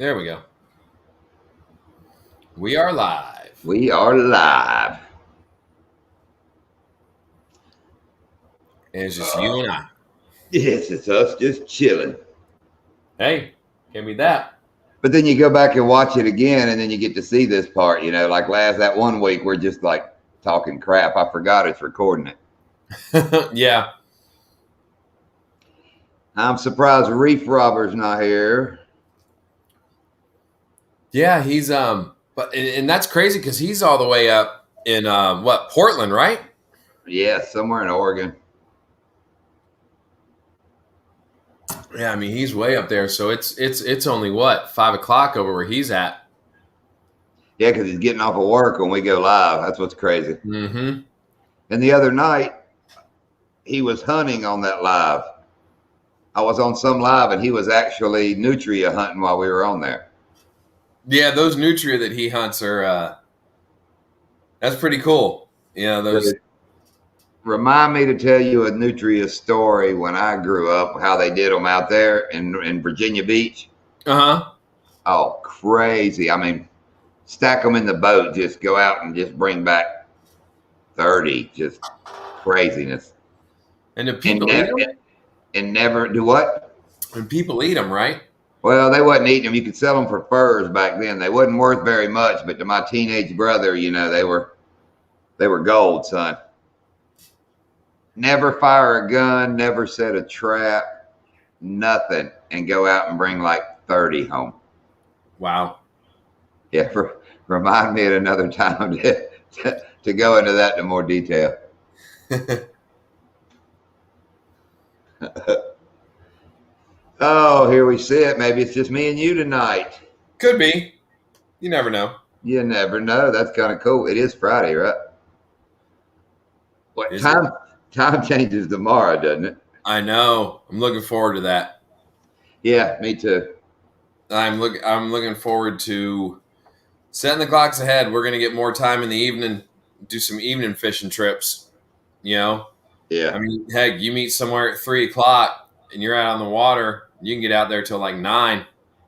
There we go. We are live. We are live. And it's just you and I. Yes, it's us just chilling. Hey, give me that. But then you go back and watch it again, and then you get to see this part. You know, like that one week, we're just like talking crap. I forgot it's recording it. Yeah. I'm surprised Reef Robber's not here. Yeah, he's but and that's crazy because he's all the way up in Portland, right? Yeah, somewhere in Oregon. Yeah, I mean he's way up there, so it's only what 5 o'clock over where he's at. Yeah, because he's getting off of work when we go live. That's what's crazy. Mm-hmm. And the other night, he was hunting on that live. I was on some live, and he was actually nutria hunting while we were on there. Yeah, those nutria that he hunts are that's pretty cool. Yeah, those. Remind me to tell you a nutria story when I grew up, how they did them out there in Virginia Beach. Uh-huh. Oh, crazy. I mean, stack them in the boat, just go out and just bring back 30. Just craziness. And do people eat them? And never do what? And people eat them, right? Well, they wasn't eating them. You could sell them for furs back then. They wasn't worth very much, but to my teenage brother, you know, they were gold, son. Never fire a gun, never set a trap, nothing, and go out and bring like 30 home. Wow. Yeah, remind me at another time to go into that in more detail. Oh, here we sit. Maybe it's just me and you tonight. Could be. You never know. You never know. That's kind of cool. It is Friday, right? What time? Time changes tomorrow, doesn't it? I know. I'm looking forward to that. Yeah, me too. I'm looking forward to setting the clocks ahead. We're gonna get more time in the evening, do some evening fishing trips. You know? Yeah. I mean, heck, you meet somewhere at 3 o'clock and you're out on the water, you can get out there till like 9.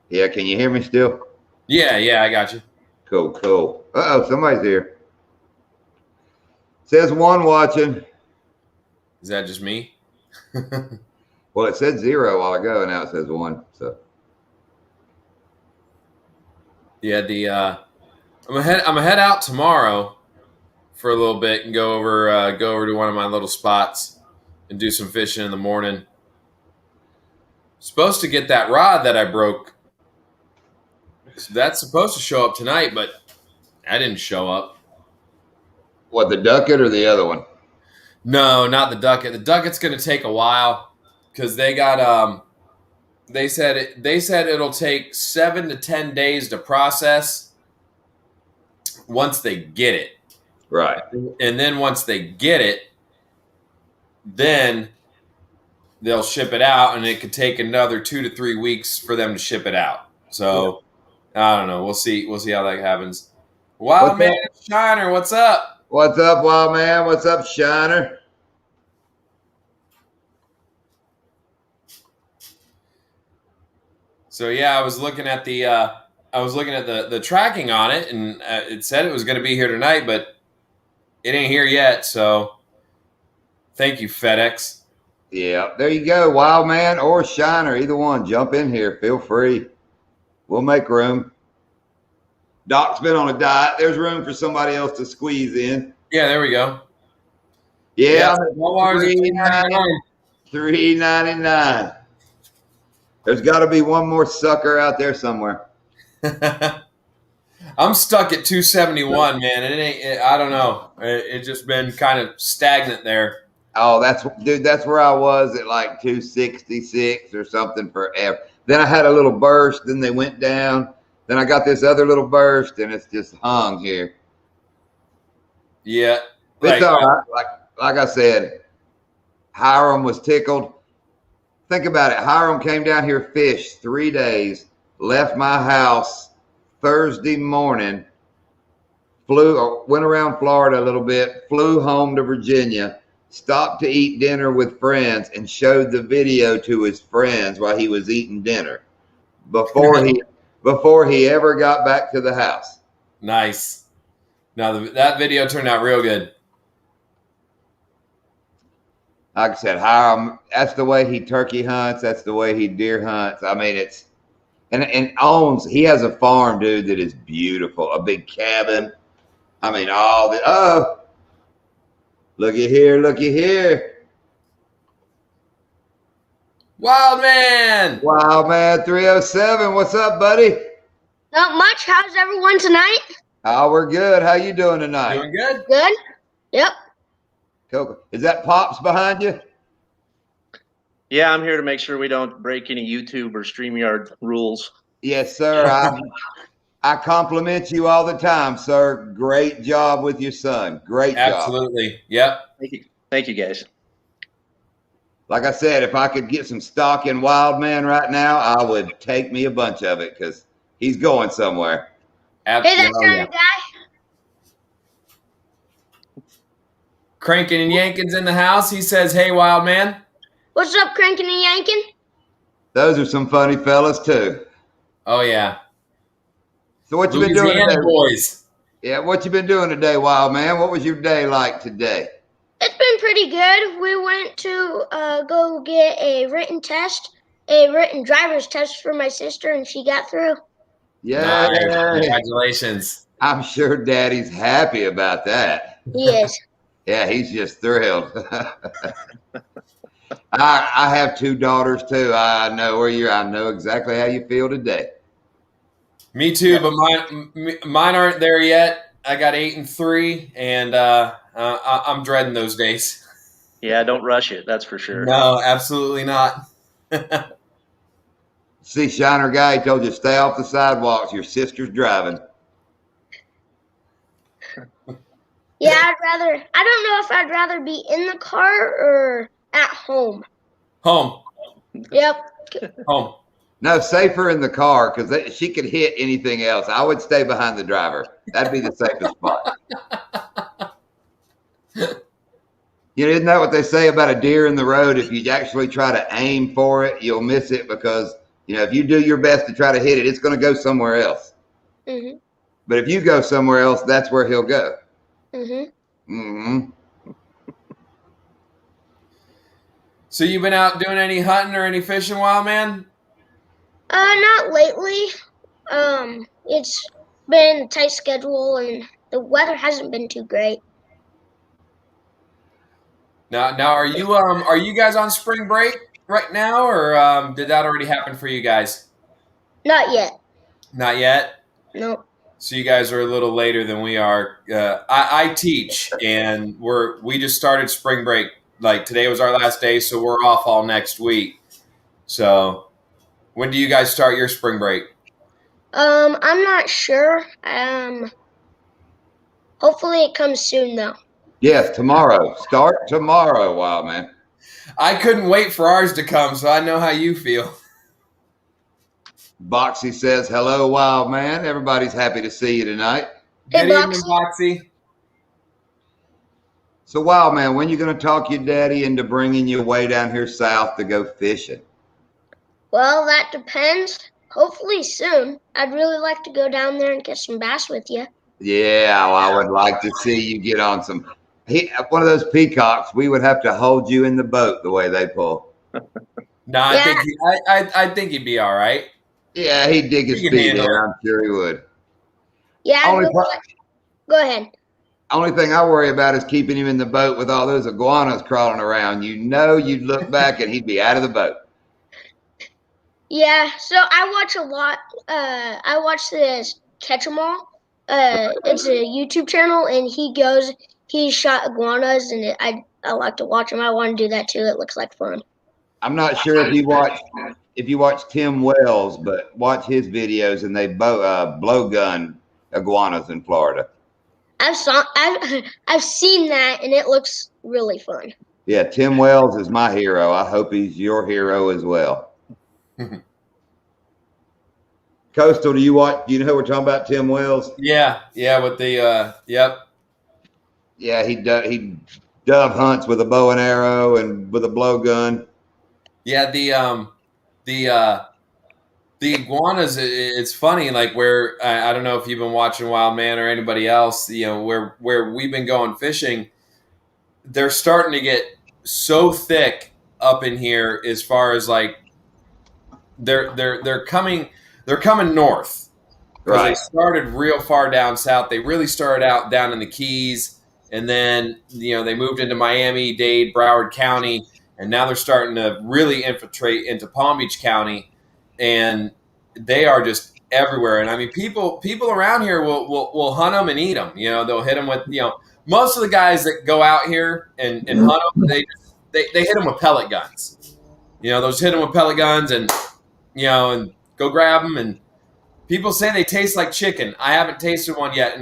Yeah, can you hear me still? Yeah, I got you. Cool. Uh-oh, somebody's here. Says one watching. Is that just me? Well, it said 0 a while ago, and now it says 1. So, yeah, I'm gonna head out tomorrow for a little bit and go over to one of my little spots and do some fishing in the morning. Supposed to get that rod that I broke. So that's supposed to show up tonight, but I didn't show up. what, the ducket or the other one? No, not the ducket. The ducket's going to take a while because they got they said it'll take 7 to 10 days to process once they get it. Right. And then once they get it, then they'll ship it out, and it could take another 2 to 3 weeks for them to ship it out. So I don't know. We'll see how that happens. Wild Man Shiner, what's up? What's up, Wild Man? What's up, Shiner? So yeah, I was looking at the tracking on it, and it said it was going to be here tonight, but it ain't here yet. So thank you, FedEx. Yeah, there you go, Wild Man or Shiner, either one. Jump in here. Feel free. We'll make room. Doc's been on a diet. There's room for somebody else to squeeze in. Yeah, there we go. Yeah, $3.99. There's got to be one more sucker out there somewhere. I'm stuck at 271, man. I don't know. It's just been kind of stagnant there. Oh, that's where I was at like 266 or something forever. Then I had a little burst. Then they went down. Then I got this other little burst, and it's just hung here. Yeah, it's all right. Like I said, Hiram was tickled. Think about it. Hiram came down here, fished 3 days, left my house Thursday morning, went around Florida a little bit, flew home to Virginia, stopped to eat dinner with friends, and showed the video to his friends while he was eating dinner. Before before he ever got back to the house. Nice. Now that video turned out real good. Like I said, Hiram, that's the way he turkey hunts. That's the way he deer hunts. I mean, it's and owns. He has a farm, dude, that is beautiful. A big cabin. I mean, all the looky here, looky here. Wild man. Wild man 307. What's up, buddy? Not much. How's everyone tonight? Oh, we're good. How you doing tonight? Doing good. Good. Yep. Cool. Is that Pops behind you? Yeah, I'm here to make sure we don't break any YouTube or StreamYard rules. Yes, sir. I compliment you all the time, sir. Great job with your son. Great job. Absolutely. Yep. Thank you, guys. Like I said, if I could get some stock in Wild Man right now, I would take me a bunch of it because he's going somewhere. Hey, Absolutely. that kind of guy. Cranking and Yankin's in the house. He says, "Hey, wild man." What's up, cranking and yanking? Those are some funny fellas too. Oh yeah. So what you been doing Louisiana today? boys. Yeah, what you been doing today, Wild Man? What was your day like today? It's been pretty good. We went to go get a written driver's test for my sister, and she got through. Yeah, Nice. Congratulations. I'm sure Daddy's happy about that. He is. Yeah, he's just thrilled. I have two daughters too. I know I know exactly how you feel today. Me too, but mine aren't there yet. I got 8 and 3, and I'm dreading those days. Yeah, don't rush it. That's for sure. No, absolutely not. See, Shiner guy, he told you stay off the sidewalks. Your sister's driving. Yeah, I don't know if I'd rather be in the car or at home. Home. Yep. Home. No, safer in the car because she could hit anything else. I would stay behind the driver. That'd be the safest spot. You know, isn't that what they say about a deer in the road? If you actually try to aim for it, you'll miss it because, you know, if you do your best to try to hit it, it's going to go somewhere else. Mhm. But if you go somewhere else, that's where he'll go. Mhm. Mm-hmm. So you been out doing any hunting or any fishing, wild man? Not lately. It's been a tight schedule, and the weather hasn't been too great. Now, are you guys on spring break right now, or did that already happen for you guys? Not yet. Not yet. No. So you guys are a little later than we are. I teach, and we just started spring break. Like today was our last day, so we're off all next week. So when do you guys start your spring break? I'm not sure. Hopefully it comes soon though. Yes, tomorrow. Start tomorrow, Wild Man. I couldn't wait for ours to come, so I know how you feel. Boxy says, hello, Wild Man. Everybody's happy to see you tonight. Hey, Good evening, Boxy. So, Wild Man, when you going to talk your daddy into bringing you way down here south to go fishing? Well, that depends. Hopefully soon. I'd really like to go down there and catch some bass with you. Yeah, well, I would like to see you get on some. One of those peacocks, we would have to hold you in the boat the way they pull. No, I think he'd be all right. Yeah, he'd dig his feet in. I'm sure he would. Yeah, go ahead. Only thing I worry about is keeping him in the boat with all those iguanas crawling around. You know, you'd look back and he'd be out of the boat. Yeah, so I watch a lot. I watch this Catch 'em All. It's a YouTube channel, and he shot iguanas, and I like to watch him. I want to do that too. It looks like fun. I'm not sure if you watch Tim Wells, but watch his videos, and they blowgun iguanas in Florida. I've seen that, and it looks really fun. Yeah, Tim Wells is my hero. I hope he's your hero as well. Coastal, do you know we're talking about Tim Wells? Yeah, with the yep. Yeah, he dove hunts with a bow and the blowgun. Yeah, the the iguanas, it's funny, like where I don't know if you've been watching Wild Man or anybody else, where we've been going fishing, they're starting to get so thick up in here as far as like they're coming north because they Right. started real far down south. They really started out down in the Keys, and then they moved into Miami, Dade, Broward County, and now they're starting to really infiltrate into Palm Beach County, and they are just everywhere. And I mean, people around here will hunt them and eat them. They'll hit them with most of the guys that go out here and hunt them, they hit them with pellet guns. Those hit them with pellet guns and and go grab them. And people say they taste like chicken. I haven't tasted one yet,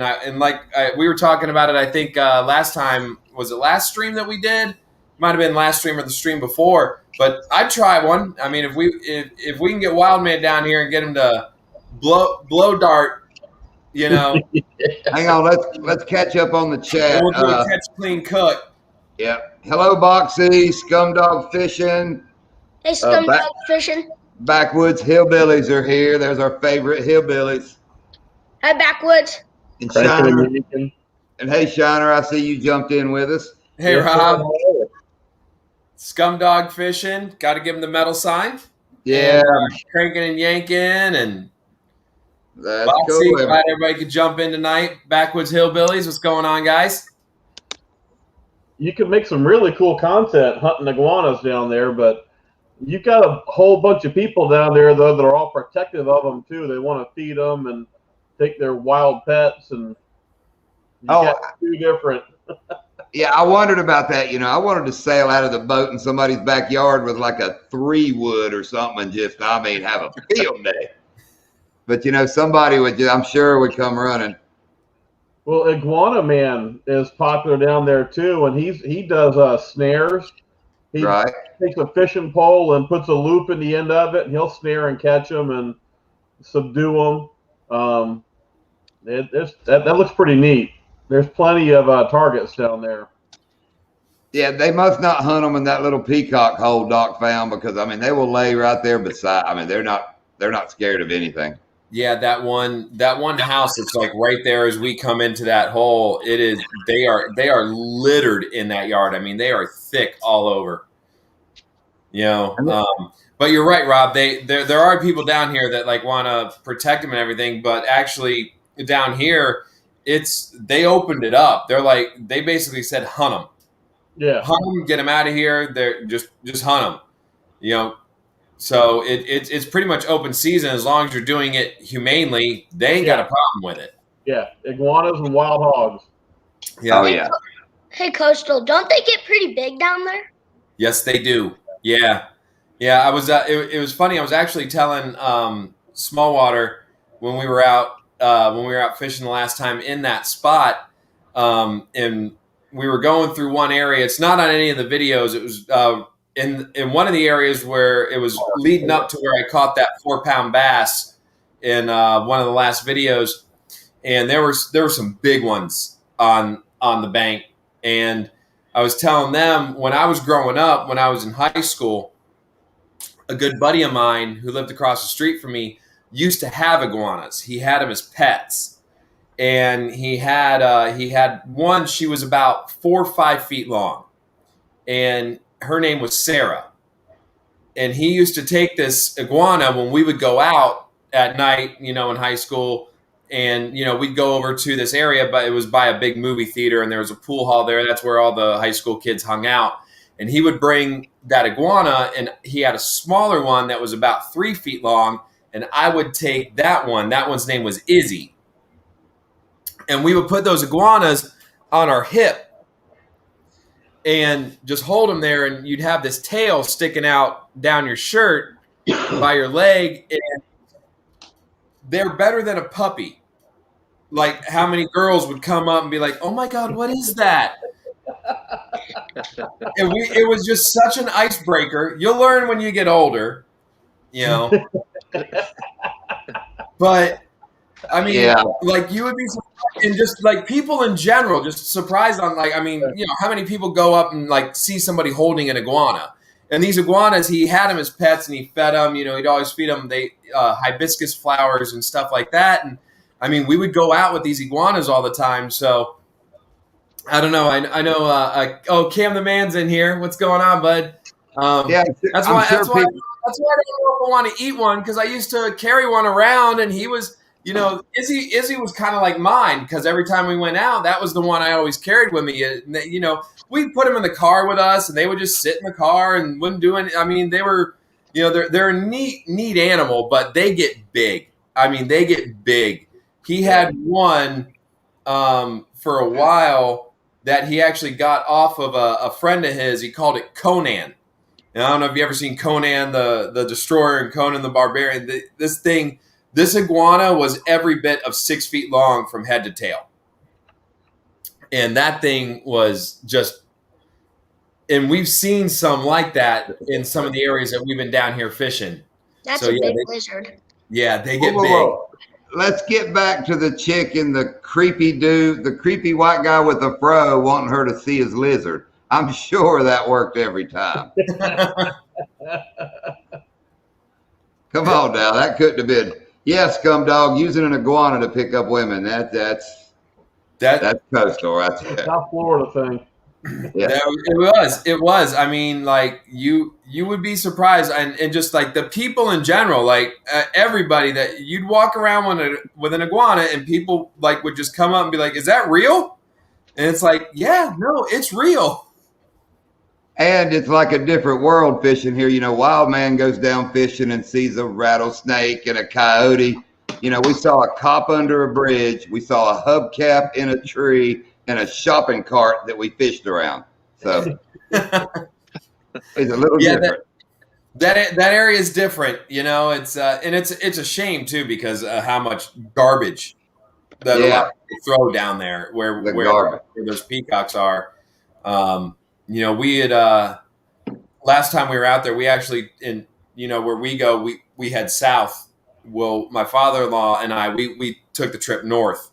we were talking about it. I think last time, was it last stream that we did? Might have been last stream or the stream before. But I'd try one. I mean, if we can get Wild Man down here and get him to blow dart, Hang on, let's catch up on the chat. We'll do a catch, clean, cook. Yeah. Hello, Boxy, Scumdog Fishing. Hey, Scumdog Fishing. Backwoods Hillbillies are here. There's our favorite hillbillies. Hi, Backwoods. And Shiner. And hey, Shiner, I see you jumped in with us. Hey, Rob. Scumdog Fishing. Got to give him the medal sign. Yeah. And, cranking and yanking. And that's Boxy, cool. glad everybody could jump in tonight. Backwoods Hillbillies. What's going on, guys? You can make some really cool content hunting iguanas down there, but you've got a whole bunch of people down there, though, that are all protective of them, too. They want to feed them and take their wild pets, and you got two different. Yeah, I wondered about that. I wanted to sail out of the boat in somebody's backyard with like a 3-wood or something and just, have a field day. But, somebody I'm sure would come running. Well, Iguana Man is popular down there, too, and he does snares. He takes a fishing pole and puts a loop in the end of it, and he'll snare and catch them and subdue them. That looks pretty neat. There's plenty of targets down there. Yeah, they must not hunt them in that little peacock hole Doc found, because they will lay right there beside. They're not scared of anything. Yeah, that one house that's like right there as we come into that hole. They are littered in that yard. They are thick all over. But you're right, Rob. There are people down here that like want to protect them and everything, but actually down here, they opened it up. They basically said hunt them. Yeah, hunt them, get them out of here. They're just hunt them. So it's pretty much open season as long as you're doing it humanely. They ain't got a problem with it. Yeah, iguanas and wild hogs. Yeah. Oh yeah. Hey, Coastal, don't they get pretty big down there? Yes, they do. Yeah. I was. It was funny. I was actually telling Smallwater when we were out fishing the last time in that spot, and we were going through one area. It's not on any of the videos. It was in one of the areas where it was leading up to where I caught that 4-pound bass in one of the last videos, and there were some big ones on the bank. And I was telling them, when I was growing up, when I was in high school, a good buddy of mine who lived across the street from me used to have iguanas. He had them as pets, and he had one. She was about 4 or 5 feet long, and her name was Sarah. And he used to take this iguana when we would go out at night, in high school, and we'd go over to this area, but it was by a big movie theater, and there was a pool hall there. That's where all the high school kids hung out. And he would bring that iguana, and he had a smaller one that was about 3 feet long, and I would take that one. That one's name was Izzy. And we would put those iguanas on our hip and just hold them there, and you'd have this tail sticking out down your shirt by your leg, and they're better than a puppy. Like, how many girls would come up and be like, "Oh my God, what is that?" And it was just such an icebreaker. You'll learn when you get older, But like, you would be surprised, and just like people in general, just surprised on how many people go up and like see somebody holding an iguana, And these iguanas, he had them as pets, and he fed them. You know, he'd always feed them hibiscus flowers and stuff like that. And I mean, we would go out with these iguanas all the time. So I don't know. I know. Oh, Cam the man's in here. What's going on, bud? Yeah, that's I'm why. sure That's why. That's why I don't know if I want to eat one, because I used to carry one around, and he was, you know, Izzy was kind of like mine, because every time we went out, that was the one I always carried with me. And you know, we'd put them in the car with us, and they would just sit in the car and wouldn't do any. I mean, they were, you know, they're a neat animal, but they get big. I mean, they get big. He had one for a while that he actually got off of a friend of his. He called it Conan. And I don't know if you ever seen Conan the Destroyer and Conan the Barbarian. This iguana was every bit of 6 feet long from head to tail. And that thing was just, and we've seen some like that in some of the areas that we've been down here fishing. That's a big lizard. Yeah, they get big. Let's get back to the chick and the creepy dude, the creepy white guy with the fro wanting her to see his lizard. I'm sure that worked every time. Come on now, that couldn't have been. Yes, scum dog using an iguana to pick up women. That's coastal right there. South Florida thing. Yeah. It was. I mean, like you would be surprised, and just like the people in general, like everybody that you'd walk around with an iguana, and people like would just come up and be like, "Is that real?" And it's like, "Yeah, no, it's real." And it's like a different world fishing here. You know, Wild Man goes down fishing and sees a rattlesnake and a coyote. You know, we saw a cop under a bridge. We saw a hubcap in a tree and a shopping cart that we fished around. So it's a little different. That area is different. You know, it's and it's a shame too, because how much garbage that a lot of people throw down there where those peacocks are. You know, we had last time we were out there, we actually, in, you know, where we go, we head south. Well, my father-in-law and I, we took the trip north,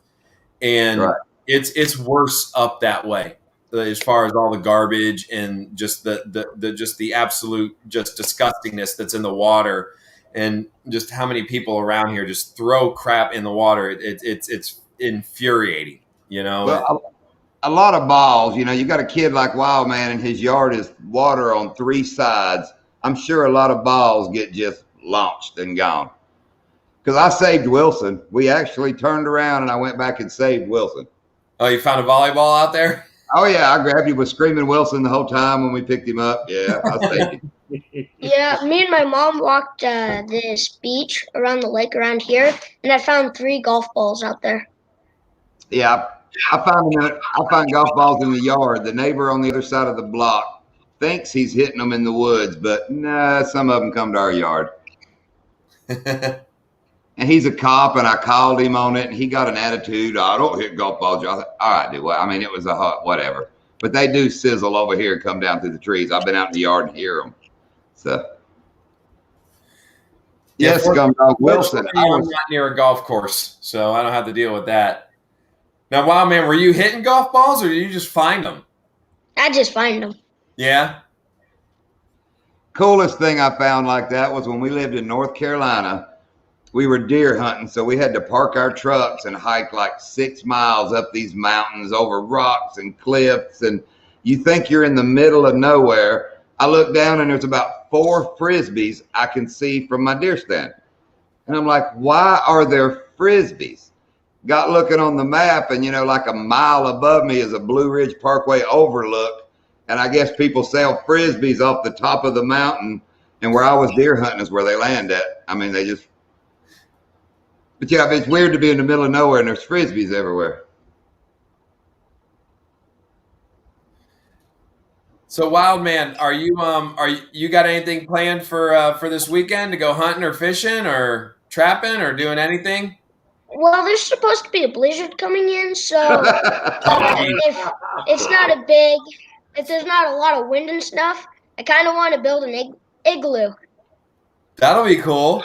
and it's worse up that way as far as all the garbage and just the absolute just disgustingness that's in the water, and just how many people around here just throw crap in the water. It's infuriating, you know. Well, a lot of balls, you know, you got a kid like Wild Man and his yard is water on 3 sides. I'm sure a lot of balls get just launched and gone. Because I saved Wilson. We actually turned around and I went back and saved Wilson. Oh, you found a volleyball out there? Oh, yeah. I grabbed him with Screaming Wilson the whole time when we picked him up. Yeah, I saved him. Yeah, me and my mom walked this beach around the lake around here, and I found 3 golf balls out there. Yeah, I find golf balls in the yard. The neighbor on the other side of the block thinks he's hitting them in the woods, but nah, some of them come to our yard. And he's a cop, and I called him on it, and he got an attitude. I don't hit golf balls. I thought, all right, dude. Well, I mean, it was a hot whatever. But they do sizzle over here and come down through the trees. I've been out in the yard and hear them. So, yes, Scum Dog Wilson. I'm not near a golf course, so I don't have to deal with that. Now, Wild Man, were you hitting golf balls, or did you just find them? I just find them. Yeah. Coolest thing I found like that was when we lived in North Carolina. We were deer hunting, so we had to park our trucks and hike like 6 miles up these mountains over rocks and cliffs. And you think you're in the middle of nowhere. I look down and there's about 4 Frisbees I can see from my deer stand. And I'm like, why are there Frisbees? Got looking on the map, and, you know, like a mile above me is a Blue Ridge Parkway overlook. And I guess people sell Frisbees off the top of the mountain. And where I was deer hunting is where they land at. I mean, they just... But yeah, it's weird to be in the middle of nowhere and there's Frisbees everywhere. So, Wild Man, are you got anything planned for this weekend to go hunting or fishing or trapping or doing anything? Well, there's supposed to be a blizzard coming in, so if there's not a lot of wind and stuff, I kind of want to build an igloo. That'll be cool.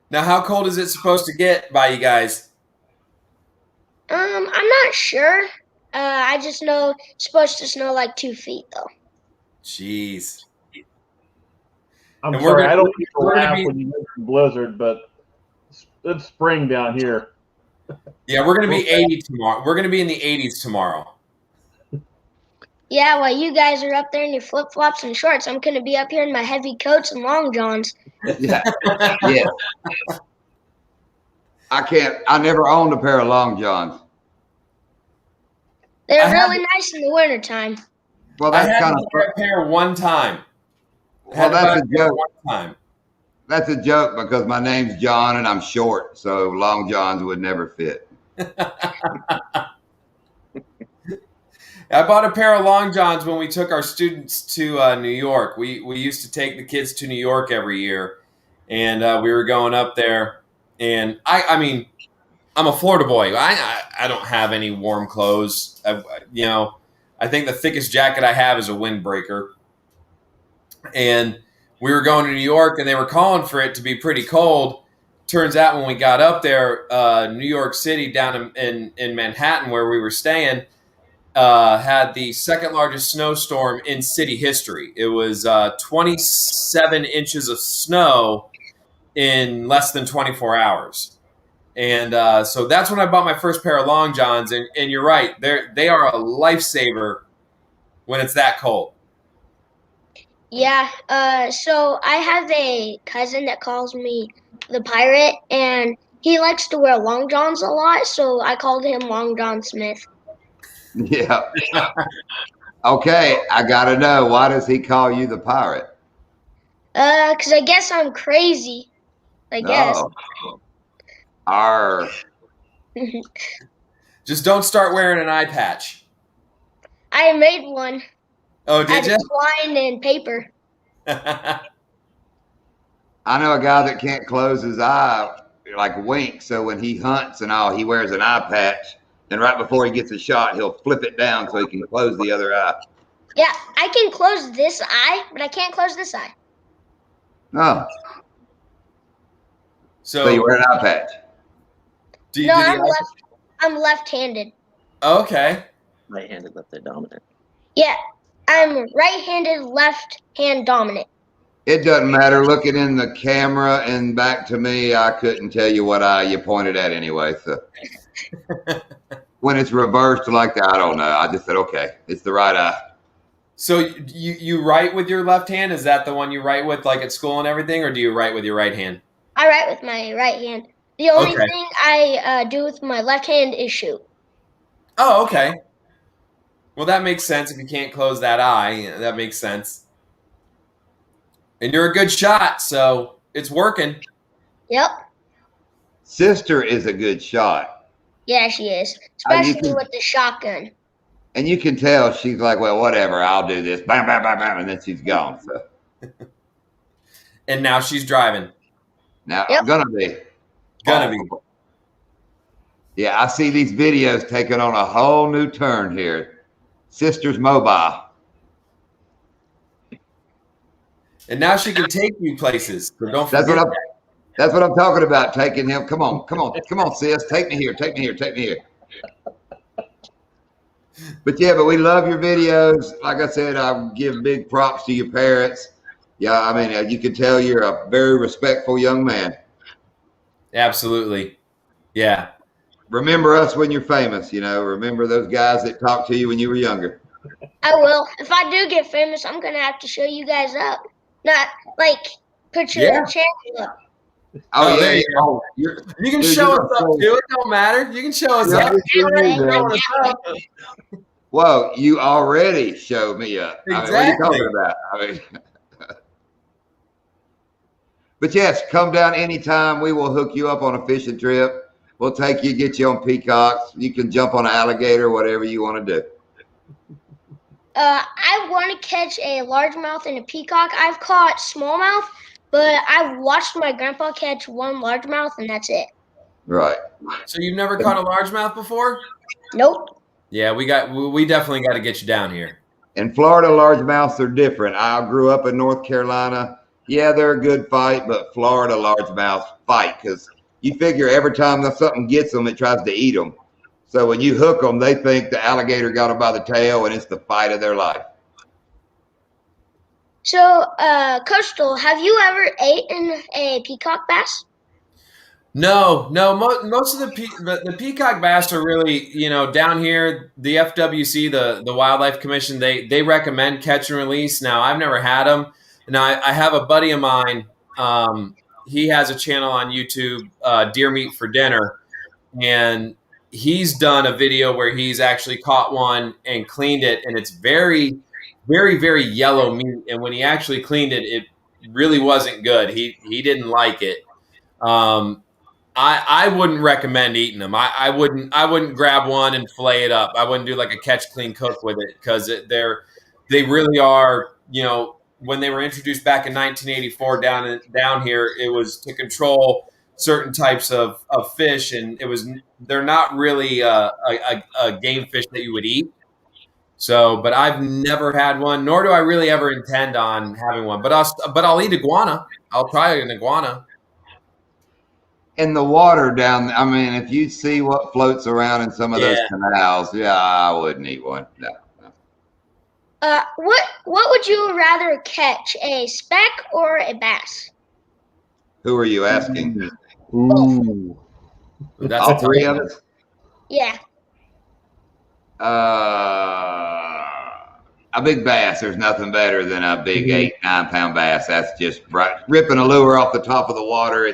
Now, how cold is it supposed to get by you guys? I'm not sure. I just know it's supposed to snow like 2 feet, though. Jeez. I'm And sorry, I don't need to we're gonna laugh be- when you mention blizzard, but it's spring down here. Yeah, we're going to be 80 tomorrow. We're going to be in the 80s tomorrow. Yeah, while you guys are up there in your flip flops and shorts, I'm gonna be up here in my heavy coats and long johns. Yeah. Yeah. I never owned a pair of long johns. They're really nice in the wintertime. Well, I that's had kind to of buy a pair one time. well, that's a joke. One time. That's a joke because my name's John and I'm short, so long johns would never fit. I bought a pair of long johns when we took our students to New York. We used to take the kids to New York every year, and we were going up there. And I mean, I'm a Florida boy. I don't have any warm clothes. I think the thickest jacket I have is a windbreaker. And we were going to New York, and they were calling for it to be pretty cold. Turns out when we got up there, New York City down in Manhattan where we were staying had the second largest snowstorm in city history. It was 27 inches of snow in less than 24 hours. And so that's when I bought my first pair of long johns. And you're right, they are a lifesaver when it's that cold. Yeah, so I have a cousin that calls me the pirate, and he likes to wear long johns a lot, so I called him Long John Smith. Yeah. Okay, I gotta know, why does he call you the pirate? 'Cause I guess I'm crazy. I guess. Oh. Arr. Just don't start wearing an eye patch. I made one Oh, did out you? of twine and paper. I know a guy that can't close his eye, like wink, so when he hunts and all, he wears an eye patch, and right before he gets a shot, he'll flip it down so he can close the other eye. Yeah, I can close this eye, but I can't close this eye. Oh, so you wear an eye patch. No, I'm left-handed. Okay. Right-handed, left-hand dominant. Yeah, I'm right-handed, left-hand dominant. It doesn't matter. Looking in the camera and back to me, I couldn't tell you what eye you pointed at anyway. So when it's reversed like that, I don't know. I just said, okay, it's the right eye. So you write with your left hand? Is that the one you write with, like at school and everything, or do you write with your right hand? I write with my right hand. The only thing I do with my left hand is shoot. Oh, okay. Well, that makes sense. If you can't close that eye, that makes sense. And you're a good shot, so it's working. Yep. Sister is a good shot. Yeah, she is, especially with the shotgun. And you can tell she's like, well, whatever, I'll do this. Bam, bam, bam, bam, and then she's gone. So. And now she's driving. Now, gonna be. Yeah, I see these videos taking on a whole new turn here. Sister's mobile. And now she can take you places. So don't forget. That's what I'm talking about, taking him. Come on, sis. Take me here. But we love your videos. Like I said, I give big props to your parents. Yeah, I mean, you can tell you're a very respectful young man. Absolutely. Yeah. Remember us when you're famous, remember those guys that talked to you when you were younger. I will. If I do get famous, I'm going to have to show you guys up. Not like put your channel up. Oh, yeah. You can show us up too. It don't matter. You can show us up. Whoa, you already showed me up. Exactly. I mean, what are you talking about? But yes, come down anytime. We will hook you up on a fishing trip. We'll take you, get you on peacocks. You can jump on an alligator, whatever you want to do. I want to catch a largemouth and a peacock. I've caught smallmouth, but I've watched my grandpa catch one largemouth, and that's it. Right. So you've never caught a largemouth before? Nope. Yeah, we definitely got to get you down here. In Florida, largemouths are different. I grew up in North Carolina. Yeah, they're a good fight, but Florida largemouths fight because you figure every time something gets them, it tries to eat them. So when you hook them, they think the alligator got them by the tail, and it's the fight of their life. So, Coastal, have you ever eaten a peacock bass? No. Most of the peacock bass are really, down here. The FWC, the Wildlife Commission, they recommend catch and release. Now, I've never had them. Now, I have a buddy of mine. He has a channel on YouTube, Deer Meat for Dinner, and he's done a video where he's actually caught one and cleaned it, and it's very, very, very yellow meat. And when he actually cleaned it, it really wasn't good. He didn't like it. I wouldn't recommend eating them. I wouldn't grab one and fillet it up. I wouldn't do like a catch, clean, cook with it, because they really are. When they were introduced back in 1984 down here, it was to control certain types of fish, and they're not really a game fish that you would eat. So, but I've never had one, nor do I really ever intend on having one. But I'll eat iguana. I'll try an iguana. In the water down, I mean, if you see what floats around in some of those canals, I wouldn't eat one. No. What would you rather catch, a speck or a bass? Who are you asking? Ooh. That's all three of us? Yeah. A big bass. There's nothing better than a big 8-9 pound bass. That's just right, ripping a lure off the top of the water.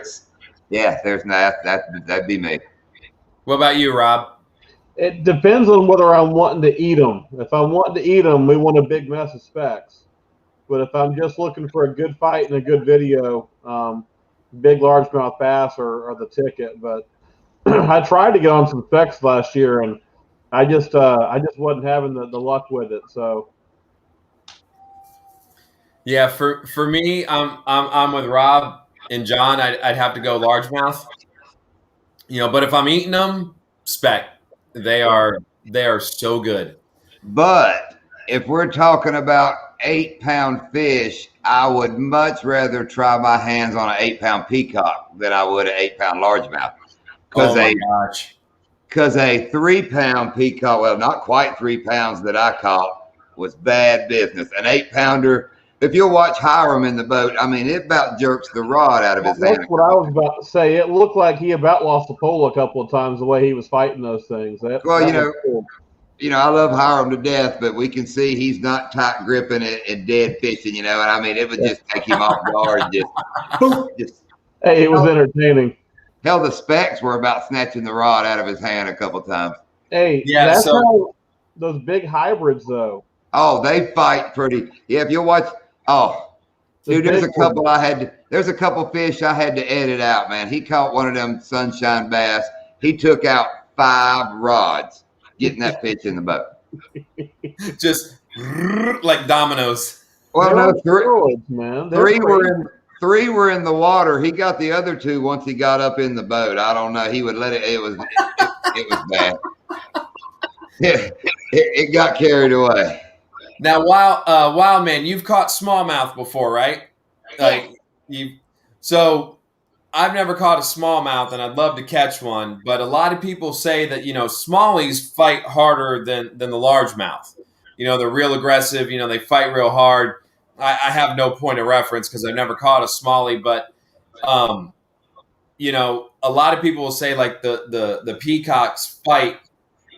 There's that'd be me. What about you, Rob? It depends on whether I'm wanting to eat them. If I'm wanting to eat them, we want a big mess of specks. But if I'm just looking for a good fight and a good video, big largemouth bass are the ticket. But I tried to get on some specks last year, and I just wasn't having the luck with it. So yeah, for me, I'm with Rob and John. I'd have to go largemouth. But if I'm eating them, speck. They are so good. But if we're talking about 8-pound fish, I would much rather try my hands on an 8-pound peacock than I would an 8-pound largemouth. Oh my gosh! Because a 3-pound peacock, well, not quite 3 pounds that I caught, was bad business. An 8-pounder. If you'll watch Hiram in the boat, I mean, it about jerks the rod out of his hand. That's what I was about to say. It looked like he about lost the pole a couple of times the way he was fighting those things. Cool. I love Hiram to death, but we can see he's not tight gripping and dead fishing, and I mean, it would just take him off guard. Hey, it was entertaining. Hell, the specks were about snatching the rod out of his hand a couple times. Hey, that's how those big hybrids, though. Oh, they fight pretty. Yeah, if you'll watch. Oh, dude, there's a couple fish I had to edit out, man. He caught one of them sunshine bass. He took out 5 rods getting that fish in the boat. Just like dominoes. Well, no, three were in the water. He got the other 2 once he got up in the boat. I don't know. He would let it. It was bad. It got carried away. Now, Wild Man, you've caught smallmouth before, right? So I've never caught a smallmouth, and I'd love to catch one. But a lot of people say that smallies fight harder than the largemouth. They're real aggressive. They fight real hard. I have no point of reference because I've never caught a smallie, but a lot of people will say like the peacocks fight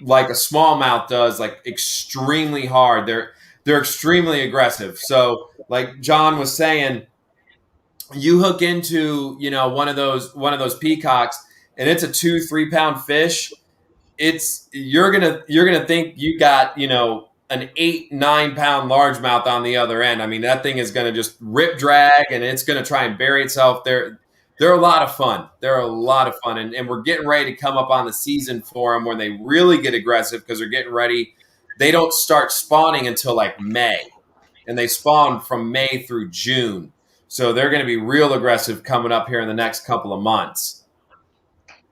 like a smallmouth does, like extremely hard. They're extremely aggressive. So like John was saying, you hook into, one of those peacocks and it's a 2-3 pound fish. You're going to think you got, an 8-9 pound largemouth on the other end. I mean, that thing is going to just rip drag and it's going to try and bury itself. They're a lot of fun. And we're getting ready to come up on the season for them when they really get aggressive because they're getting ready. They don't start spawning until like May, and they spawn from May through June. So they're going to be real aggressive coming up here in the next couple of months.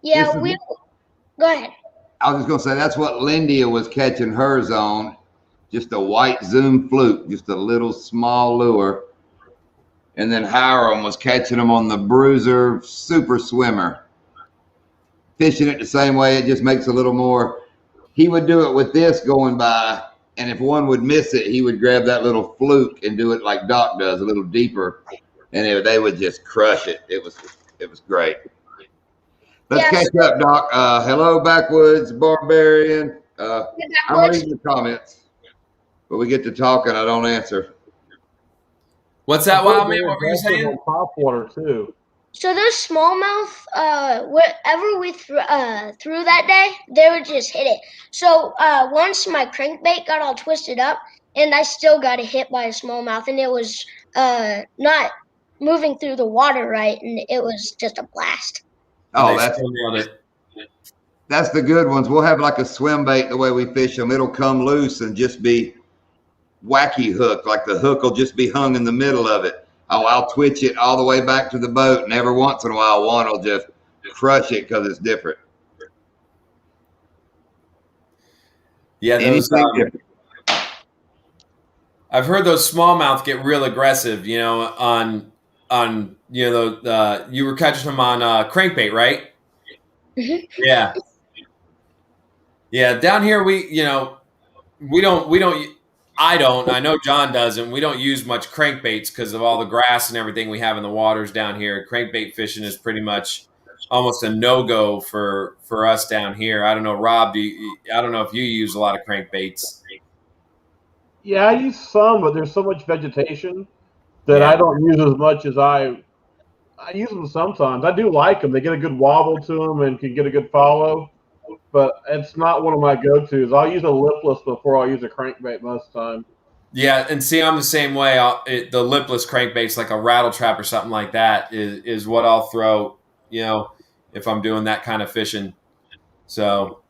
Yeah, go ahead. I was just going to say that's what Lindia was catching hers on, just a white Zoom fluke, just a little small lure. And then Hiram was catching them on the Bruiser Super Swimmer. Fishing it the same way, it just makes a little more. He would do it with this going by and if one would miss it, he would grab that little fluke and do it like Doc does, a little deeper, and they would just crush it. It was great. Let's catch up, Doc. Hello, Backwoods Barbarian. I'm reading the comments, but we get to talking, I don't answer. What's that, Wild Man? What were you saying? Top water too. So those smallmouth, wherever we threw that day, they would just hit it. So once my crankbait got all twisted up, and I still got hit by a smallmouth, and it was not moving through the water right, and it was just a blast. Oh, that's the good ones. We'll have like a swim bait the way we fish them. It'll come loose and just be wacky hook, like the hook will just be hung in the middle of it. I'll twitch it all the way back to the boat, and every once in a while one will just crush it because it's different. Yeah, those, I've heard those smallmouth get real aggressive, you know, on you know, you were catching them on crankbait, right? Mm-hmm. Yeah. Yeah, down here we don't I know John doesn't. We don't use much crankbaits because of all the grass and everything we have in the waters down here. Crankbait fishing is pretty much almost a no-go for us down here. I don't know, Rob, I don't know if you use a lot of crankbaits. Yeah, I use some, but there's so much vegetation that I don't use as much as I use them sometimes. I do like them. They get a good wobble to them and can get a good follow, but it's not one of my go-tos. I'll use a lipless before I'll use a crankbait most of the time. Yeah, and see, I'm the same way. The lipless crankbaits, like a rattle trap or something like that, is what I'll throw, you know, if I'm doing that kind of fishing. So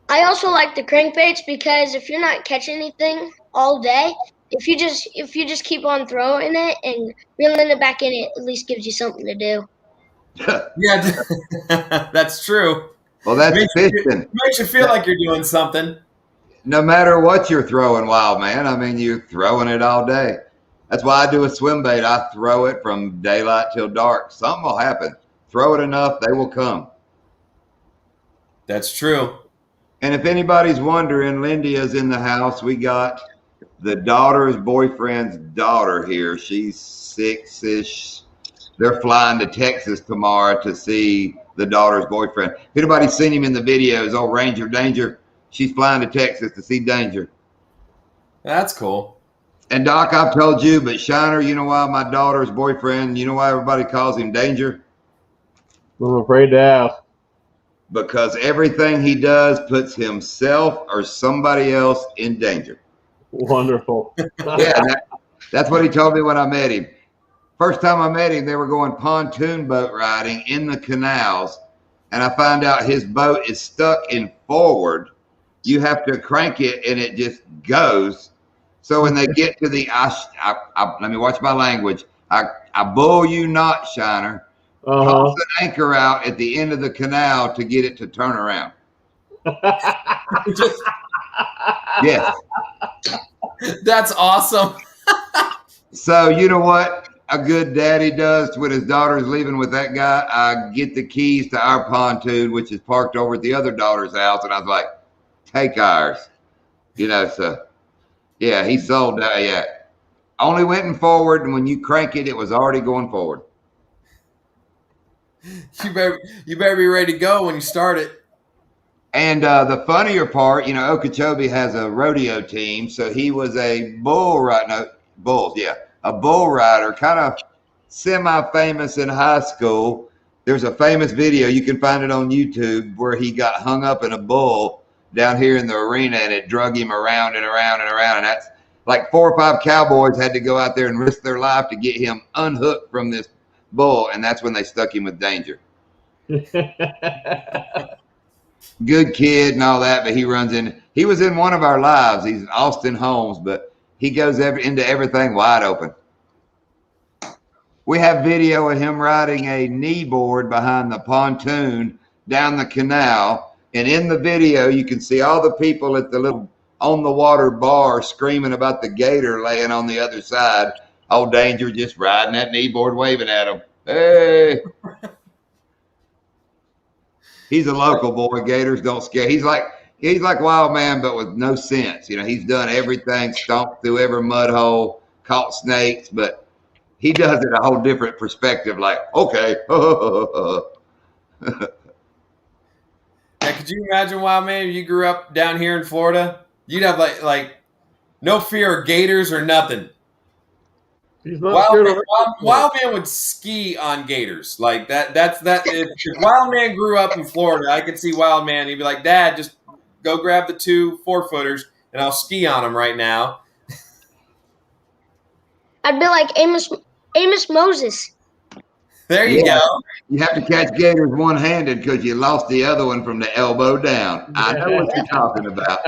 I also like the crankbaits because if you're not catching anything all day, if you just keep on throwing it and reeling it back in, it at least gives you something to do. Yeah, that's true. Well, that's fishing. Makes you feel like you're doing something. No matter what you're throwing, Wild Man. I mean, you're throwing it all day. That's why I do a swim bait. I throw it from daylight till dark. Something will happen. Throw it enough, they will come. That's true. And if anybody's wondering, Lindy is in the house. We got the daughter's boyfriend's daughter here. She's 6-ish. They're flying to Texas tomorrow to see the daughter's boyfriend. If anybody's seen him in the videos, old Ranger Danger, she's flying to Texas to see Danger. That's cool. And Doc, I've told you, but Shiner, you know why my daughter's boyfriend, you know why everybody calls him Danger? I'm afraid to ask. Because everything he does puts himself or somebody else in danger. Wonderful. Yeah, that's what he told me when I met him. First time I met him, they were going pontoon boat riding in the canals, and I found out his boat is stuck in forward. You have to crank it, and it just goes. So when they get to the, let me watch my language. I bull you not, Shiner. Toss an anchor out at the end of the canal to get it to turn around. Yes. That's awesome. So you know what a good daddy does when his daughter's leaving with that guy? I get the keys to our pontoon, which is parked over at the other daughter's house, and I was like, take ours. You know, so yeah, he sold that. Yeah. Only went in forward, and when you crank it, it was already going forward. You better be ready to go when you start it. And the funnier part, you know, Okeechobee has a rodeo team, so he was a bull rider, a bull rider, kind of semi-famous in high school. There's a famous video, you can find it on YouTube, where he got hung up in a bull down here in the arena, and it drug him around and around and around. And that's like 4 or 5 cowboys had to go out there and risk their life to get him unhooked from this bull, and that's when they stuck him with Danger. Good kid and all that, but he was in one of our lives. He's Austin Holmes, but he goes into everything wide open. We have video of him riding a knee board behind the pontoon down the canal, and in the video you can see all the people at the little on the water bar screaming about the gator laying on the other side. Old Danger just riding that knee board, waving at him. Hey. He's a local boy. Gators don't scare. He's like He's like Wild Man, but with no sense. You know, he's done everything, stomped through every mud hole, caught snakes, but he does it a whole different perspective. Like, okay. Yeah, could you imagine, Wild Man, if you grew up down here in Florida? You'd have like no fear of gators or nothing. He's not scared of Wild Man would ski on gators. Like that's if Wild Man grew up in Florida, I could see Wild Man. He'd be like, Dad, just go grab the 2 4-footers and I'll ski on them right now. I'd be like Amos Moses. There you go. You have to catch gators one-handed because you lost the other one from the elbow down. I know what you're talking about.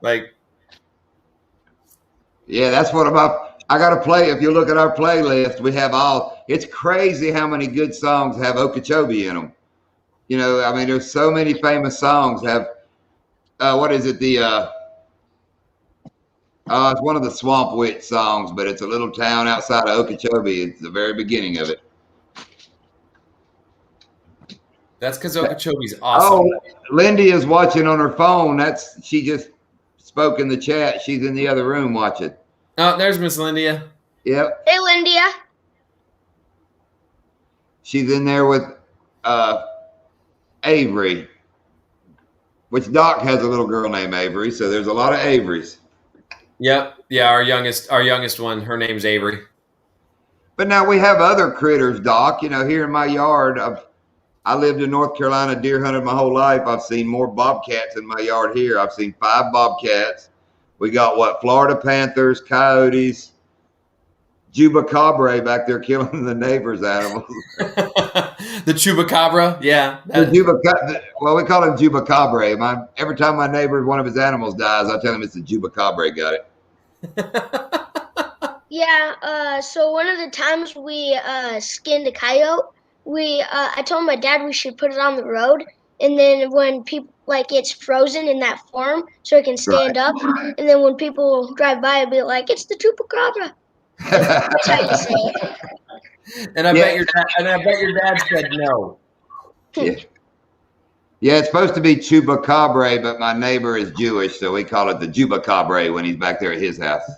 Like, yeah, that's what I got to play. If you look at our playlist, we have it's crazy how many good songs have Okeechobee in them. You know, I mean, there's so many famous songs have, what is it? It's one of the Swamp Witch songs, but it's a little town outside of Okeechobee. It's the very beginning of it. that's because Okeechobee's awesome. Oh, Lindy is watching on her phone. She just spoke in the chat. She's in the other room watching. Oh, there's Miss Lindia. Yep. Hey, Lindia. She's in there with Avery, which Doc has a little girl named Avery, so there's a lot of Averys. Yep. Yeah, our youngest one, her name's Avery. But now we have other critters, Doc. You know, here in my yard, I lived in North Carolina, deer hunted my whole life. I've seen more bobcats in my yard here. I've seen 5 bobcats. We got Florida panthers, coyotes, chupacabra back there killing the neighbors' animals. The chupacabra, yeah. Well, we call him chupacabra. Every time my neighbor, one of his animals dies, I tell him it's the chupacabra got it. Yeah. So one of the times we skinned a coyote, I told my dad we should put it on the road, and then when people it's frozen in that form, so it can stand up, and then when people drive by, it'll be like, it's the chupacabra. That's how you say it. And I bet your dad said no. Yeah, it's supposed to be chupacabra, but my neighbor is Jewish, so we call it the chupacabra when he's back there at his house.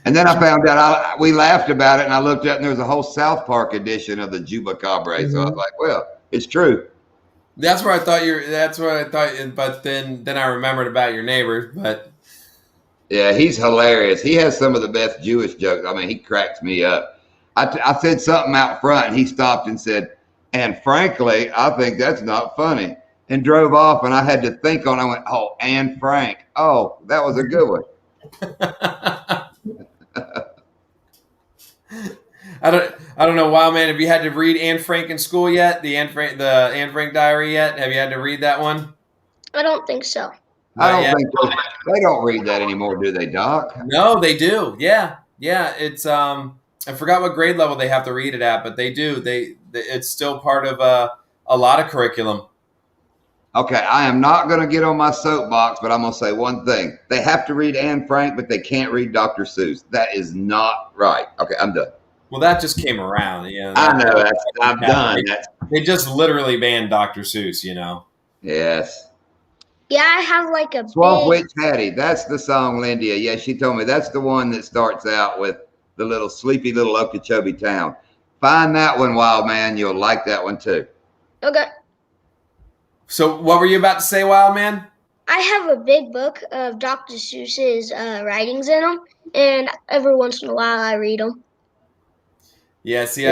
And then I found out, we laughed about it, and I looked up, and there was a whole South Park edition of the chupacabra. Mm-hmm. So I was like, well, it's true. That's what I thought, but then I remembered about your neighbor, but. Yeah, he's hilarious. He has some of the best Jewish jokes. I mean, he cracks me up. I said something out front, and he stopped and said, and frankly, I think that's not funny, and drove off, and I had to think on it. I went, oh, Anne Frank. Oh, that was a good one. I don't know, Wild Man. Have you had to read Anne Frank in school yet? The Anne Frank diary yet? Have you had to read that one? I don't think so. I don't think they don't read that anymore, do they, Doc? No, they do. Yeah. It's I forgot what grade level they have to read it at, but they do. It's still part of a lot of curriculum. Okay, I am not going to get on my soapbox, but I'm going to say one thing. They have to read Anne Frank, but they can't read Dr. Seuss. That is not right. Okay, I'm done. Well, that just came around. Yeah, I know. I'm done. They just literally banned Dr. Seuss, you know. Yes. Yeah, I have like a Swamp Witch Hattie. That's the song, Lindia. Yeah, she told me that's the one that starts out with the little sleepy little Okeechobee town. Find that one, Wild Man. You'll like that one too. Okay. So what were you about to say, Wild Man? I have a big book of Dr. Seuss's writings in them, and every once in a while I read them. Yeah, see,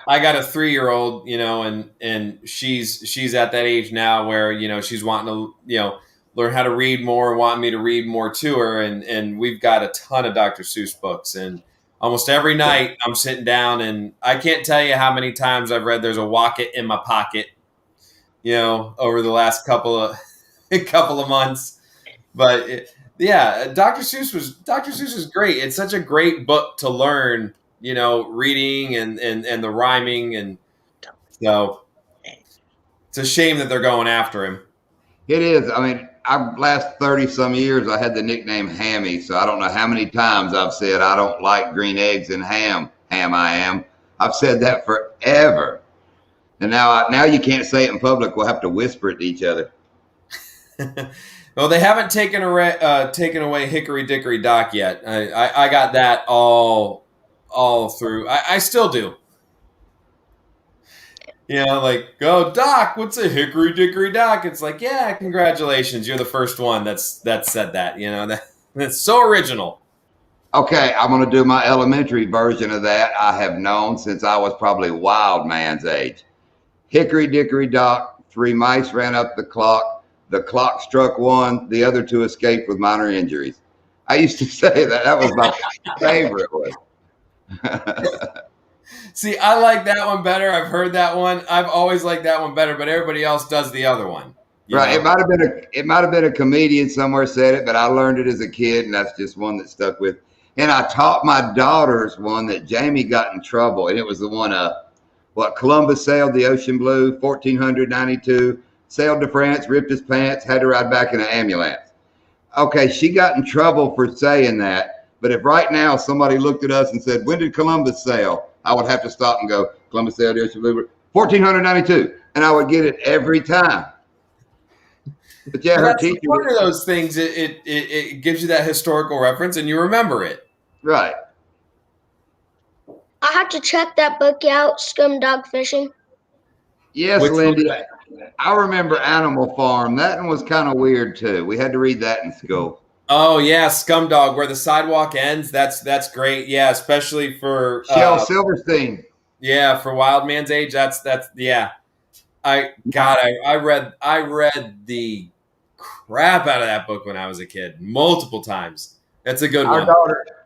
I got a 3-year-old, you know, and she's at that age now where, you know, she's wanting to, you know, learn how to read more and wanting me to read more to her. And we've got a ton of Dr. Seuss books. And almost every night I'm sitting down, and I can't tell you how many times I've read There's a Wocket in My Pocket, you know, over the last couple of months. But Dr. Seuss is great. It's such a great book to learn, you know, reading and the rhyming, and so it's a shame that they're going after him. It is. I mean, last 30 some years I had the nickname Hammy, so I don't know how many times I've said I don't like green eggs and ham. I've said that forever. And now you can't say it in public. We'll have to whisper it to each other. Well, they haven't taken away Hickory Dickory Dock yet. I got that all through. I still do. Like, oh, Doc, what's a Hickory Dickory Dock? It's like, yeah, congratulations, you're the first one that's said that. That's so original. Okay, I'm going to do my elementary version of that. I have known since I was probably wild man's age. Hickory Dickory Dock, 3 mice ran up the clock. The clock struck one. The other 2 escaped with minor injuries. I used to say that. That was my favorite one. See, I like that one better. I've heard that one. I've always liked that one better, but everybody else does the other one. Right. It might have been a comedian somewhere said it, but I learned it as a kid, and that's just one that stuck with. And I taught my daughters one that Jamie got in trouble, and it was the one Columbus sailed the ocean blue, 1492, sailed to France, ripped his pants, had to ride back in an ambulance. Okay, she got in trouble for saying that, but if right now somebody looked at us and said, when did Columbus sail? I would have to stop and go, Columbus sailed the ocean blue, 1492, and I would get it every time. But yeah, her teacher. One of those things. It gives you that historical reference, and you remember it. Right. I have to check that book out, Scum Dog Fishing. Yes, Lindy. I remember Animal Farm. That one was kind of weird too. We had to read that in school. Oh yeah, Scum Dog, where the sidewalk ends. That's great. Yeah, especially for Shel Silverstein. Yeah, for Wild Man's Age. That's yeah. I read the crap out of that book when I was a kid, multiple times. That's a good one.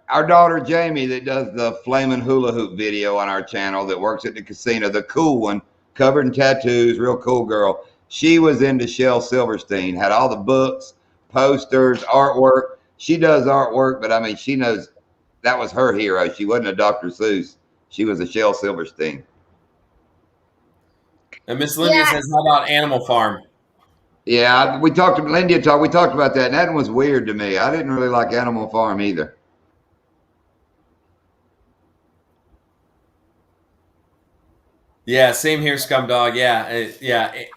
Our daughter Jamie, that does the flaming hula hoop video on our channel, that works at the casino, the cool one, covered in tattoos, real cool girl. She was into Shel Silverstein, had all the books, posters, artwork. She does artwork, but I mean, she knows that was her hero. She wasn't a Dr. Seuss. She was a Shel Silverstein. And Miss Linda says, how about Animal Farm? Yeah, we talked about that, and that one was weird to me. I didn't really like Animal Farm either. Yeah, same here, Scum Dog. Yeah.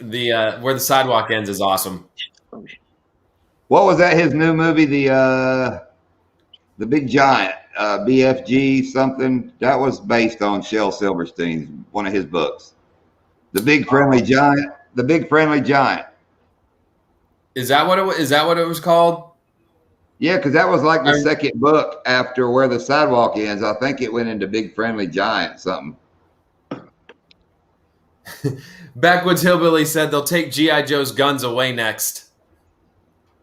The where the sidewalk ends is awesome. What was that? His new movie, the Big Giant, BFG something. That was based on Shel Silverstein, one of his books. The Big Friendly Giant. The Big Friendly Giant. Is that what it was called? Yeah, because that was like the second book after Where the Sidewalk Ends. I think it went into Big Friendly Giant something. Backwoods Hillbilly said they'll take G.I. Joe's guns away next.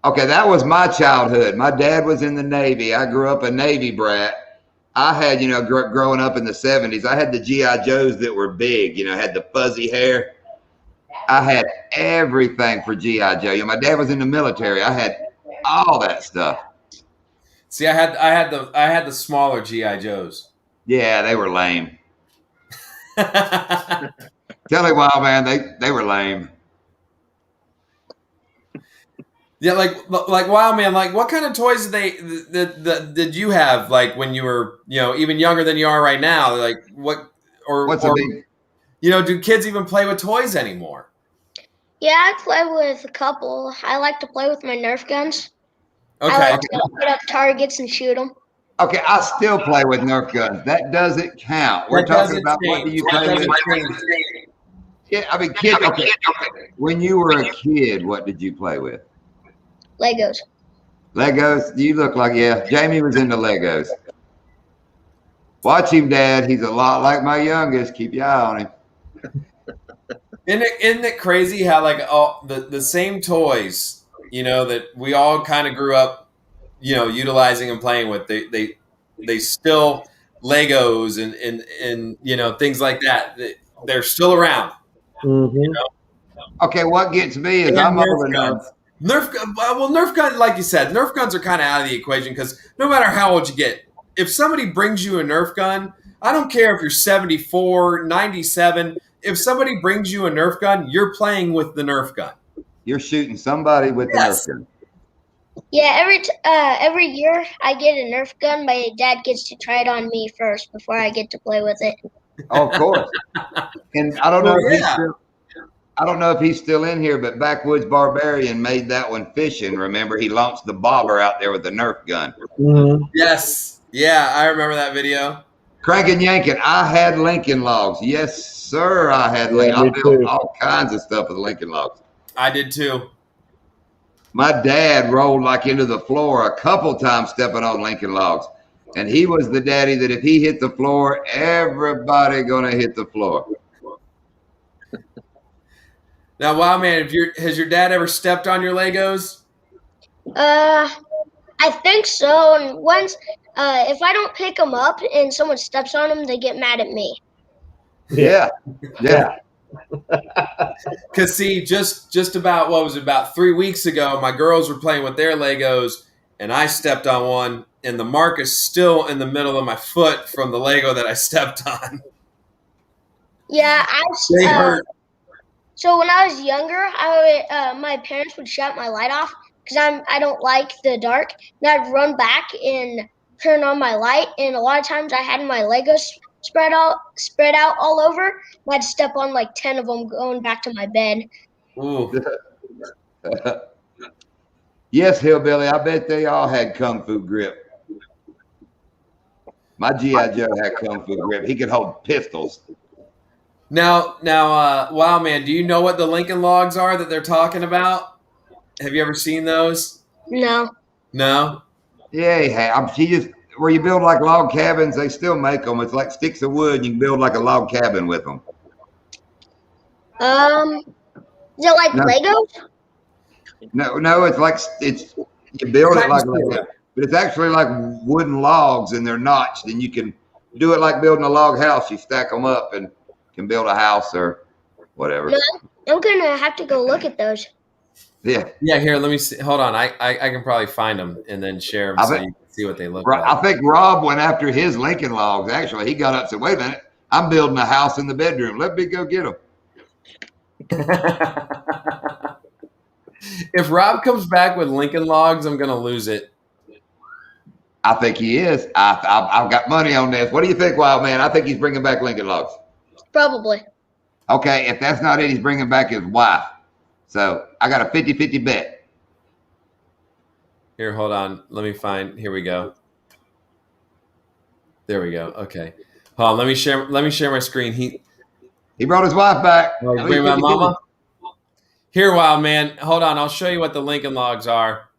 Okay, that was my childhood. My dad was in the Navy. I grew up a Navy brat. I had, growing up in the 70s, I had the G.I. Joes that were big, had the fuzzy hair. I had everything for G.I. Joe. My dad was in the military. I had all that stuff. See, I had the smaller G.I. Joes. Yeah, they were lame. Tell me, Wild Man, they were lame. Yeah, like Wild Man, like what kind of toys did you have like when you were even younger than you are right now? Like do kids even play with toys anymore? Yeah, I play with a couple. I like to play with my Nerf guns. Okay. I like to put up targets and shoot them. Okay, I still play with Nerf guns. That doesn't count. We're talking about what do you play with? Yeah, I mean, kids. Okay. When you were a kid, what did you play with? Legos. Legos? You look like, Jamie was into Legos. Watch him, Dad. He's a lot like my youngest. Keep your eye on him. Isn't it crazy how like all the same toys, that we all kind of grew up, utilizing and playing with, they still Legos and things like that. They're still around. Mm-hmm. Okay, what gets me is I'm old enough. Nerf guns, like you said, Nerf guns are kind of out of the equation because no matter how old you get, if somebody brings you a Nerf gun, I don't care if you're 74, 97. If somebody brings you a Nerf gun, you're playing with the Nerf gun. You're shooting somebody with the Nerf gun. Yeah, every year I get a Nerf gun. My dad gets to try it on me first before I get to play with it. Oh, of course. And I don't know Well, if he's yeah. still. I don't know if he's still in here, but Backwoods Barbarian made that one fishing. Remember, he launched the bobber out there with the Nerf gun. Mm-hmm. Yes. Yeah, I remember that video. Cranking yanking. I had Lincoln Logs. Yes, sir. I had Lincoln. me I built too. all kinds of stuff with Lincoln Logs. I did too. My dad rolled like into the floor a couple times stepping on Lincoln Logs. And he was the daddy that if he hit the floor, everybody gonna hit the floor. Now, wow, man, has your dad ever stepped on your Legos? I think so. And once, if I don't pick them up and someone steps on them, they get mad at me. Yeah. Because see, just about what was it, about 3 weeks ago, my girls were playing with their Legos, and I stepped on one, and the mark is still in the middle of my foot from the Lego that I stepped on. Yeah, They hurt. So when I was younger, my parents would shut my light off because I don't like the dark, and I'd run back and turn on my light. And a lot of times I had my Legos spread out all over. And I'd step on like 10 of them going back to my bed. Ooh. Yes, Hillbilly. I bet they all had Kung Fu grip. My G.I. Joe had Kung Fu grip. He could hold pistols. Now, wow, man, do you know what the Lincoln Logs are that they're talking about? Have you ever seen those? No. No? Yeah, he just where you build like log cabins, they still make them. It's like sticks of wood. You can build like a log cabin with them. Is it like Legos? No, it's you build it like that, but it's actually like wooden logs and they're notched, and you can do it like building a log house. You stack them up and can build a house or whatever. No, I'm gonna have to go look at those. Yeah. Here, let me see. Hold on. I can probably find them and then share them so you can see what they look like. I think Rob went after his Lincoln Logs. Actually, he got up and said, wait a minute, I'm building a house in the bedroom. Let me go get them. If Rob comes back with Lincoln Logs, I'm going to lose it. I think he is. I've got money on this. What do you think, Wild Man? I think he's bringing back Lincoln Logs. Probably. Okay, if that's not it, he's bringing back his wife. So I got a 50-50 bet. Here, hold on. Let me find. Here we go. There we go. Okay. Hold on. Let me share my screen. He brought his wife back. Oh, he's bringing my mama. Here, Wild Man. Hold on. I'll show you what the Lincoln Logs are.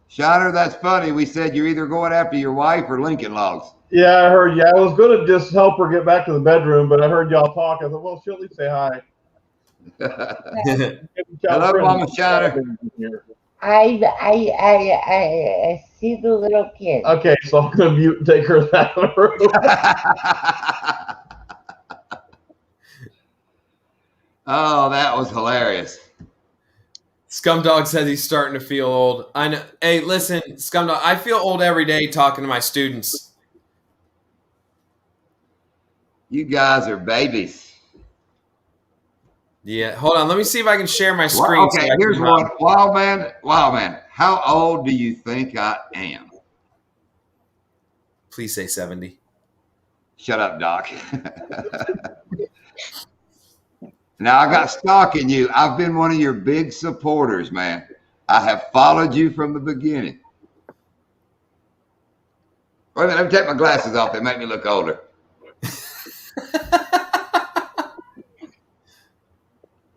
Shiner, that's funny. We said you're either going after your wife or Lincoln Logs. Yeah, I heard. Yeah, I was going to just help her get back to the bedroom, but I heard y'all talk. I thought, well, she'll at least say hi. Hello, Mama Shiner. I see the little kid. Okay, so I'm going to mute and take her out of the room. Oh, that was hilarious. Scumdog says he's starting to feel old. I know. Hey, listen, Scumdog, I feel old every day talking to my students. You guys are babies. Yeah, hold on. Let me see if I can share my screen. Well, okay, here's one. Wild Man, how old do you think I am? Please say 70. Shut up, Doc. Now, I got stock in you. I've been one of your big supporters, man. I have followed you from the beginning. Wait a minute, let me take my glasses off. They make me look older.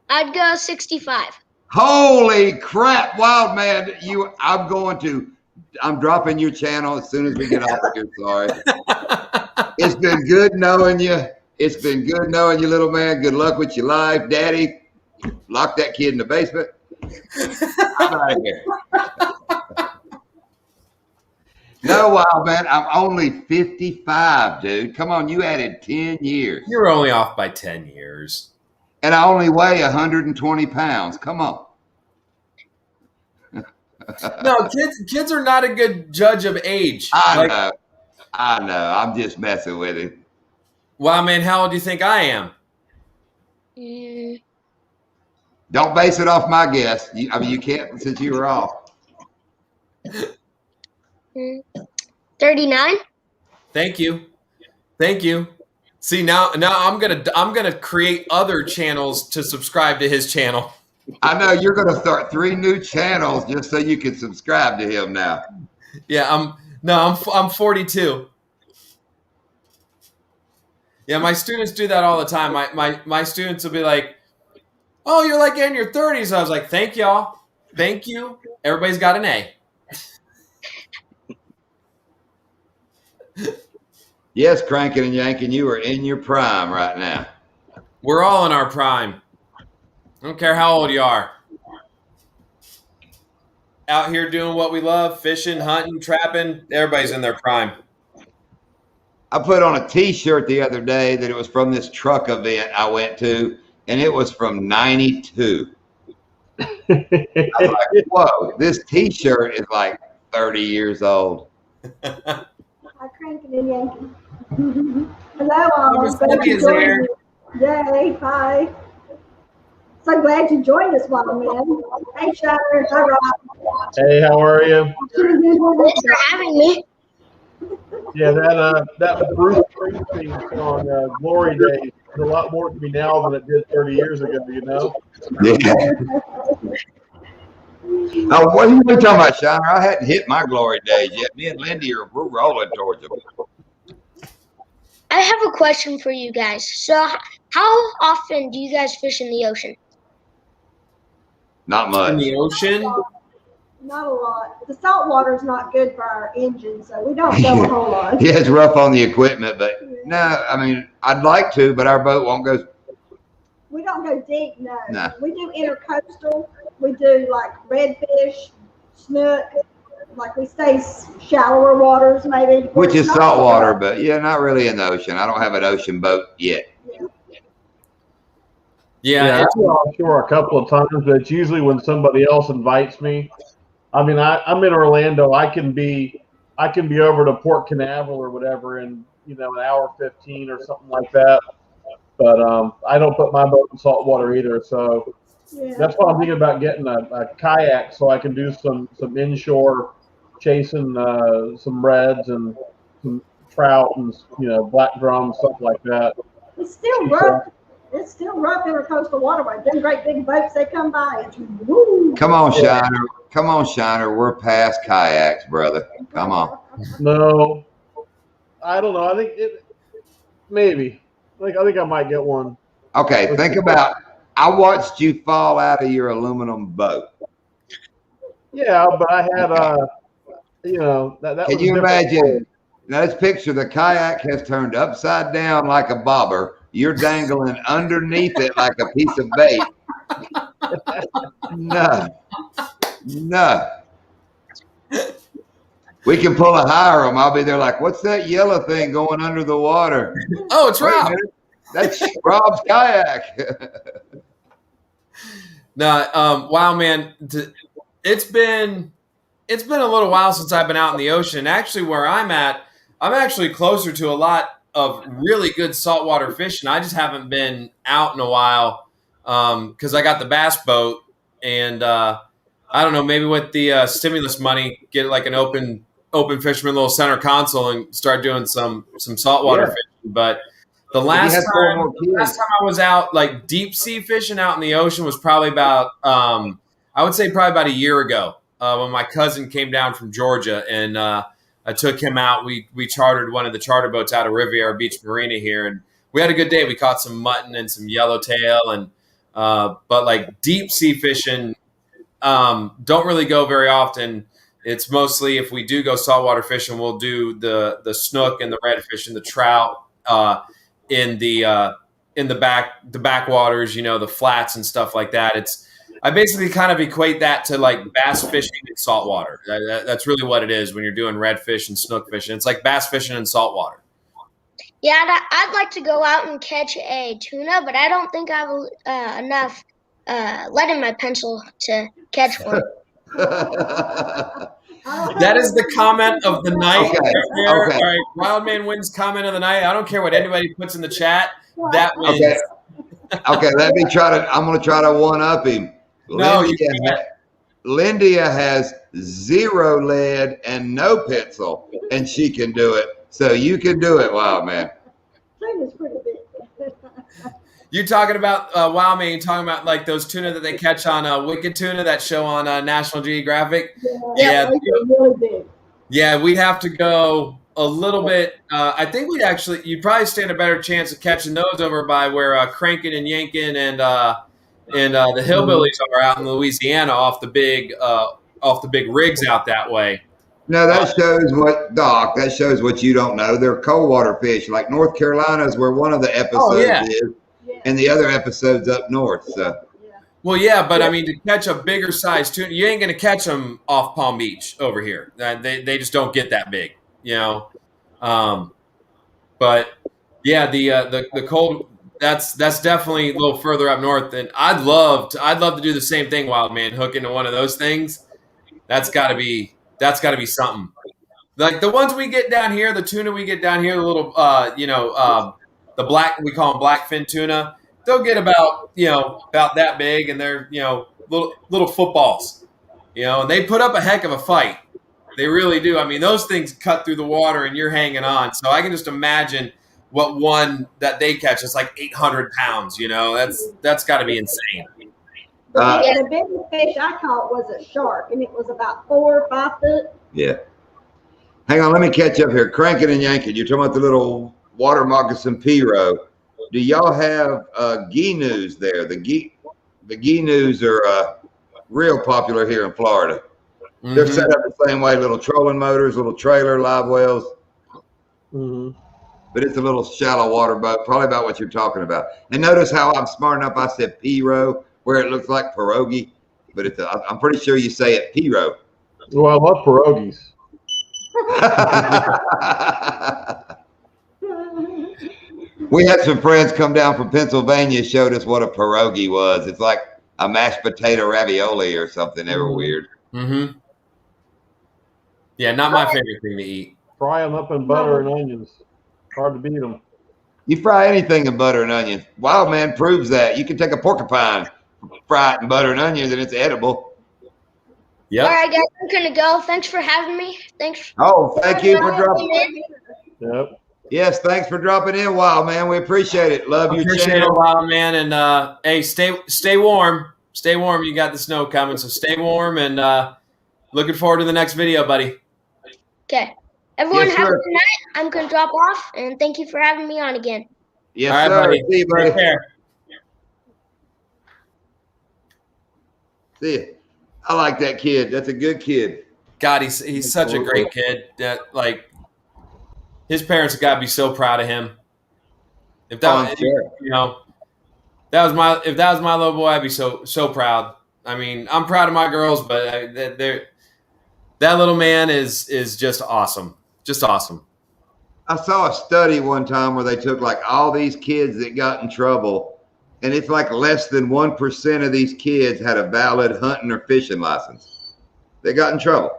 I'd go 65. Holy crap, Wild Man! I'm dropping your channel as soon as we get off of here. Sorry. It's been good knowing you. It's been good knowing you, little man. Good luck with your life, Daddy. Lock that kid in the basement. I'm out of here. No, Wild Man, I'm only 55, dude. Come on, you added 10 years. You're only off by 10 years. And I only weigh 120 pounds. Come on. No, kids are not a good judge of age. I know. I'm just messing with him. Wow, man, how old do you think I am? Don't base it off my guess. You can't since you were off. 39. Thank you. Thank you. See, now I'm gonna create other channels to subscribe to his channel. I know you're going to start 3 new channels just so you can subscribe to him now. Yeah, I'm 42. Yeah, my students do that all the time. My students will be like, "Oh, you're like in your 30s." I was like, "Thank y'all. Thank you. Everybody's got an A." Yes, cranking and yanking, you are in your prime right now. We're all in our prime. I don't care how old you are. Out here doing what we love, fishing, hunting, trapping. Everybody's in their prime. I put on a T-shirt the other day that it was from this truck event I went to, and it was from '92. I was like, whoa, this T-shirt is like 30 years old. Hi, cranking and yanking. Hello, all. Glad you joined me. Yay, hi. So glad you joined us, Wild Man. Hey, Shiner. Hi, Rob. Hey, how are you? Thanks for having me. Yeah, that Bruce Springsteen song, Glory Days, is a lot more to me now than it did 30 years ago, you know? Yeah. Oh, what are you talking about, Shiner? I hadn't hit my glory days yet. Me and Lindy we're rolling towards them. I have a question for you guys. So, how often do you guys fish in the ocean? Not much. In the ocean? Not a lot. The salt water is not good for our engine, so we don't go a whole lot. Yeah, it's rough on the equipment, but no, I mean, I'd like to, but our boat won't go. We don't go deep, no. Nah. We do intercoastal. We do like redfish, snook. Like we stay shallower waters, maybe. Which is salt water, but yeah, not really in the ocean. I don't have an ocean boat yet. Yeah, I've been offshore a couple of times, but it's usually when somebody else invites me. I mean, I'm in Orlando. I can be over to Port Canaveral or whatever in an hour 15 or something like that. But I don't put my boat in salt water either. So that's why I'm thinking about getting a kayak so I can do some inshore chasing some reds and some trout and black drum, stuff like that. It's still rough. It's still rough intercoastal waterway. Them great big boats, they come by. It's woo. Come on, Shiner. Come on, Shiner. We're past kayaks, brother. Come on. No, I don't know. I think maybe. I think I might get one. Okay, think about. I watched you fall out of your aluminum boat. Yeah, but I had that. Can you imagine? Now let's picture the kayak has turned upside down like a bobber. You're dangling underneath it like a piece of bait. No. We can pull a Hiram. I'll be there like, what's that yellow thing going under the water? Oh, it's Rob. That's Rob's kayak. No, wow, man. It's been a little while since I've been out in the ocean. Actually, where I'm at, I'm actually closer to a lot of really good saltwater fishing. I just haven't been out in a while because I got the bass boat, and I don't know, maybe with the stimulus money, get like an open fisherman little center console and start doing some saltwater fishing. But the last time I was out like deep sea fishing out in the ocean was probably about I would say probably about a year ago when my cousin came down from Georgia and I took him out. We chartered one of the charter boats out of Riviera Beach Marina here, and we had a good day. We caught some mutton and some yellowtail, and but like deep sea fishing don't really go very often. It's mostly if we do go saltwater fishing, we'll do the snook and the redfish and the trout in the backwaters, the flats and stuff like that. I basically kind of equate that to like bass fishing in saltwater. That's really what it is when you're doing redfish and snook fishing. It's like bass fishing in saltwater. Yeah, I'd like to go out and catch a tuna, but I don't think I have enough lead in my pencil to catch one. That is the comment of the night. Okay. Right there. Okay. All right, Wild Man wins comment of the night. I don't care what anybody puts in the chat. That wins. Okay, I'm going to try to one up him. No, Lindia has 0 lead and no pencil, and she can do it. So you can do it, Wild Man. Trina's pretty big. You talking about Wild Man? You talking about like those tuna that they catch on Wicked Tuna, that show on National Geographic? Yeah, really big. Yeah, we'd have to go a little bit. I think you'd probably stand a better chance of catching those over by where Crankin and Yankin and the hillbillies are out in Louisiana off the big rigs out that way. No, that shows what, Doc, that shows what you don't know. They're cold water fish. Like North Carolina is where one of the episodes is, and the other episode's up north. So. Well, yeah, but I mean, to catch a bigger size tuna, you ain't going to catch them off Palm Beach over here. They just don't get that big, you know. But yeah, the cold, that's definitely a little further up north. And I'd love to do the same thing, Wild Man, hook into one of those things. That's got to be something. Like the ones we get down here, the tuna we get down here, the little the black, we call them blackfin tuna. They'll get about that big, and they're little footballs, and they put up a heck of a fight. They really do. I mean, those things cut through the water, and you're hanging on. So I can just imagine what one that they catch is like 800 pounds. That's got to be insane. The biggest fish I caught was a shark, and it was about 4 or 5 foot. Yeah. Hang on, let me catch up here. Cranking and yanking. You're talking about the little water moccasin Piro. Do y'all have Ginus there? The Ginus are real popular here in Florida. Mm-hmm. They're set up the same way, little trolling motors, little trailer, live wells. Mm-hmm. But it's a little shallow water boat, probably about what you're talking about. And notice how I'm smart enough, I said Piro, where it looks like pierogi, but I'm pretty sure you say it Piro. Well, I love pierogies. We had some friends come down from Pennsylvania, showed us what a pierogi was. It's like a mashed potato ravioli or something. They were weird. Mm-hmm. Yeah, not my favorite thing to eat. Fry them up in butter and onions. Hard to beat them. You fry anything in butter and onions. Wild Man proves that. You can take a porcupine, fry it in butter and onions, and it's edible. Yeah. All right, guys, I'm gonna go. Thanks for having me. Thanks. Oh, thank you for dropping in. Yep. Yes, thanks for dropping in, Wild Man. We appreciate it. Love you, appreciate it, Wild Man. And hey, stay warm. Stay warm. You got the snow coming, so stay warm. And looking forward to the next video, buddy. Okay. Everyone, have a good night. I'm gonna drop off, and thank you for having me on again. Yes, all right, sir. Buddy. See you, buddy. Take care. See you. I like that kid. That's a good kid. God, he's such a great kid. That his parents have got to be so proud of him. If that was my little boy, I'd be so proud. I mean, I'm proud of my girls, but that little man is just awesome. Just awesome. I saw a study one time where they took like all these kids that got in trouble, and it's like less than 1% of these kids had a valid hunting or fishing license. They got in trouble.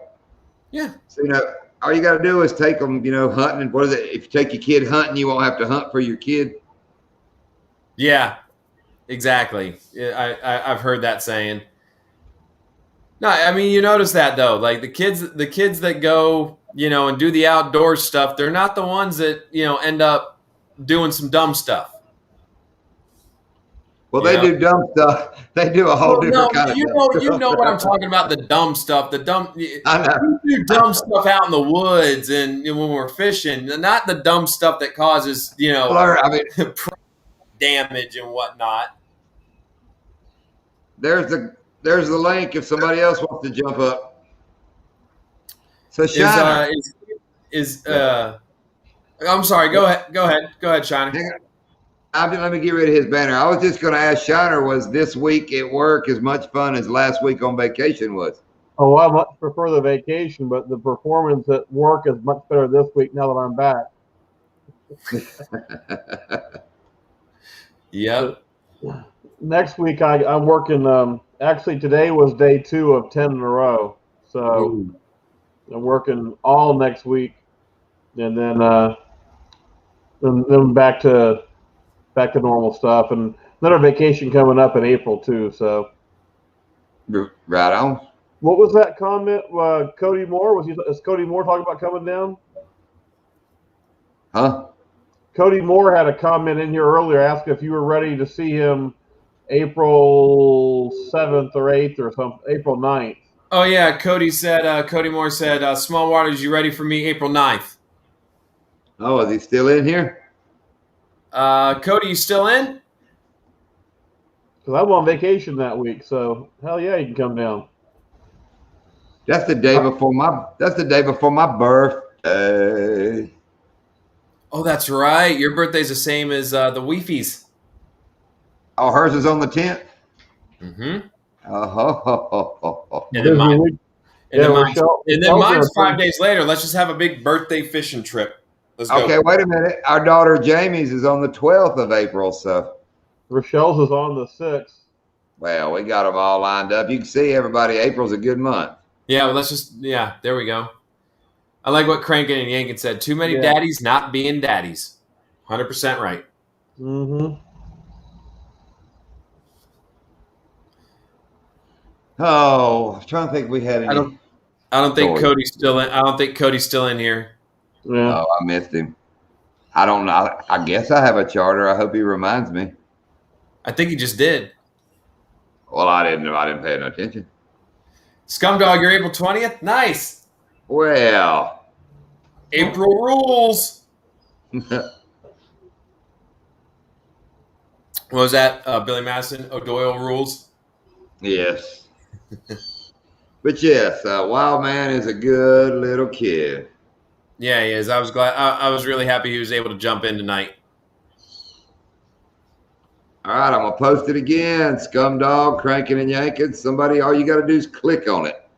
Yeah. So, all you got to do is take them, hunting. And what is it? If you take your kid hunting, you won't have to hunt for your kid. Yeah, exactly. I've heard that saying. No, I mean, you notice that though, like the kids that go, and do the outdoor stuff, they're not the ones that, end up doing some dumb stuff. Well, they do dumb stuff. They do a whole different kind of stuff. You know what I'm talking about, the dumb stuff. I know. We do dumb stuff out in the woods and when we're fishing, not the dumb stuff that causes, damage and whatnot. There's the link if somebody else wants to jump up. So Shiner I'm sorry. Go ahead, Shiner. Let me get rid of his banner. I was just going to ask Shiner, was this week at work as much fun as last week on vacation was? Oh, I much prefer the vacation, but the performance at work is much better this week now that I'm back. Yep. Next week I'm working. Actually, today was day 2 of 10 in a row, so I'm working all next week, and then back to normal stuff, and another vacation coming up in April too. So, right on. What was that comment? Cody Moore is Cody Moore talking about coming down? Huh? Cody Moore had a comment in here earlier asking if you were ready to see him April 7th or 8th or something, April 9th. Oh yeah, Cody Moore said, Small Waters, you ready for me April 9th? Oh, is he still in here? Cody, you still in? Because I'm on vacation that week, so hell yeah, you can come down. That's the day before my birthday. Oh, that's right. Your birthday's the same as the Weefies. Oh, hers is on the 10th? Mm-hmm. Oh. And then mine. And then mine's 5 days later. Let's just have a big birthday fishing trip. Let's go. Okay, wait a minute. Our daughter Jamie's is on the 12th of April, so. Rochelle's is on the 6th. Well, we got them all lined up. You can see everybody. April's a good month. Yeah, well, there we go. I like what Crankin and Yankin said. Too many daddies not being daddies. 100% right. Mm-hmm. Oh, I'm trying to think if we had any. I don't think Cody's still in. I don't think Cody's still in here. Yeah. Oh, I missed him. I don't know. I guess I have a charter. I hope he reminds me. I think he just did. Well, I didn't know. I didn't pay no attention. Scumdog, you're April 20th? Nice. Well. April rules. What was that? Billy Madison, O'Doyle rules? Yes. But yes, Wild Man is a good little kid. Yeah, he is. I was glad. I was really happy he was able to jump in tonight. All right, I'm going to post it again. Scumdog, Cranking and Yanking. Somebody, all you got to do is click on it.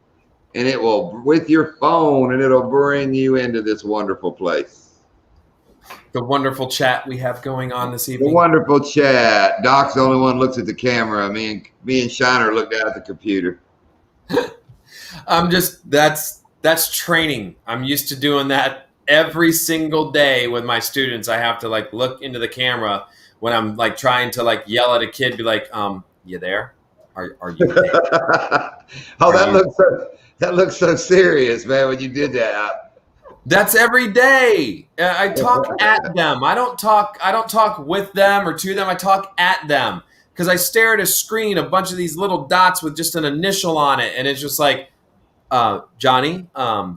And it will, with your phone, and it'll bring you into this wonderful place. The wonderful chat we have going on this evening. The wonderful chat. Doc's the only one who looks at the camera. Me and Shiner look down at the computer. That's training. I'm used to doing that every single day with my students. I have to look into the camera when I'm trying to yell at a kid, be like, you there? Are you there? That looks so serious, man, when you did that. That's every day. I talk at them. I don't talk with them or to them. I talk at them because I stare at a screen, a bunch of these little dots with just an initial on it, and it's just like, Johnny,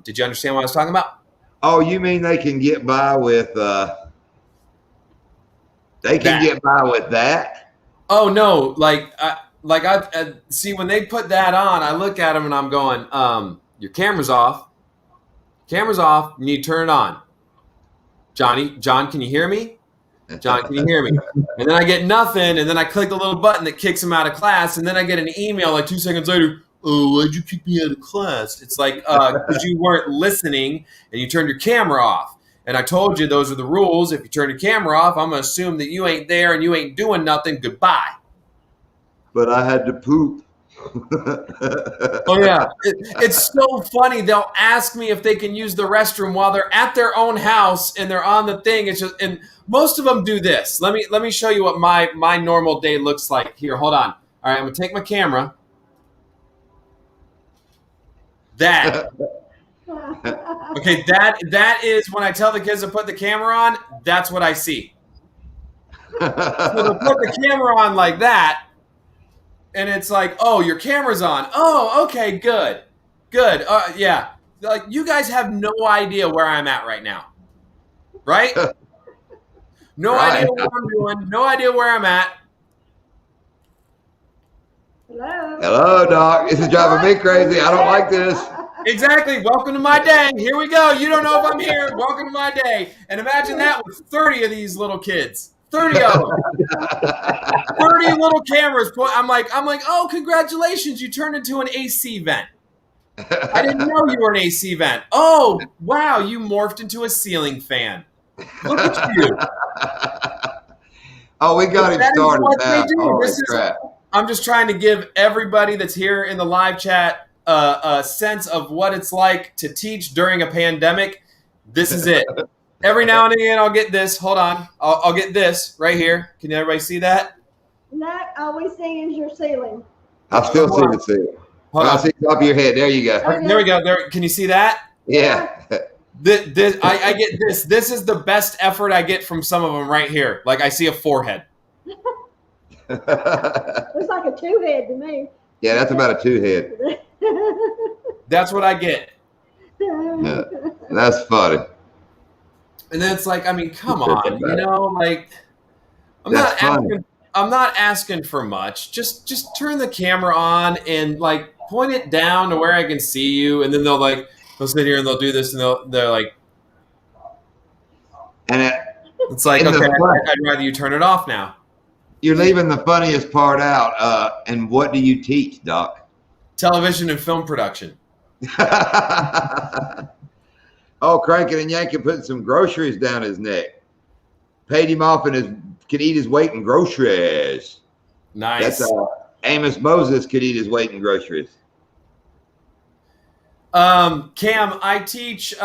did you understand what I was talking about? Oh, you mean they can get by with get by with that? Oh no, I see when they put that on, I look at them and I'm going, your camera's off. Camera's off. You need to turn it on. John, can you hear me? John, can you hear me? And then I get nothing, and then I click the little button that kicks him out of class, and then I get an email 2 seconds later. Oh, why'd you kick me out of class? It's because you weren't listening and you turned your camera off. And I told you those are the rules. If you turn your camera off, I'm going to assume that you ain't there and you ain't doing nothing. Goodbye. But I had to poop. Oh, yeah. It's so funny. They'll ask me if they can use the restroom while they're at their own house and they're on the thing. It's just, and most of them do this. Let me show you what my normal day looks like. Here, hold on. All right, I'm going to take my camera. That. Okay, that is when I tell the kids to put the camera on, that's what I see. So they'll put the camera on like that, and it's like, oh, your camera's on. Oh, okay, good. Yeah. You guys have no idea where I'm at right now. Right? No idea what I'm doing. No idea where I'm at. Hello, Doc. This is driving me crazy. I don't like this. Exactly. Welcome to my day. Here we go. You don't know if I'm here. Welcome to my day. And imagine that with 30 of these little kids. 30 of them. 30 little cameras. I'm like, oh, congratulations. You turned into an AC vent. I didn't know you were an AC vent. Oh, wow. You morphed into a ceiling fan. Look at you. Oh, we got him started now. Holy crap. I'm just trying to give everybody that's here in the live chat a sense of what it's like to teach during a pandemic. This is it. Every now and again, I'll get this. Hold on. I'll get this right here. Can everybody see that? No, all we see is your ceiling. I still see the ceiling. Hold on. I see the top of your head. There you go. There we go. There. Can you see that? Yeah. I get this. This is the best effort I get from some of them right here. Like I see a forehead. Looks like a two-head to me. Yeah, that's about a two-head. That's what I get. Yeah, that's funny. And then it's like, I mean, come on, you know, like I'm not asking for much. Just turn the camera on and like point it down to where I can see you, and then they'll sit here and they'll do this, and they're like, and it's like, okay, I'd rather you turn it off now. You're leaving the funniest part out. And what do you teach, Doc? Television and film production. Oh, cranking and yanking, putting some groceries down his neck. Paid him off and could eat his weight in groceries. Nice. That's Amos Moses could eat his weight in groceries. Cam, I teach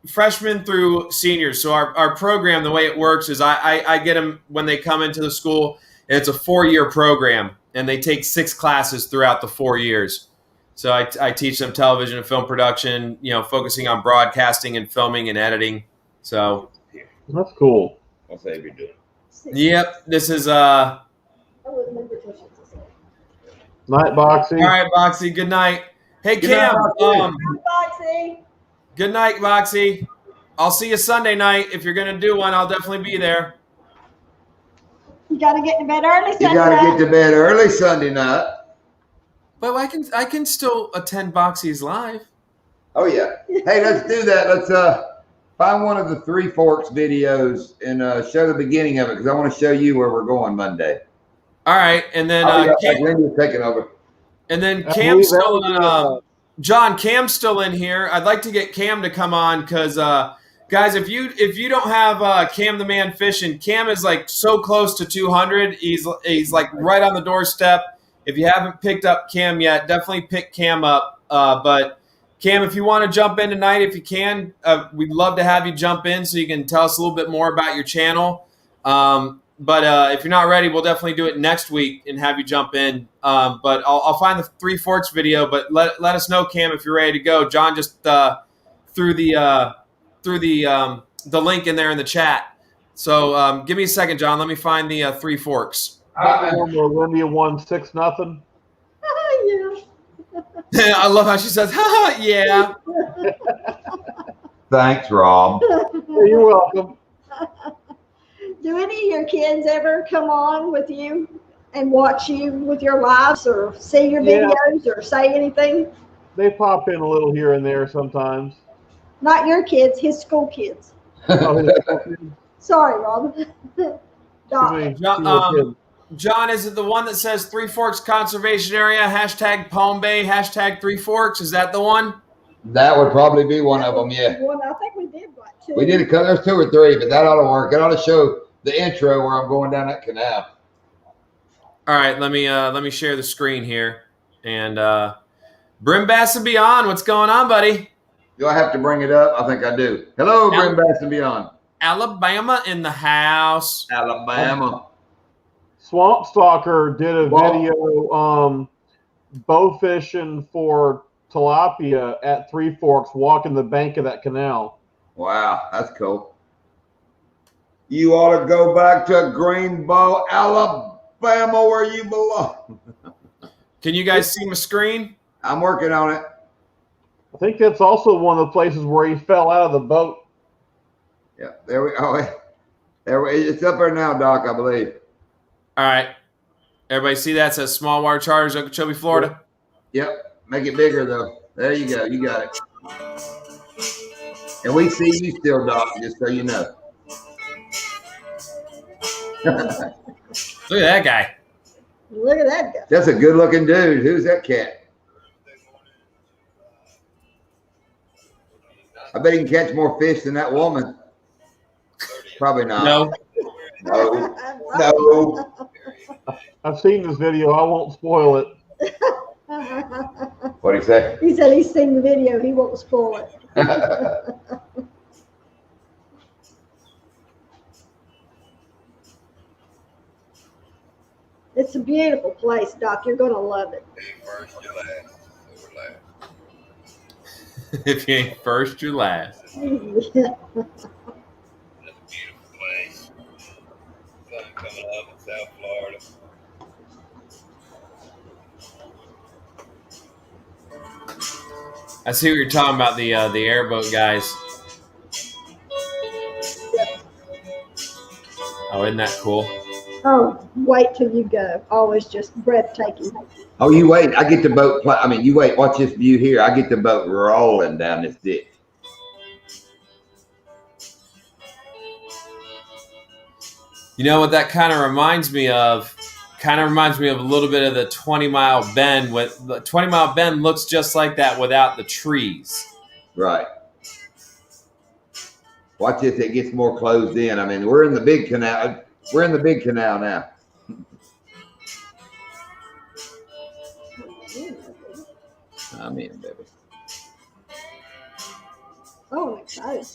freshmen through seniors. So our program, the way it works is I get them when they come into the school. And it's a 4-year program, and they take 6 classes throughout the 4 years. So I teach them television and film production, you know, focusing on broadcasting and filming and editing. So that's cool. I'll say if you do. Yep, this is night, Boxy. All right, Boxy. Good night. Hey, Good Cam. night, Boxy. Good night, Boxy. I'll see you Sunday night. If you're gonna do one, I'll definitely be there. You got to get to bed early Sunday You got to night. get to bed early Sunday night. But I can still attend Boxy's live. Oh yeah. Hey, let's do that. Let's find one of the Three Forks videos and show the beginning of it because I want to show you where we're going Monday. All right, and then Linda's taking over. And then Cam's still in. John, Cam's still in here. I'd like to get Cam to come on because, guys, if you don't have Cam the Man Fishing, Cam is like so close to 200. He's like right on the doorstep. If you haven't picked up Cam yet, definitely pick Cam up. But Cam, if you want to jump in tonight, if you can, we'd love to have you jump in so you can tell us a little bit more about your channel. But if you're not ready, we'll definitely do it next week and have you jump in. But I'll find the Three Forks video. But let us know, Cam, if you're ready to go. John just threw the link in there in the chat. So give me a second, John. Let me find the Three Forks. Olivia won 6-0. Yeah. I love how she says, "Ha yeah." Thanks, Rob. You're welcome. Do any of your kids ever come on with you and watch you with your lives or see your videos or say anything? They pop in a little here and there sometimes. Not your kids, his school kids. Sorry, Rob. John, is it the one that says Three Forks Conservation Area, hashtag Palm Bay, hashtag Three Forks? Is that the one? That would probably be one of them, yeah. One, I think we did like 2. We did there's 2 or 3, but that ought to work. It ought to show the intro where I'm going down that canal. All right, let me share the screen here. And Brim Bass and Beyond, what's going on, buddy? Do I have to bring it up? I think I do. Hello, Brim Bass and Beyond. Alabama in the house. Alabama. Swamp Stalker did a video bow fishing for tilapia at Three Forks, walking the bank of that canal. Wow, that's cool. You ought to go back to Greenbow, Alabama, where you belong. Can you guys see my screen? I'm working on it. I think that's also one of the places where he fell out of the boat. Yeah, there we it's up there now, Doc, I believe. All right. Everybody see that? It says Small Water Charters, Okeechobee, Florida. Yep. Make it bigger, though. There you go. You got it. And we see you still, Doc, just so you know. Look at that guy. Look at that guy. That's a good-looking dude. Who's that cat? I bet he can catch more fish than that woman. Probably not. No. No. I've seen this video. I won't spoil it. What'd he say? He said he's seen the video. He won't spoil it. It's a beautiful place, Doc. You're going to love it. First, you're last. If you ain't first, you're last. Yeah. That's a beautiful place. Sun coming up in South Florida. I see what you're talking about, the airboat guys. Oh, isn't that cool? Oh, wait till you go. Always just breathtaking. Oh, you wait. I get the boat. I mean, you wait. Watch this view here. I get the boat rolling down this ditch. You know what that kind of reminds me of? Kind of reminds me of a little bit of the 20 Mile Bend. The 20 Mile Bend looks just like that without the trees. Right. Watch this. It gets more closed in. I mean, we're in the big canal. We're in the big canal now. I'm in, baby. Oh, I'm excited.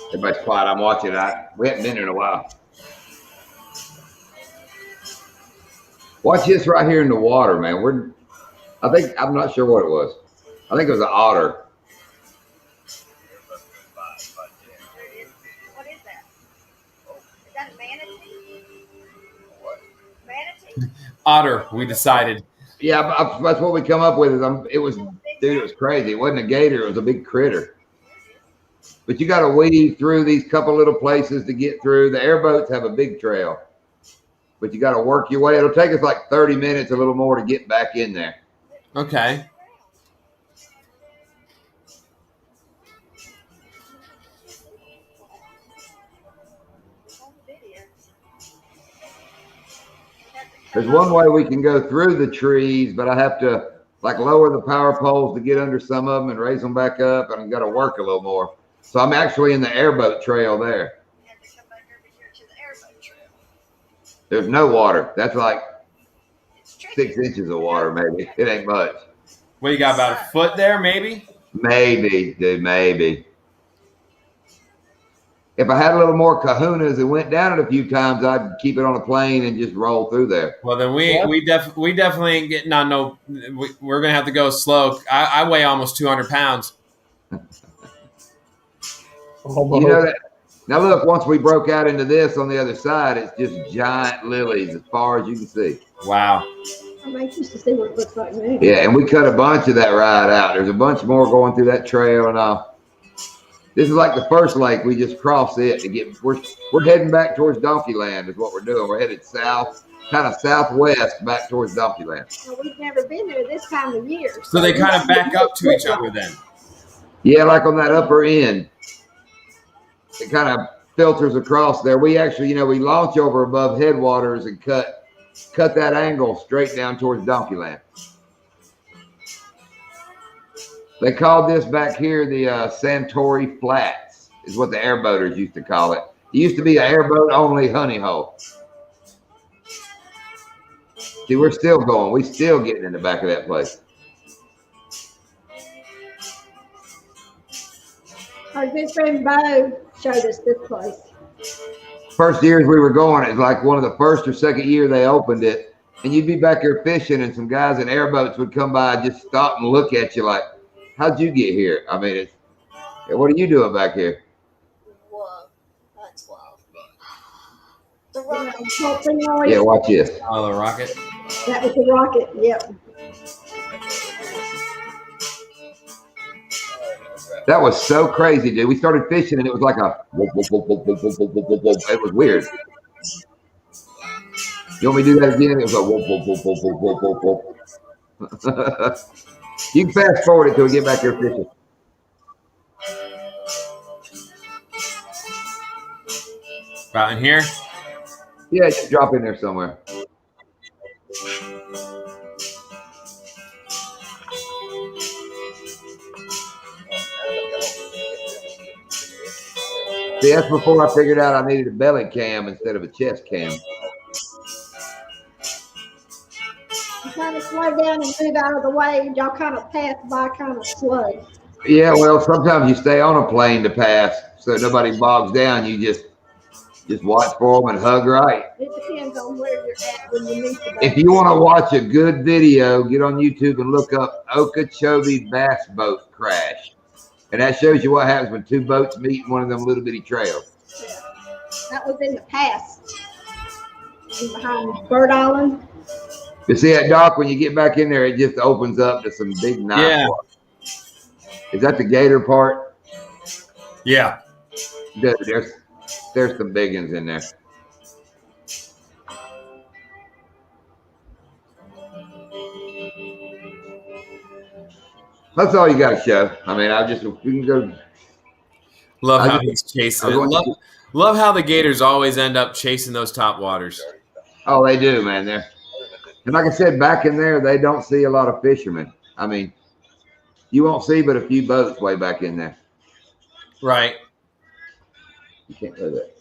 Everybody's quiet. I'm watching. We haven't been in a while. Watch this right here in the water, man. I'm not sure what it was. I think it was an otter. What is that? Is that a manatee? What? Manatee? Otter, we decided. Yeah, that's what we come up with. It was crazy. It wasn't a gator. It was a big critter. But you got to weave through these couple little places to get through. The airboats have a big trail, but you got to work your way. It'll take us like 30 minutes, a little more, to get back in there. Okay. There's one way we can go through the trees, but I have to like lower the power poles to get under some of them and raise them back up, and I've got to work a little more. So I'm actually in the airboat trail there. You have to come back over here to the airboat trail. There's no water. That's like It's tricky. 6 inches of water, maybe. It ain't much. What, you got about a foot there, maybe? Maybe, dude, maybe. If I had a little more kahunas and went down it a few times, I'd keep it on a plane and just roll through there. Well, then we definitely ain't getting on no. We're gonna have to go slow. I weigh almost 200 pounds. You know that. Now look, once we broke out into this on the other side, it's just giant lilies as far as you can see. Wow. I'm anxious to see what it looks like now. Yeah, and we cut a bunch of that ride out. There's a bunch more going through that trail and all. This is like the first lake. We just crossed it to get. We're heading back towards Donkeyland is what we're doing. We're headed south, kind of southwest, back towards Donkeyland. Well, we've never been there this time of year. So they kind of back up to each other then. Yeah, like on that upper end, it kind of filters across there. We actually, we launch over above headwaters and cut that angle straight down towards Donkeyland. They called this back here the Santori Flats, is what the airboaters used to call it. It used to be an airboat only honey hole. See, we're still going. We're still getting in the back of that place. Our good friend Bo showed us this place. First years we were going, it was like one of the first or second year they opened it. And you'd be back here fishing and some guys in airboats would come by and just stop and look at you like, how'd you get here? I mean, what are you doing back here? Whoa, that's wild. The rocket. Yeah, watch this. Oh, the rocket. That was the rocket. Yep. That was so crazy, dude. We started fishing and it was like a whoop, whoop, whoop, whoop, whoop, whoop, whoop, whoop, whoop. It was weird. You want me to do that again? It was like whoop, whoop, whoop, whoop, whoop, whoop, whoop, whoop. You can fast forward it till we get back here fishing. About in here? Yeah, just drop in there somewhere. See, that's before I figured out I needed a belly cam instead of a chest cam. You kind of slow down and move out of the way. Y'all kind of pass by kind of slow. Yeah, well, sometimes you stay on a plane to pass so nobody bogs down. You just Just watch for them and hug right. It depends on where you're at when you meet the boat. If you want to watch a good video, get on YouTube and look up Okeechobee Bass Boat Crash. And that shows you what happens when two boats meet in one of them little bitty trails. Yeah. That was in the past. Behind Bird Island. You see that dock, when you get back in there, it just opens up to some big nice water. Is that the gator part? Yeah. Dude, there's some big ones in there. That's all you got to show. I mean, we can go. Love how he's chasing it. Love how the gators always end up chasing those top waters. Oh, they do, man. And like I said, back in there, they don't see a lot of fishermen. I mean, you won't see but a few boats way back in there. Right. You can't do that.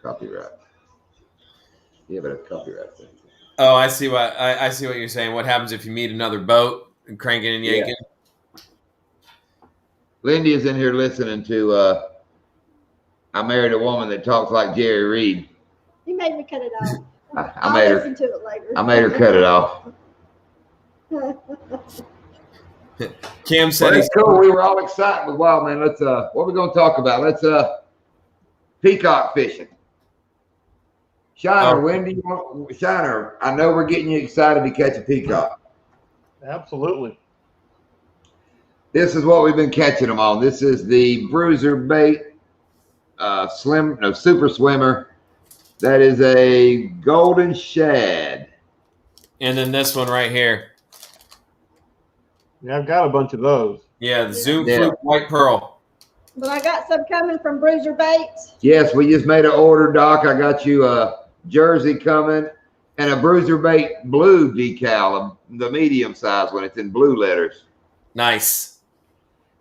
Copyright. Yeah, but it's copyright thing. Oh, I see what you're saying. What happens if you meet another boat and cranking and yanking? Yeah. Lindy is in here listening to I Married a Woman That Talks Like Jerry Reed. You made me cut it off. I'll listen to it later. I made her cut it off. Cam said it's cool. We were all excited, but wow, man, let's what are we gonna talk about? Let's peacock fishing. Shiner, when do you want Shiner? I know we're getting you excited to catch a peacock. Absolutely. This is what we've been catching them on. This is the Bruiser Bait Super Swimmer. That is a golden shad. And then this one right here. Yeah, I've got a bunch of those. Yeah, the Zoom Fluke White Pearl. But I got some coming from Bruiser Baits. Yes, we just made an order, Doc. I got you a jersey coming and a Bruiser Bait blue decal, the medium size one. It's in blue letters. Nice.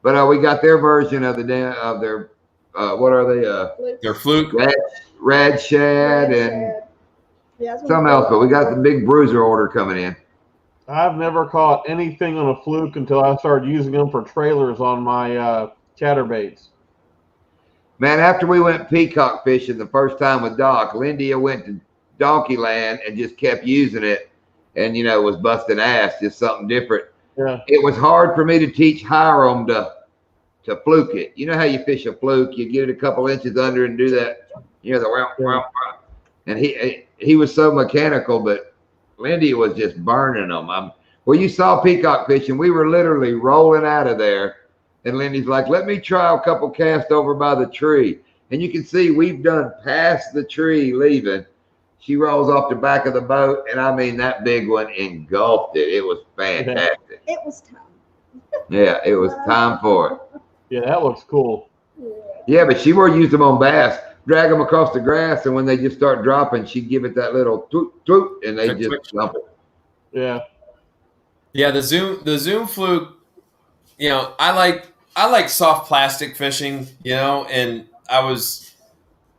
But we got their version of their what are they? Their Fluke. Rad shad and something else. But we got the big Bruiser order coming in. I've never caught anything on a fluke until I started using them for trailers on my chatterbaits. Man, after we went peacock fishing the first time with Doc, Lindy went to Donkey Land and just kept using it and, was busting ass, just something different. Yeah. It was hard for me to teach Hiram to fluke it. You know how you fish a fluke? You get it a couple inches under and do that, and he was so mechanical, but Lindy was just burning them. Well, you saw peacock fishing. We were literally rolling out of there. And Lindy's like, let me try a couple casts over by the tree. And you can see we've done past the tree leaving. She rolls off the back of the boat. And I mean, that big one engulfed it. It was fantastic. It was time. Yeah, it was time for it. Yeah, that looks cool. Yeah, but she more used them on bass. Drag them across the grass. And when they just start dropping, she'd give it that little toot, toot, and they just jump it. Yeah. Yeah, the Zoom Fluke, I like soft plastic fishing, and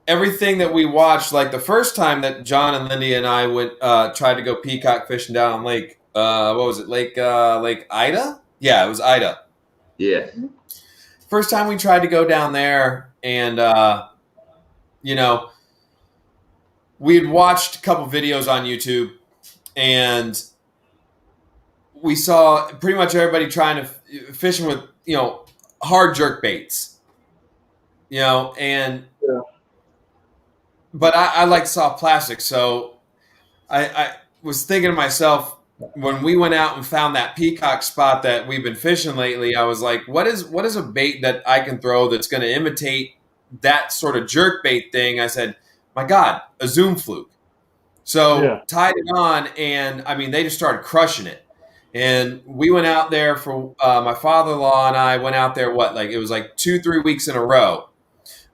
everything that we watched, like the first time that John and Lindy and I went tried to go peacock fishing down on Lake what was it? Lake Ida? Yeah, it was Ida. Yeah. First time we tried to go down there, and we had watched a couple videos on YouTube, and we saw pretty much everybody trying to fishing with, hard jerk baits, and but I like soft plastic. So I was thinking to myself, when we went out and found that peacock spot that we've been fishing lately, I was like, what is a bait that I can throw that's going to imitate that sort of jerk bait thing? I said, my God, a Zoom Fluke. So tied it on, and I mean, they just started crushing it. And we went out there for my father-in-law and I went out there. It was like 2-3 weeks in a row.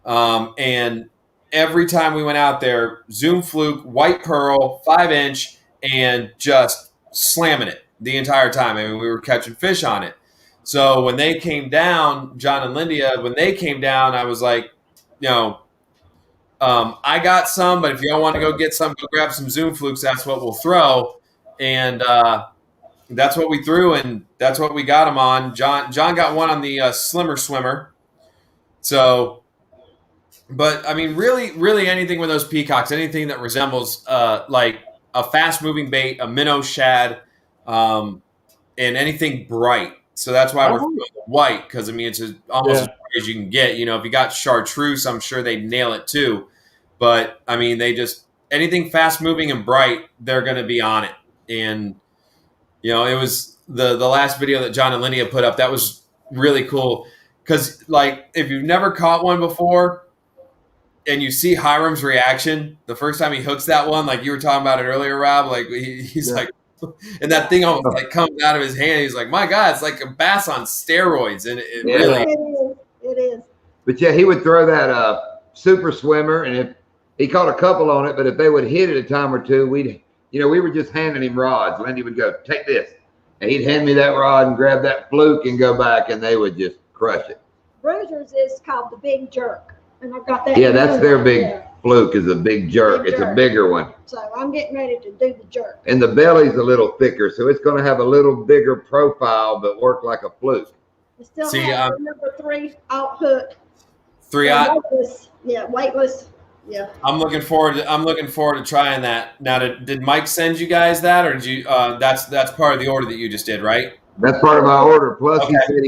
And every time we went out there, Zoom Fluke, White Pearl, 5-inch, and just slamming it the entire time. I mean, we were catching fish on it. So when they came down, John and Lindia, when they came down, I was like, I got some, but if y'all want to go get some, go grab some Zoom Flukes. That's what we'll throw. And that's what we threw, and that's what we got them on. John got one on the slimmer swimmer. So but I mean, really anything with those peacocks, anything that resembles like a fast moving bait, a minnow shad, and anything bright. So that's why we're throwing the white, because I mean it's almost as bright as you can get. You know, if you got chartreuse, I'm sure they'd nail it too. But I mean, they just anything fast moving and bright, they're going to be on it. And you know, it was the last video that John and Lydia put up. That was really cool because, like, if you've never caught one before and you see Hiram's reaction the first time he hooks that one, like you were talking about it earlier, Rob, like he's like, and that thing almost like comes out of his hand. He's like, my God, it's like a bass on steroids. And it really it is. But yeah, he would throw that super swimmer, and if he caught a couple on it, but if they would hit it a time or two, we were just handing him rods. Lindy would go, take this. And he'd hand me that rod and grab that fluke and go back, and they would just crush it. Bruiser's is called the Big Jerk. And I've got that. Yeah, that's their big fluke, is a big jerk. It's a bigger one. So I'm getting ready to do the jerk. And the belly's a little thicker, so it's going to have a little bigger profile, but work like a fluke. I still have the number 3 out hook. 3 out. Weightless. Yeah, weightless. Yeah. I'm looking forward to trying that. Now, did Mike send you guys that, or did you? That's part of the order that you just did, right? That's part of my order. Plus, he said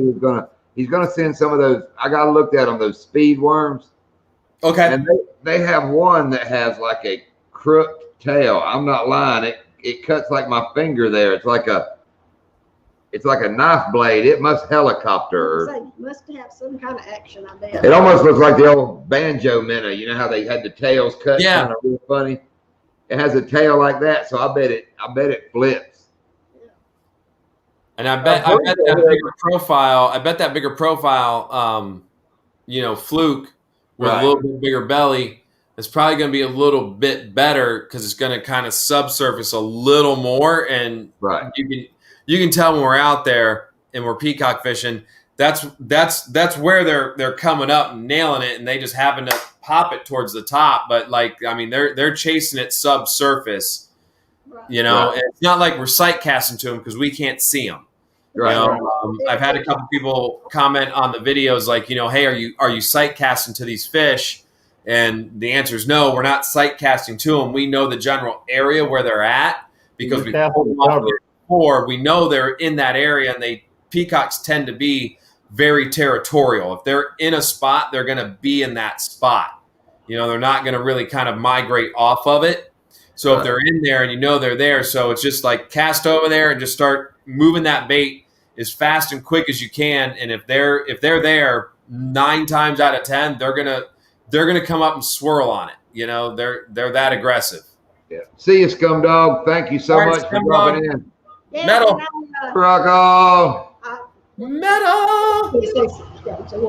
he's gonna send some of those. I got looked at on those speed worms. Okay. And they have one that has like a crooked tail. I'm not lying. It cuts like my finger there. It's like a knife blade. It must helicopter. It must have some kind of action, I bet. It almost looks like the old banjo minnow. You know how they had the tails cut? Yeah. Kind of real funny. It has a tail like that, so I bet it flips. And I bet that bigger profile. I bet that bigger profile. Fluke with a little bit bigger belly is probably going to be a little bit better because it's going to kind of subsurface a little more, and you can tell when we're out there and we're peacock fishing. That's where they're coming up and nailing it, and they just happen to pop it towards the top. But like, I mean, they're chasing it subsurface. You know, and it's not like we're sight casting to them because we can't see them. Right. You know, I've had a couple people comment on the videos like, hey, are you sight casting to these fish? And the answer is no, we're not sight casting to them. We know the general area where they're at because we pulled them off there before. We know they're in that area, and peacocks tend to be very territorial. If they're in a spot, they're going to be in that spot. They're not going to really kind of migrate off of it. So if they're in there and they're there, so it's just like cast over there and just start moving that bait as fast and quick as you can. And if they're there 9 times out of 10, they're gonna come up and swirl on it. They're that aggressive. Yeah. See you, Scum Dog. Thank you so much for dropping in. Yeah, Metal. Rock on. Metal.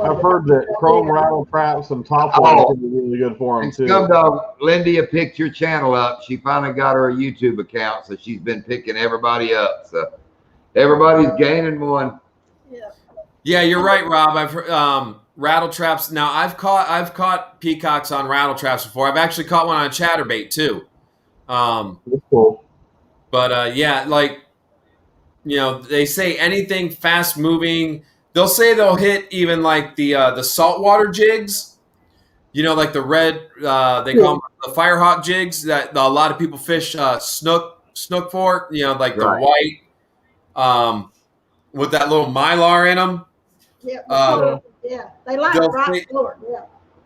I've heard that chrome rattle traps and top water can be really good for them too. Scum Dog, Lindy picked your channel up. She finally got her a YouTube account, so she's been picking everybody up. So everybody's gaining one. Yeah, you're right, Rob. I've heard, rattle traps. Now I've caught peacocks on rattle traps before. I've actually caught one on a chatterbait too. That's cool. But yeah, like they say anything fast moving. They'll say they'll hit even like the saltwater jigs, like the red, they call them the firehawk jigs that a lot of people fish snook for, like the white with that little mylar in them. Yeah, they like right forward.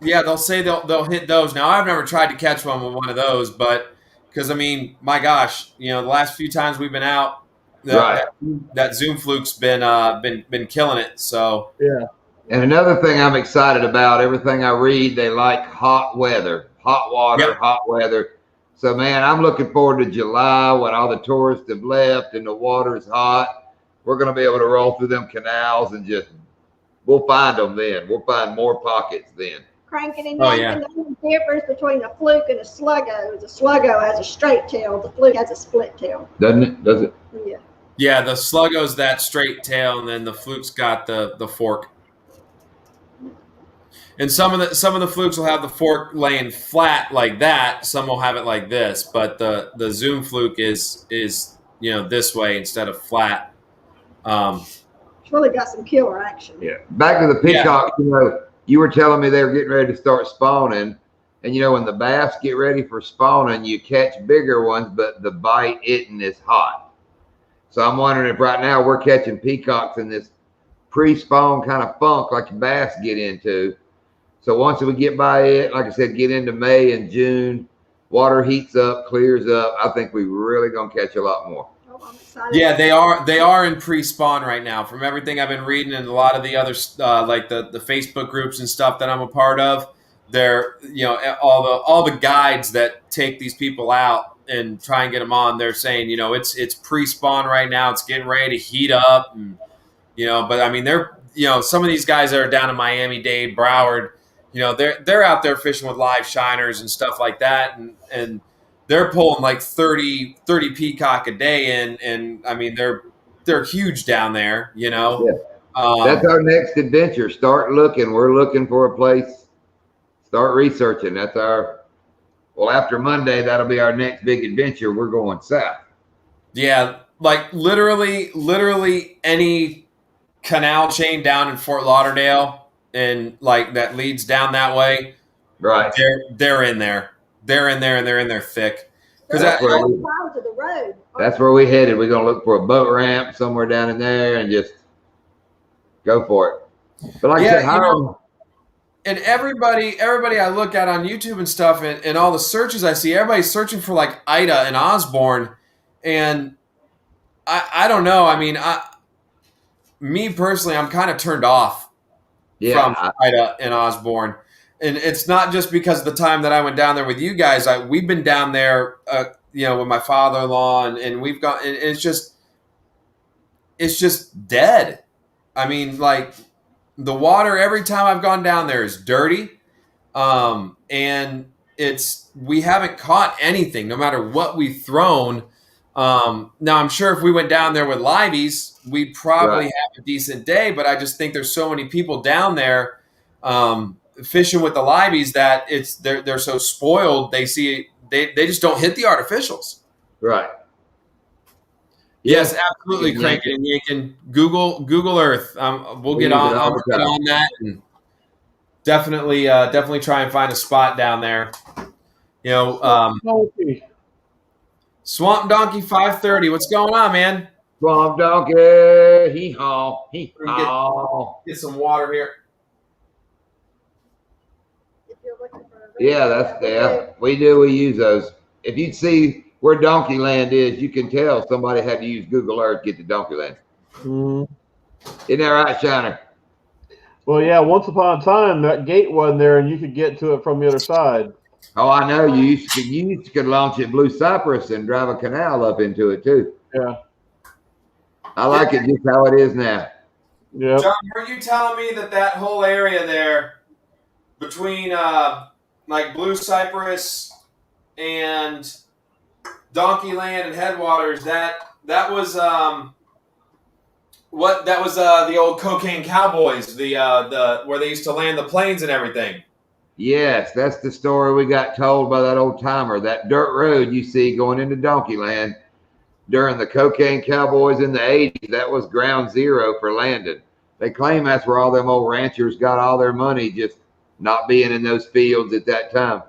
Yeah, they'll say they'll hit those. Now I've never tried to catch one with one of those, but because I mean, my gosh, the last few times we've been out. That Zoom fluke's been killing it. So yeah. And another thing I'm excited about, everything I read, they like hot weather, hot water, hot weather. So man, I'm looking forward to July when all the tourists have left and the water's hot. We're gonna be able to roll through them canals and we'll find them then. We'll find more pockets then. Cranking and yanking. The difference between a fluke and a sluggo is a sluggo has a straight tail. The fluke has a split tail. Doesn't it? Does it? Yeah. Yeah, the sluggo's that straight tail, and then the fluke's got the fork. And some of the flukes will have the fork laying flat like that. Some will have it like this, but the Zoom fluke is this way instead of flat. It's really got some killer action. Yeah. Back to the peacock. You were telling me they were getting ready to start spawning. And, you know, when the bass get ready for spawning, you catch bigger ones, but the bite isn't as hot. So I'm wondering if right now we're catching peacocks in this pre-spawn kind of funk like the bass get into. So once we get by it, like I said, get into May and June, water heats up, clears up. I think we really gonna catch a lot more. Yeah, they are in pre-spawn right now. From everything I've been reading and a lot of the other like the Facebook groups and stuff that I'm a part of, they're, you know, all the guides that take these people out and try and get them on, they're saying, you know, it's pre-spawn right now. It's getting ready to heat up, and, you know, but I mean, they're, you know, some of these guys that are down in Miami-Dade, Broward, you know, they're out there fishing with live shiners and stuff like that, and they're pulling like 30 peacock a day in, and I mean, they're huge down there, you know. Yeah. That's our next adventure. Start looking. We're looking for a place. Start researching. That's well, after Monday, that'll be our next big adventure. We're going south. Yeah, like literally any canal chain down in Fort Lauderdale and like that leads down that way. Right. They're in there. They're in there, and they're in there thick. Because that's where we headed. We're gonna look for a boat ramp somewhere down in there and just go for it. But like I said, Hiram, and everybody I look at on YouTube and stuff, and all the searches I see, everybody's searching for like Ida and Osborne, and I don't know. I mean, me personally, I'm kind of turned off from Ida and Osborne. And it's not just because of the time that I went down there with you guys. We've been down there, you know, with my father-in-law, and we've got, and it's just dead. I mean, like the water every time I've gone down there is dirty, and we haven't caught anything, no matter what we've thrown. Now I'm sure if we went down there with liveys, we'd probably have a decent day. But I just think there's so many people down there. Fishing with the liveys that they're so spoiled, they just don't hit the artificials. Right. Yes, absolutely, cranking and yanking. Google Earth. We'll get on. I'll get on that and definitely try and find a spot down there. You know, Swamp Donkey 530. What's going on, man? Swamp Donkey, hee haw, hee haw. Get some water here. Yeah, we use those. If you'd see where Donkey Land is, you can tell somebody had to use Google Earth to get to Donkey Land. Mm. Isn't that right, Shiner? Well, yeah, once upon a time, that gate wasn't there, and you could get to it from the other side. Oh, I know. You used to launch at Blue Cypress and drive a canal up into it, too. Yeah. I like it just how it is now. Yeah. John, were you telling me that whole area there between like Blue Cypress and Donkey Land and Headwaters, that was the old Cocaine Cowboys, the where they used to land the planes and everything. Yes, that's the story we got told by that old timer. That dirt road you see going into Donkey Land during the Cocaine Cowboys in the 80s, that was ground zero for landing. They claim that's where all them old ranchers got all their money, just not being in those fields at that time.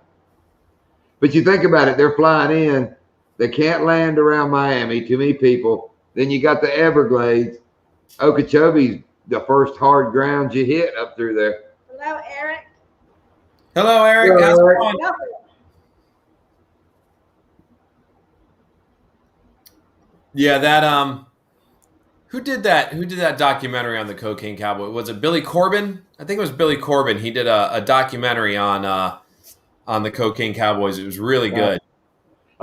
But you think about it, they're flying in. They can't land around Miami, too many people. Then you got the Everglades. Okeechobee's the first hard ground you hit up through there. Hello, Eric. Hello, Eric. How's it going? Yeah, that who did that documentary on the Cocaine Cowboy? Was it Billy Corbin? I think it was Billy Corbin. He did a documentary on the Cocaine Cowboys. It was really good.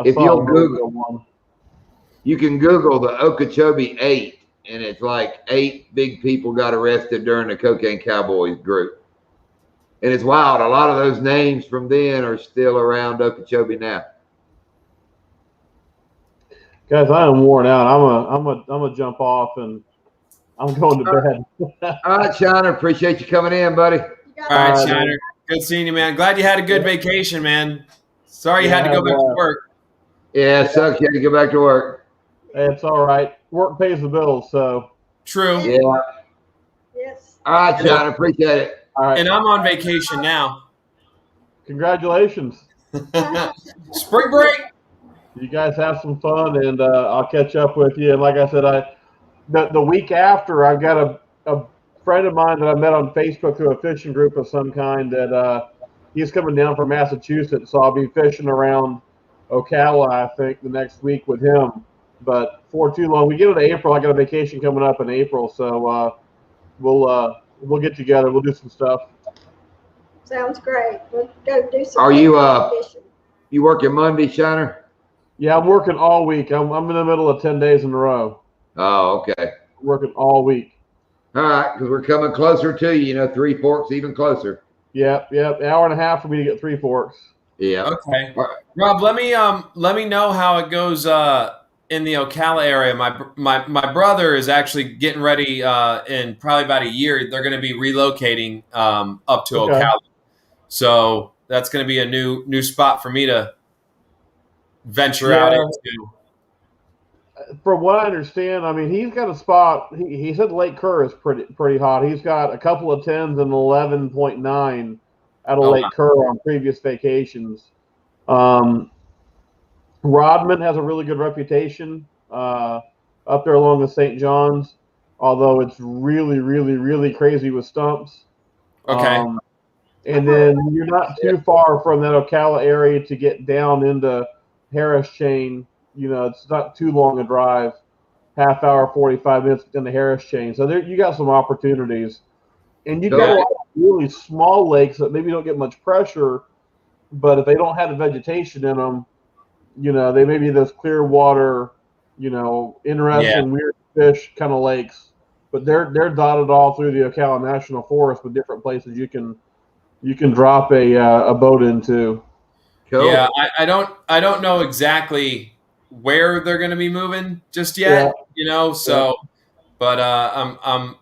If you'll Google one, you can Google the Okeechobee 8, and it's like 8 big people got arrested during the Cocaine Cowboys group. And it's wild. A lot of those names from then are still around Okeechobee now. Guys, I am worn out. I'm a jump off, and I'm going to bed. All right, Shiner. Appreciate you coming in, buddy. All right, Shiner. Good seeing you, man. Glad you had a good vacation, man. Sorry you had to go back to work. Yeah, it sucks. You had to go back to work. It's all right. Work pays the bills, so. True. Yeah. Yes. All right, Shiner. Appreciate it. All right. And I'm on vacation now. Congratulations. Spring break. You guys have some fun, and I'll catch up with you. And like I said, the week after, I've got a friend of mine that I met on Facebook through a fishing group of some kind that he's coming down from Massachusetts. So I'll be fishing around Ocala, I think, the next week with him. But for too long, we get into April. I got a vacation coming up in April, so we'll get together. We'll do some stuff. Sounds great. We'll go do some. Are you fishing? You working Monday, Shiner? Yeah, I'm working all week. I'm in the middle of 10 days in a row. Oh, okay. I'm working all week. All right, because we're coming closer to you. You know, Three Forks even closer. Yep. Hour and a half for me to get Three Forks. Yeah. Okay. Rob, let me know how it goes in the Ocala area. My brother is actually getting ready in probably about a year. They're going to be relocating up to Ocala, so that's going to be a new spot for me to venture out into. From what I understand, I mean, he's got a spot. He said Lake Kerr is pretty hot. He's got a couple of 10s and 11.9 out of Lake Kerr on previous vacations. Rodman has a really good reputation up there along the St. John's, although it's really, really, really crazy with stumps. Okay. And then you're not too far from that Ocala area to get down into Harris Chain. You know, it's not too long a drive, half hour, 45 minutes in the Harris Chain. So there, you got some opportunities. And you've got a lot of really small lakes that maybe don't get much pressure, but if they don't have the vegetation in them, you know, they may be those clear water, you know, interesting, weird fish kind of lakes. But they're dotted all through the Ocala National Forest with different places you can drop a boat into. Cool. Yeah, I don't know exactly where they're going to be moving just yet, you know. So, but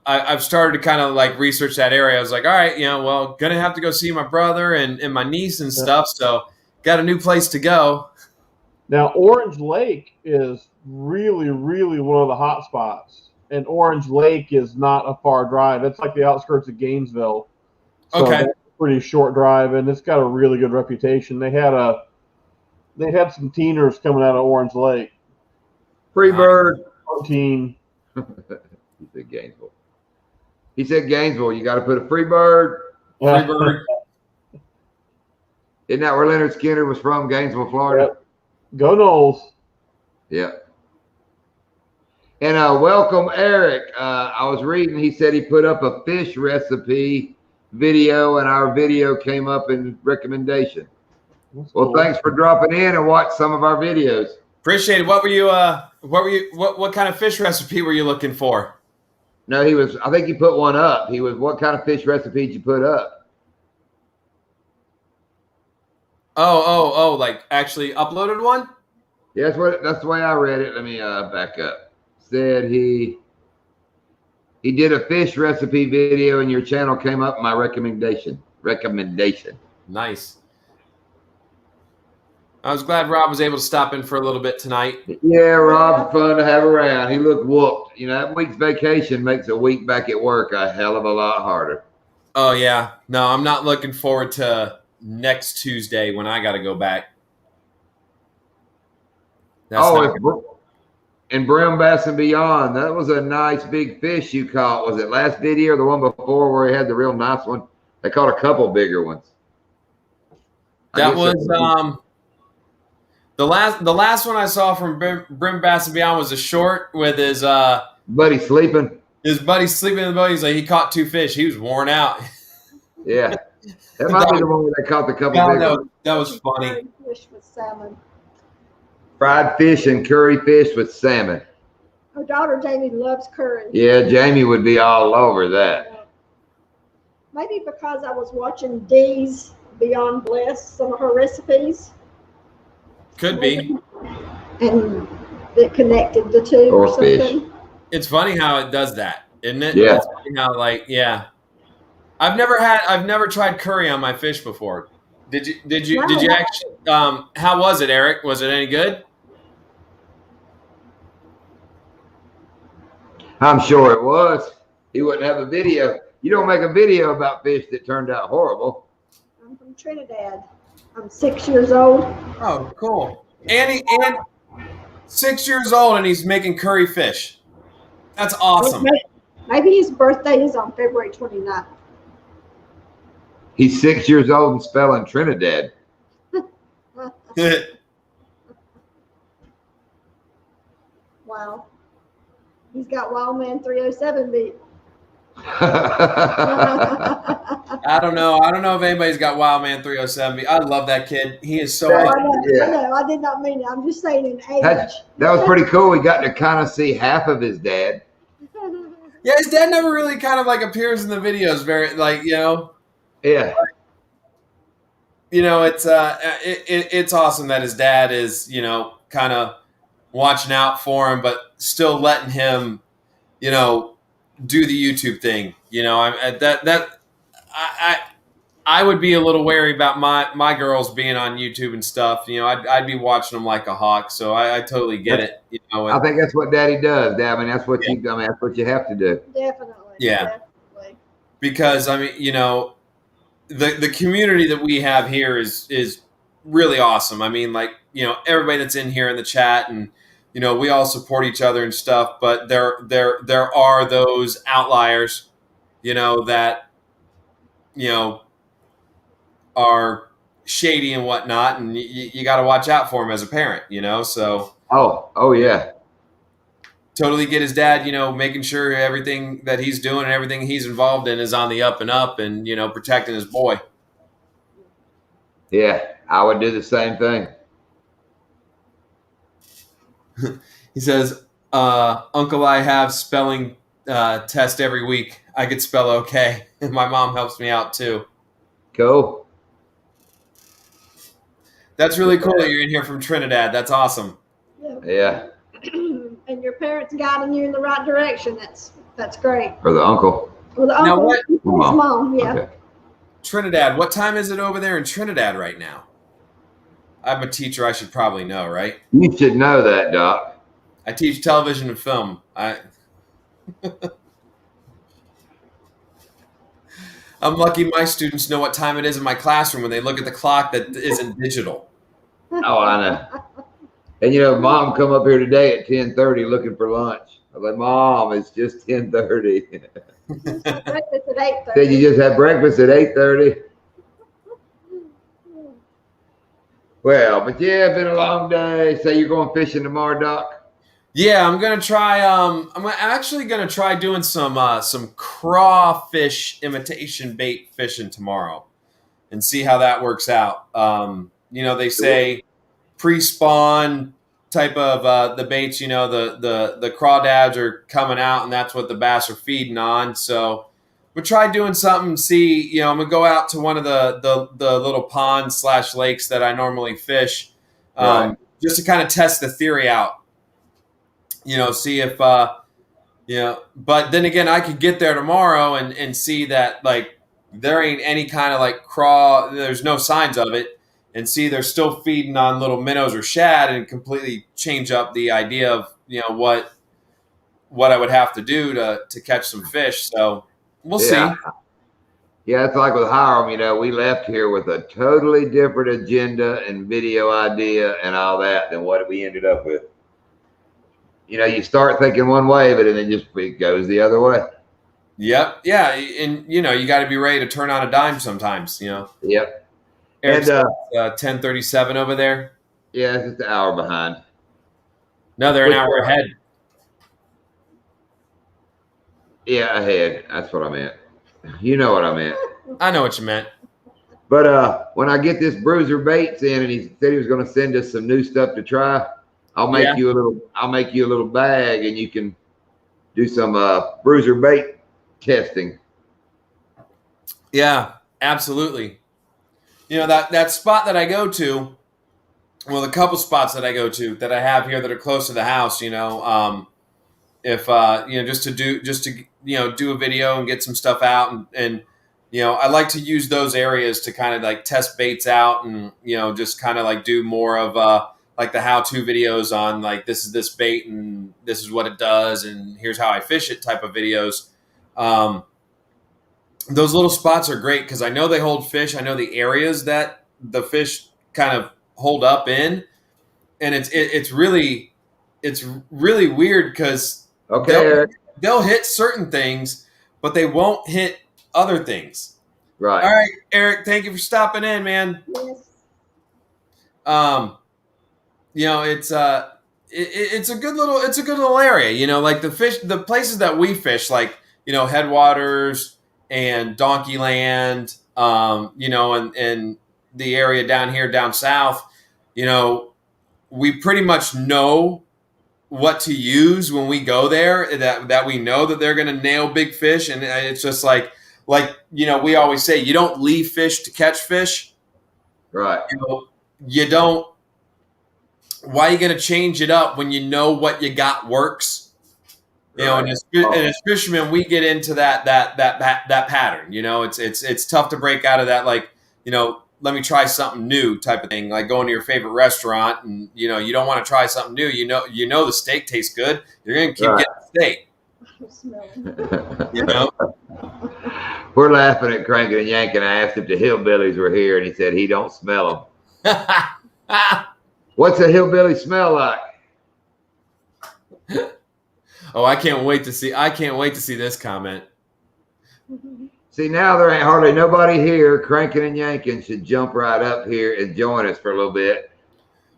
I've started to kind of like research that area. I was like, all right, you know, well, gonna have to go see my brother and my niece and stuff. So, got a new place to go. Now, Orange Lake is really, really one of the hot spots, and Orange Lake is not a far drive. It's like the outskirts of Gainesville. So okay. That's a pretty short drive, and it's got a really good reputation. They had some teeners coming out of Orange Lake. Free bird. 14. He said Gainesville. He said Gainesville. You got to put a free bird. Free bird. Isn't that where Leonard Skinner was from? Gainesville, Florida. Yep. Go Knowles. Yep. And welcome, Eric. I was reading. He said he put up a fish recipe video, and our video came up in recommendation. That's well, cool. Thanks for dropping in and watch some of our videos. Appreciate it. What kind of fish recipe were you looking for? No, I think he put one up. What kind of fish recipe did you put up? Oh, like actually uploaded one? Yeah, that's the way I read it. Let me back up. Said he did a fish recipe video and your channel came up in my recommendation. Nice. I was glad Rob was able to stop in for a little bit tonight. Yeah, Rob's fun to have around. He looked whooped. You know, that week's vacation makes a week back at work a hell of a lot harder. Oh, yeah. No, I'm not looking forward to next Tuesday when I got to go back. And Brim Bass and Beyond, that was a nice big fish you caught. Was it last video or the one before where he had the real nice one? They caught a couple bigger ones. That was the last one I saw from Brim Bass and Beyond was a short with his buddy sleeping. His buddy sleeping in the boat. He's like, he caught 2 fish. He was worn out. Yeah. That might be the one where they caught the couple bigger ones. That was funny. Fish with salmon. Fried fish and curry fish with salmon. Her daughter Jamie loves curry. Yeah, Jamie would be all over that. Maybe because I was watching Dee's Beyond Bliss, some of her recipes. Could be. And it connected the two or something. Fish. It's funny how it does that, isn't it? Yeah. It's funny how I've never tried curry on my fish before. Did you actually how was it, Eric? Was it any good? I'm sure it was. He wouldn't have a video. You don't make a video about fish that turned out horrible. I'm from Trinidad. I'm 6 years old. Oh, cool. And 6 years old, and he's making curry fish. That's awesome. Maybe his birthday is on February 29th. He's 6 years old and spelling Trinidad. Wow. He's got Wildman 307 beat. I don't know. I don't know if anybody's got Wildman 307. I love that kid. He is so. I know. I did not mean it. I'm just saying in age. That was pretty cool. We got to kind of see half of his dad. Yeah, his dad never really kind of like appears in the videos. Very like Yeah. It's awesome that his dad is kind of watching out for him, but still letting him do the YouTube thing. I would be a little wary about my girls being on YouTube and stuff. I'd be watching them like a hawk. So I totally get it. I think that's what Daddy does. I mean, that's what that's what you have to do. Definitely. Yeah. Definitely. Because the community that we have here is really awesome. I mean, everybody that's in here in the chat, and we all support each other and stuff. But there are those outliers, that are shady and whatnot, and you got to watch out for them as a parent. So. Oh yeah. Totally get his dad, making sure everything that he's doing and everything he's involved in is on the up and up, and protecting his boy. Yeah, I would do the same thing. He says, Uncle, I have spelling test every week. I could spell okay. And my mom helps me out too. Cool. That's really cool that you're in here from Trinidad. That's awesome. Yeah. And your parents guiding you in the right direction. That's great. Or the uncle. Or the uncle. His mom. Yeah. Okay. Trinidad. What time is it over there in Trinidad right now? I'm a teacher. I should probably know, right? You should know that, Doc. I teach television and film. I'm lucky my students know what time it is in my classroom when they look at the clock that isn't digital. Oh, I know. And Mom come up here today at 10:30 looking for lunch. I'm like, Mom, it's just 10:30. Breakfast at 8:30. Said you just had breakfast at 8:30. Well, but yeah, it's been a long day. So you're going fishing tomorrow, Doc? Yeah, I'm gonna try. I'm actually gonna try doing some crawfish imitation bait fishing tomorrow, and see how that works out. They say pre-spawn type of the baits. The crawdads are coming out, and that's what the bass are feeding on. So we'll try doing something. See, I'm gonna go out to one of the little ponds / lakes that I normally fish, just to kind of test the theory out. See if but then again, I could get there tomorrow and see that there ain't any kind of there's no signs of it, and see they're still feeding on little minnows or shad, and completely change up the idea of what I would have to do to catch some fish. So we'll see. Yeah, it's like with Hiram, we left here with a totally different agenda and video idea and all that than what we ended up with. You start thinking one way, but then it goes the other way. Yep. Yeah. And, you got to be ready to turn on a dime sometimes, Yep. Eric's 10:37 over there. Yeah, it's just an hour behind. No, they're an hour ahead. Yeah, ahead. That's what I meant. You know what I meant. I know what you meant. But when I get this bruiser baits in, and he said he was going to send us some new stuff to try, I'll make you a little bag, and you can do some bruiser bait testing. Yeah, absolutely. That spot that I go to, well, the couple spots that I go to that I have here that are close to the house, if just to do a video and get some stuff out, and I like to use those areas to kind of test baits out, and just kind of do more of the how-to videos on this is this bait and this is what it does and here's how I fish it type of videos. those little spots are great because I know they hold fish. I know the areas that the fish kind of hold up in, and it's really weird because they'll hit certain things, but they won't hit other things. Right. All right, Eric. Thank you for stopping in, man. Yes. You know, it's a good little area. You know, like the places that we fish, like, you know, Headwaters and Donkeyland, you know, and the area down here down south, you know, we pretty much know what to use when we go there, that we know that they're going to nail big fish. And it's just like, you know, we always say, you don't leave fish to catch fish. Right. You know, you don't, why are you going to change it up when you know what you got works? You know, and as fishermen, we get into that pattern. You know, it's tough to break out of that, like, you know, let me try something new type of thing, like going to your favorite restaurant and, you know, you don't want to try something new. You know the steak tastes good. You're going to keep getting steak. You know? We're laughing at cranking and yanking. I asked if the hillbillies were here, and he said he don't smell them. What's a hillbilly smell like? Oh, I can't wait to see this comment. See, now there ain't hardly nobody here. Cranking and yanking should jump right up here and join us for a little bit.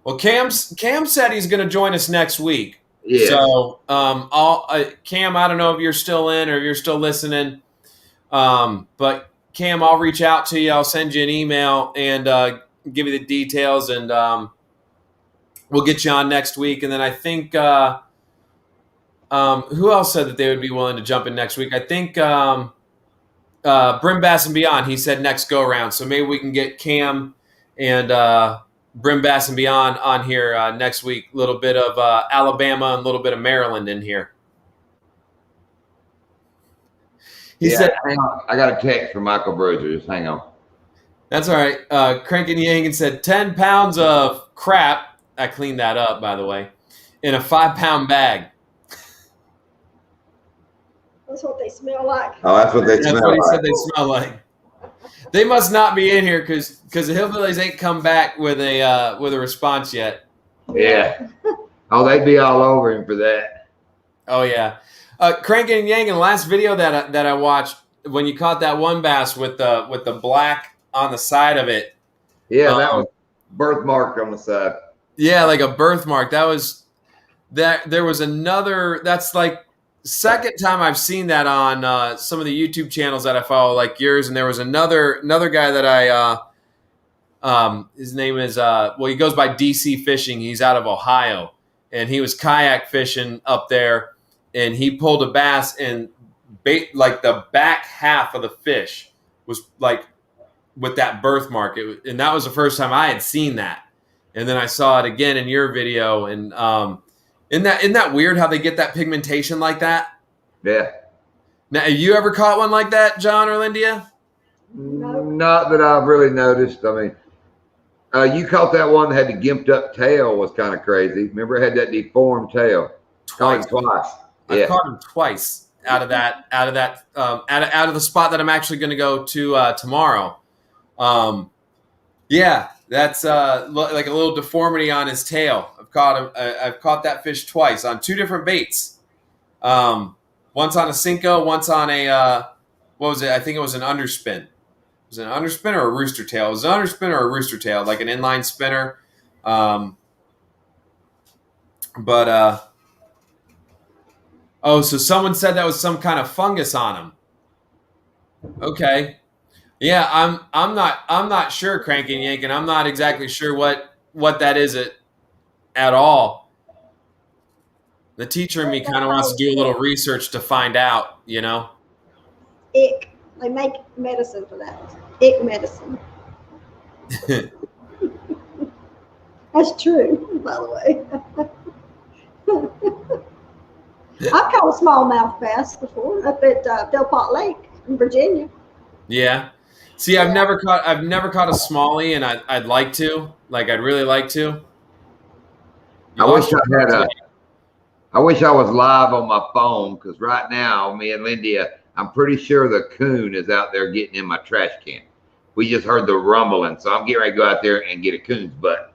Well, Cam said he's going to join us next week. Yeah. So, Cam, I don't know if you're still in or if you're still listening, but Cam, I'll reach out to you. I'll send you an email and give you the details, and we'll get you on next week. And then I think who else said that they would be willing to jump in next week? I think Brim Bass and Beyond. He said next go around. So maybe we can get Cam and Brim Bass and Beyond on here next week. A little bit of Alabama and a little bit of Maryland in here. He said, hang on. I got a text from Michael Bruiser. Just hang on. That's all right. Crankin' Yankin said 10 pounds of crap. I cleaned that up, by the way, in a 5-pound bag. That's what they smell like. Oh, that's what they smell like. That's what he said they smell like. They must not be in here because the hillbillies ain't come back with a response yet. Yeah. Oh, they'd be all over him for that. Oh yeah. Crankin' and Yankin', last video that I watched, when you caught that one bass with the black on the side of it. Yeah, that was birthmark on the side. Yeah, like a birthmark. That was that. There was another. That's like second time I've seen that on some of the YouTube channels that I follow, like yours. And there was another guy that I his name is he goes by DC Fishing. He's out of Ohio, and he was kayak fishing up there, and he pulled a bass, and like the back half of the fish was like with that birthmark. And that was the first time I had seen that. And then I saw it again in your video, and isn't that weird how they get that pigmentation like that? Yeah. Now, have you ever caught one like that, John or Lindia? Not that I've really noticed. I mean, you caught that one that had the gimped up tail, was kind of crazy. Remember, it had that deformed tail. Twice. Yeah. I've caught him twice out of the spot that I'm actually going to go to tomorrow. Yeah, that's like a little deformity on his tail. I've caught that fish twice on two different baits. Once on a Cinco, once on a what was it? I think it was an underspin. Was it an underspin or a rooster tail? It was an underspin or a rooster tail, like an inline spinner. So someone said that was some kind of fungus on him. Okay. Yeah, I'm not sure, Crankin' Yankin'. I'm not exactly sure what that is at all. The teacher in me kind of wants to do a little research to find out, you know. Ick. They make medicine for that. Ick medicine. That's true, by the way. I've caught a smallmouth bass before up at Del Pot Lake in Virginia. Yeah. See, I've never caught a smallie, and I'd like to. Like, I'd really like to. I wish I was live on my phone, because right now me and Lindia I'm pretty sure the coon is out there getting in my trash can. We just heard the rumbling, so I'm getting ready to go out there and get a coon's butt.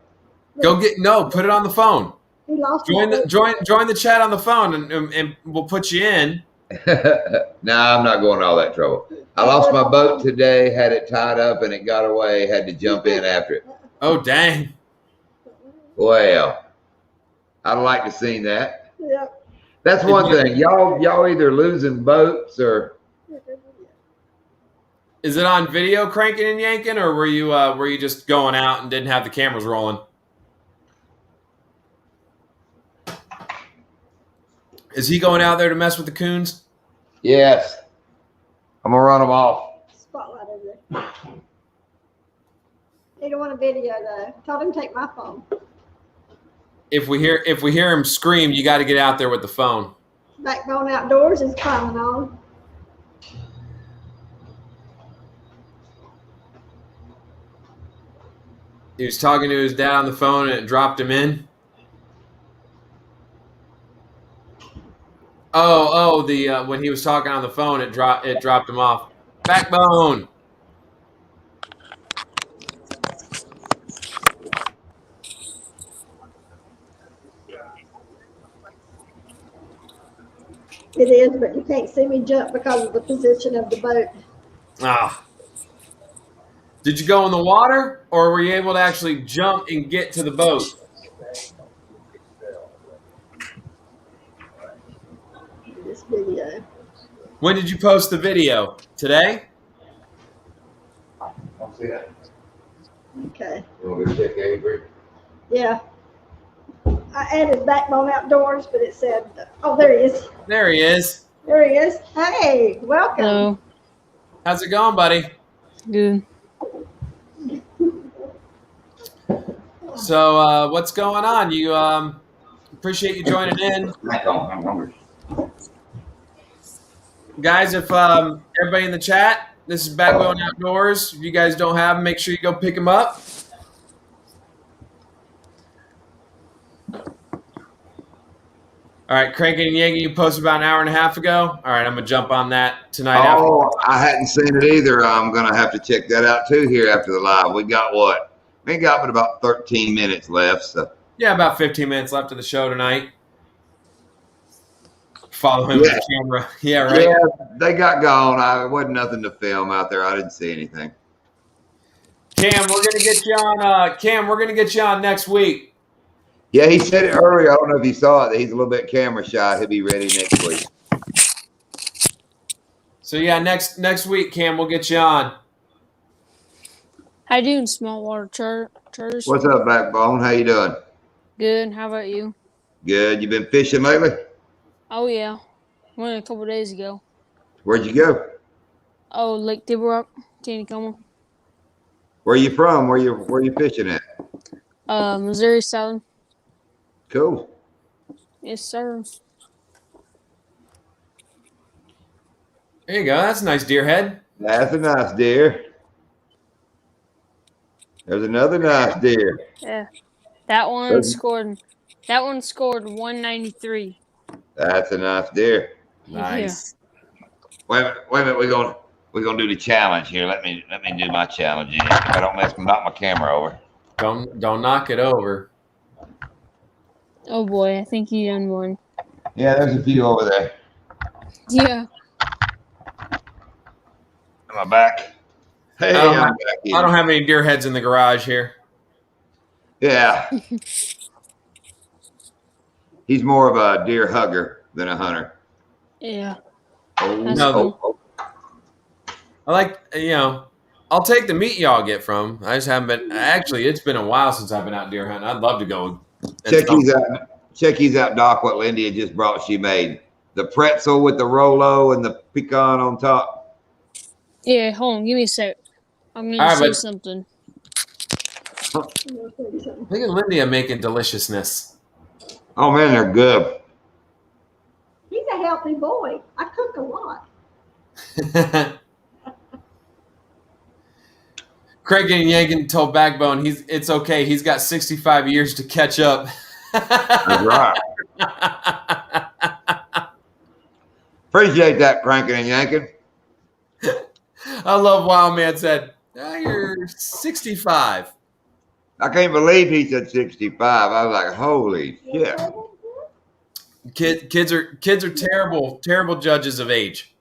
Put it on the phone. He lost Join the chat on the phone, and we'll put you in. No, I'm not going to all that trouble. I lost my boat today, had it tied up, and it got away. Had to jump in after it. Oh, dang. Well, I'd like to see that. Yeah. That's one thing. Y'all either losing boats or. Is it on video cranking and yanking, or were you just going out and didn't have the cameras rolling? Is he going out there to mess with the coons? Yes. I'm gonna run them off. Spotlight over there. He don't want a video though. Told him to take my phone. If we hear him scream, you got to get out there with the phone. Backbone Outdoors is climbing on. He was talking to his dad on the phone, and it dropped him in. When he was talking on the phone, it dropped him off. Backbone. It is, but you can't see me jump because of the position of the boat. Ah. Did you go in the water, or were you able to actually jump and get to the boat? This video. When did you post the video? Today? I'll see that. Okay. You want to go check Avery? Yeah. I added Backbone Outdoors, but it said, oh, there he is. There he is. There he is. Hey, welcome. Hello. How's it going, buddy? Good. So, what's going on? You appreciate you joining in, I'm hungry. guys. If everybody in the chat, this is Backbone Outdoors. If you guys don't have them, make sure you go pick them up. All right, Cranking and Yanking, you posted about an hour and a half ago. All right, I'm going to jump on that tonight. Oh, I hadn't seen it either. I'm going to have to check that out too here after the live. We got what? We got but about 13 minutes left. So. Yeah, about 15 minutes left of the show tonight. Follow him with the camera. Yeah, right. Yeah, they got gone. It wasn't nothing to film out there. I didn't see anything. Cam, we're going to get you on. We're going to get you on next week. Yeah, he said it earlier. I don't know if you saw it. He's a little bit camera shy. He'll be ready next week. So yeah, next week, Cam, we'll get you on. How you doing, small water charters? What's up, Backbone? How you doing? Good. How about you? Good. You been fishing lately? Oh yeah, went a couple days ago. Where'd you go? Oh, Lake Table Rock, Taneycomo. Where you from? Where you fishing at? Missouri Southern. Cool. Yes, sir. There you go. That's a nice deer head. That's a nice deer. There's another nice deer. Yeah, that one scored 193. That's a nice deer. Nice. Wait a minute. We're gonna do the challenge here. Let me do my challenge. If I don't knock my camera over. Don't knock it over. Oh boy, I think you done one. Yeah, there's a few over there. Yeah. Am I back? Hey, I I'm back in. don't have any deer heads in the garage here. Yeah. He's more of a deer hugger than a hunter. Yeah. Oh, That's No, cool. I like, I'll take the meat y'all get from. I just haven't been. Actually, it's been a while since I've been out deer hunting. I'd love to go. Check these out, Doc. What Lindy just brought. She made the pretzel with the Rolo and the pecan on top. Yeah, hold on, give me a sec. I'm gonna say something. Look at Lindy making deliciousness. Oh man, they're good. He's a healthy boy. I cook a lot. Craig and Yankin told Backbone it's okay. He's got 65 years to catch up. That's right. Appreciate that cranking and yanking. I love Wild Man said, you're 65. I can't believe he said 65. I was like, holy shit. Kids are terrible judges of age.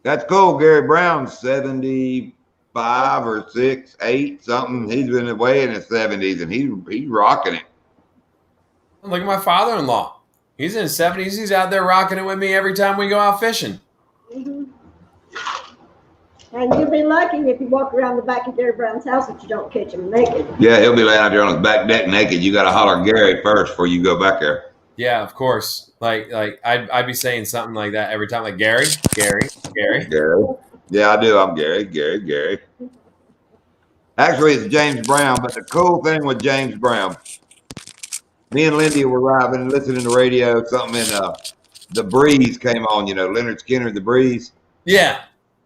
That's cool. Gary Brown's 75 or 6, 8, something. He's been away in his 70s and he's rocking it. Look at my father-in-law. He's in his 70s. He's out there rocking it with me every time we go out fishing. Mm-hmm. And you'll be lucky if you walk around the back of Gary Brown's house that you don't catch him naked. Yeah, he'll be laying out there on his back deck naked. You got to holler Gary first before you go back there. Yeah, of course. Like I'd be saying something like that every time. Like Gary. Yeah, I do. I'm Gary. Actually, it's James Brown. But the cool thing with James Brown, me and Lindy were driving and listening to radio. Something in The Breeze came on. You know, Leonard Skinner, The Breeze. Yeah.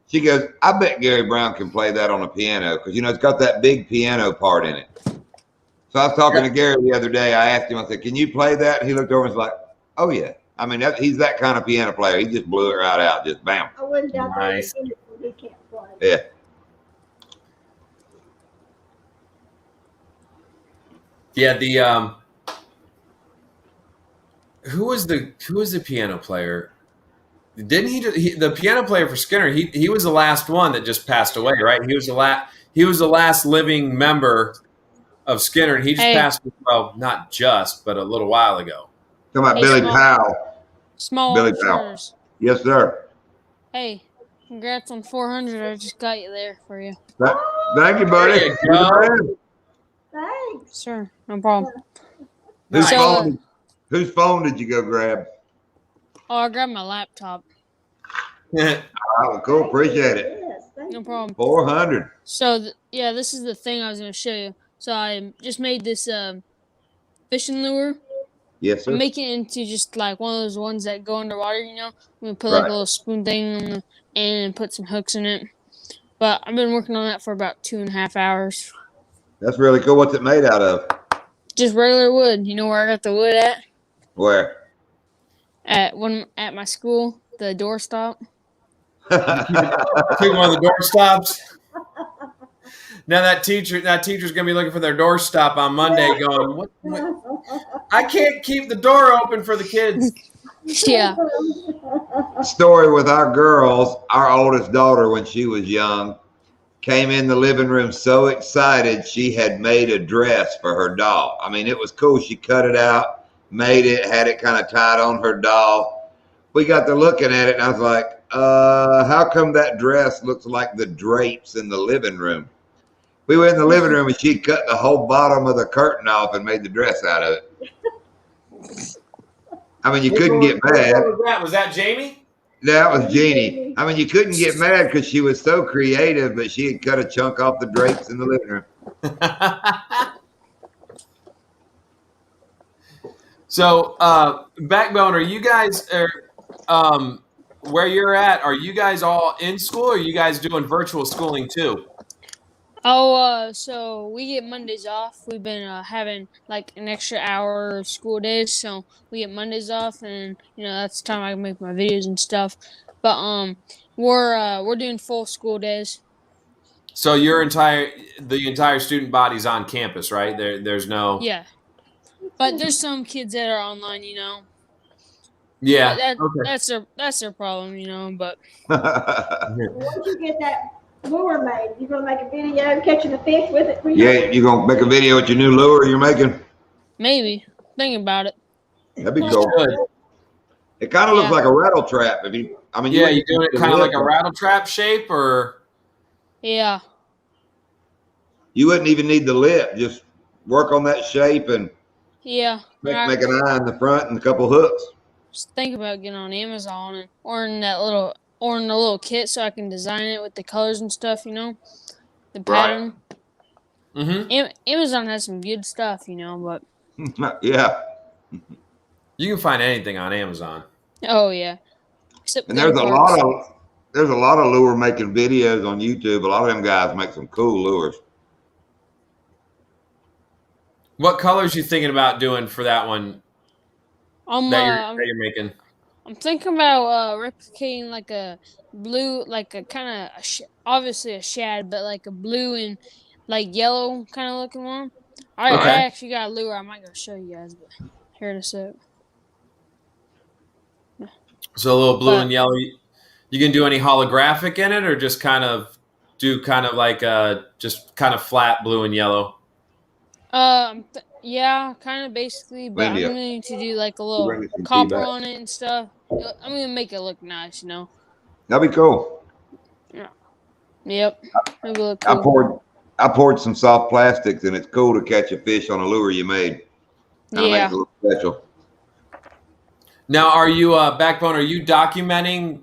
She goes, I bet Gary Brown can play that on a piano because, you know, it's got that big piano part in it. So I was talking to Gary the other day. I asked him, I said, can you play that? And he looked over and was like, oh, yeah. I mean, he's that kind of piano player. He just blew it right out. Just bam. I wouldn't doubt nice. That he can't play. Yeah. Yeah, the who was the piano player? Didn't the piano player for Skinner? He was the last one that just passed away, right? He was the last living member of Skinner, and he just passed. Well, not just, but a little while ago. Talking about Billy Powell. Billy Powell. Yes, sir. Hey, congrats on 400. I just got you there for you. Thank you, buddy. There you go. Thanks. Sure, no problem. Whose phone did you go grab? Oh, I grabbed my laptop. Oh, cool. Appreciate it. Yes, no problem. 400. So, yeah, this is the thing I was going to show you. So I just made this fishing lure. Yes, sir. I'm making it into just like one of those ones that go underwater, you know? I'm going to put like a little spoon thing on the end and put some hooks in it. But I've been working on that for about 2.5 hours. That's really cool. What's it made out of? Just regular wood. You know where I got the wood at? Where? Took At my school, the doorstop. one of the door stops. Now that teacher's gonna be looking for their doorstop on Monday, going, what? I can't keep the door open for the kids. Yeah. Story with our girls. Our oldest daughter, when she was young, came in the living room so excited she had made a dress for her doll. I mean, it was cool. She cut it out, made it, had it kind of tied on her doll. We got to looking at it, and I was like, how come that dress looks like the drapes in the living room? We went in the living room, and she cut the whole bottom of the curtain off and made the dress out of it. I mean, you couldn't get mad. Was that Jamie? That was Jeannie. I mean, you couldn't get mad because she was so creative, but she had cut a chunk off the drapes in the living room. So, Backbone, are you guys where you're at? Are you guys all in school, or are you guys doing virtual schooling too? Oh, so we get Mondays off. We've been having like an extra hour of school days, so we get Mondays off, and you know that's the time I can make my videos and stuff. But we're doing full school days. So the entire student body's on campus, right? There's no. Yeah, but there's some kids that are online, you know. Yeah, that's their problem, you know. But once you get that lure made, you're gonna make a video catching a fish with it. Yeah, you're gonna make a video with your new lure you're making. Maybe think about it. That'd be cool. It kind of looks like a rattle trap. You're doing it kind of like a rattle trap shape, or yeah. You wouldn't even need the lip. Just work on that shape and make an eye in the front and a couple hooks. Just think about getting on Amazon and ordering the little kit so I can design it with the colors and stuff, you know, the pattern. Right. Mm-hmm. Amazon has some good stuff, you know, but yeah, you can find anything on Amazon. Oh yeah, except and there's a lot of lure making videos on YouTube. A lot of them guys make some cool lures. What colors you thinking about doing for that one, that you're making? I'm thinking about replicating like a blue, like a kind of obviously a shad, but like a blue and like yellow kind of looking one. I Okay. actually got a lure. I might go show you guys, but here in a sec. So a little blue and But yellow. You can do any holographic in it, or just kind of do kind of like just kind of flat blue and yellow. yeah, kind of basically. But I'm Lindy, going to do like a bring little me some tea copper back. on it and stuff. I'm gonna make it look nice, you know. That'd be cool. Yeah. Yep. It'll look cool. I poured some soft plastics, and it's cool to catch a fish on a lure you made. Kind of makes it Yeah. look special. Now, are you Backbone? Are you documenting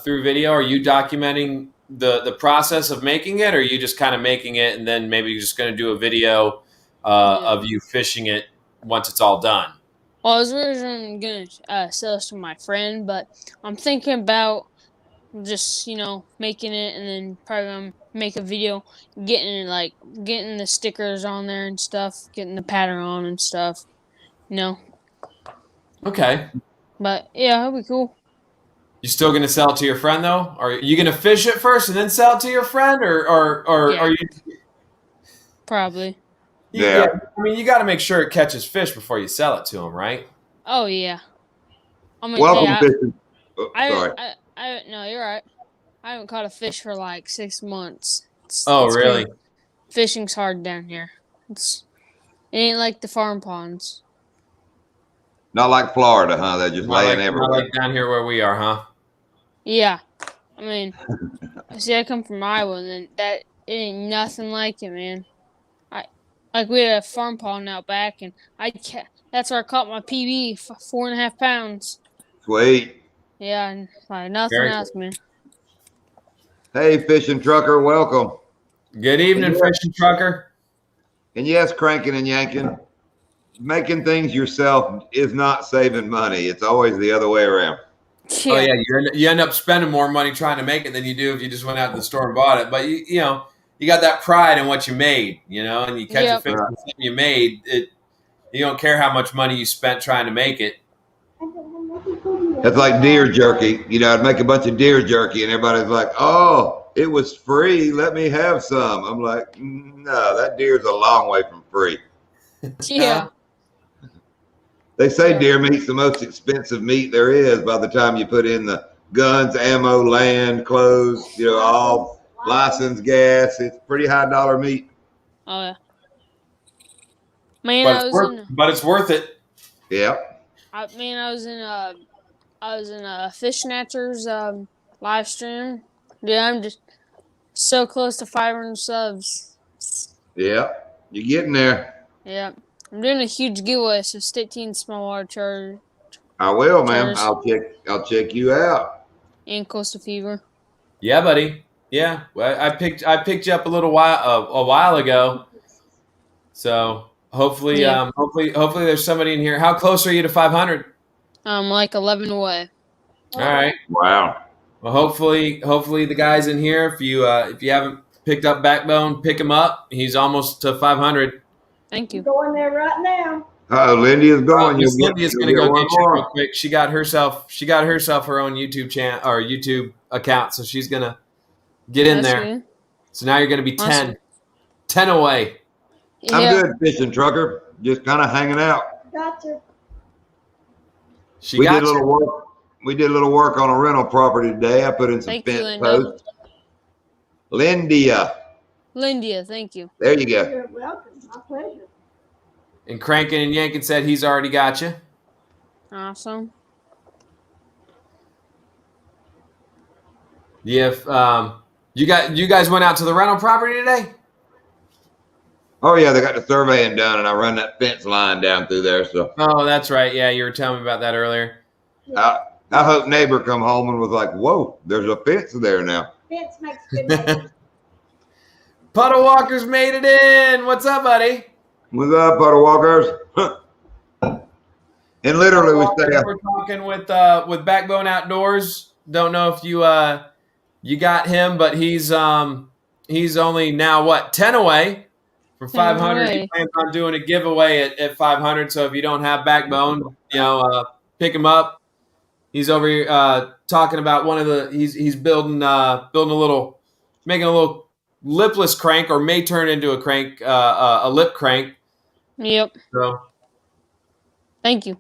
through video? Are you documenting the process of making it, or are you just kind of making it and then maybe you're just going to do a video of you fishing it once it's all done? Well, I was originally gonna sell this to my friend, but I'm thinking about just making it and then probably gonna make a video, getting the stickers on there and stuff, getting the pattern on and stuff. You know. Okay. But yeah, that'll be cool. You still going to sell it to your friend though? Are you going to fish it first and then sell it to your friend, or are you? Probably. Yeah. I mean, you got to make sure it catches fish before you sell it to him, right? Oh yeah. I mean, Welcome fishing. Sorry. No, you're right. I haven't caught a fish for like 6 months. Really? Fishing's hard down here. It ain't like the farm ponds. Not like Florida, huh? They're just laying everywhere. Not like down here where we are, huh? Yeah. I mean, I come from Iowa, and then it ain't nothing like it, man. We had a farm pond out back, and that's where I caught my PB, 4.5 pounds. Sweet. Yeah, and like nothing else, man. Hey, fishing trucker, welcome. Good evening, fishing trucker. And yes, cranking and yanking, making things yourself is not saving money. It's always the other way around. Yeah. Oh yeah, you end up spending more money trying to make it than you do if you just went out to the store and bought it. But you got that pride in what you made, and you catch a fish from something you made. You don't care how much money you spent trying to make it. That's like deer jerky. I'd make a bunch of deer jerky, and everybody's like, "Oh, it was free. Let me have some." I'm like, "No, that deer's a long way from free." Yeah. They say deer meat's the most expensive meat there is by the time you put in the guns, ammo, land, clothes, all license, gas. It's pretty high dollar meat. Oh yeah. Man, but it's worth it. Yeah. I was in a Fish Snatchers live stream. Yeah, I'm just so close to 500 subs. Yeah, you're getting there. Yeah, I'm doing a huge giveaway, so stay tuned. Small water charge. I will, man. I'll check you out. And Coastal Fever. Yeah, buddy. Yeah, I picked you up a while ago. So hopefully, hopefully there's somebody in here. How close are you to 500? Like 11 away. All right. Wow. Well, hopefully the guys in here. If you haven't picked up Backbone, pick him up. He's almost to 500. Thank you. Going there right now. Lindy is going. Lindy is going to go get you real quick. She got herself her own YouTube channel or YouTube account, so she's going to get in there. Good. So now you're going to be 10 away. Yeah. I'm good, fishing trucker. Just kind of hanging out. Gotcha. We did a little work on a rental property today. I put in some fence posts. Lindia, thank you. There you go. You're welcome. My pleasure. And Cranking and Yanking said he's already got you. Awesome. Yeah. You guys went out to the rental property today? Oh yeah, they got the surveying done, and I run that fence line down through there. So. Oh, that's right. Yeah, you were telling me about that earlier. I hope neighbor come home and was like, "Whoa, there's a fence there now." Fence makes good neighbors. Puddle Walker's made it in. What's up, buddy? What's up, Puddle Walkers? And literally, we're talking with Backbone Outdoors. Don't know if you got him, but he's only now 10 away. For No 500, he way. plans on doing a giveaway at 500. So if you don't have Backbone, pick him up. He's over here talking about one of the. He's building a little, making a little lipless crank, or may turn into a crank, a lip crank. Yep. So Thank you.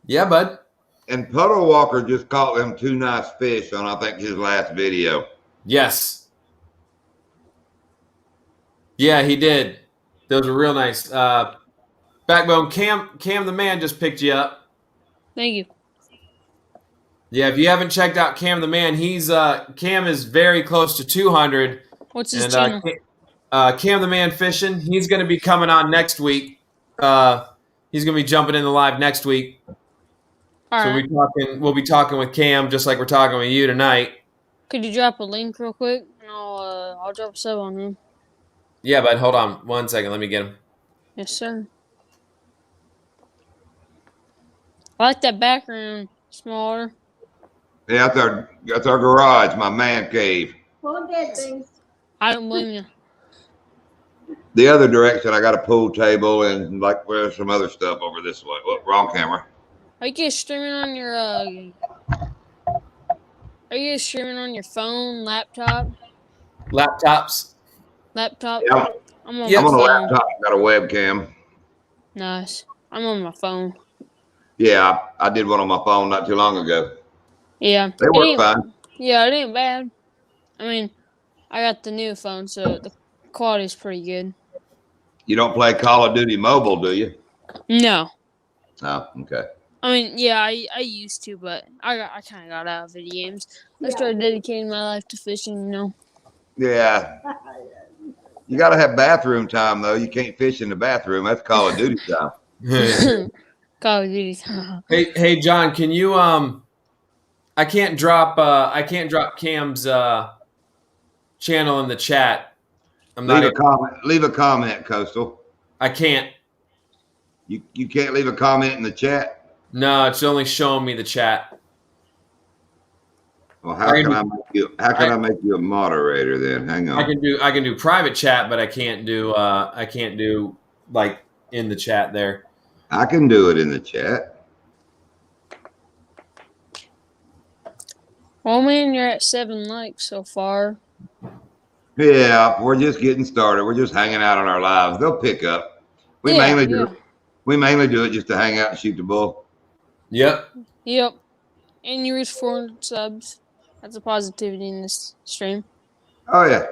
yeah, bud. And Puddle Walker just caught them 2 nice fish on, I think, his last video. Yes. Yeah, he did. Those were real nice. Backbone, Cam the man just picked you up. Thank you. Yeah, if you haven't checked out Cam the man, he's Cam is very close to 200. What's his And channel? Cam the man fishing. He's going to be coming on next week. He's going to be jumping in the live next week. All So right. we'll be talking with Cam just like we're talking with you tonight. Could you drop a link real quick, and I'll drop a sub on him. Yeah, bud. Hold on 1 second. Let me get him. Yes, sir. I like that background smaller. Yeah, that's our garage, my man cave. Full of dead things. I don't blame you. The other direction, I got a pool table and like there's some other stuff over this way. Whoop, wrong camera. Are you guys streaming on your phone, laptop? Laptops. Laptop? Yeah. I'm on Yep. my I'm on a phone. laptop, got a webcam. Nice. I'm on my phone. Yeah, I did one on my phone not too long ago. Yeah. They It work ain't- fine. Yeah, it ain't bad. I mean, I got the new phone, so the quality's pretty good. You don't play Call of Duty Mobile, do you? No. Oh, okay. I mean, yeah, I used to, but I kind of got out of video games. I started dedicating my life to fishing, Yeah. You got to have bathroom time, though. You can't fish in the bathroom. That's Call of Duty time. Call of Duty. Hey, John, can you I can't drop Cam's channel in the chat. Leave a comment, Coastal. I can't. You can't leave a comment in the chat. No, it's only showing me the chat. Well, how can I make you a moderator then? Hang on. I can do private chat, but I can't do like in the chat there. I can do it in the chat. Well, man, you're at 7 likes so far. Yeah, we're just getting started. We're just hanging out on our lives. They'll pick up. We mainly do it just to hang out and shoot the bull. Yep. And you reached 400 subs. That's a positivity in this stream. Oh yeah.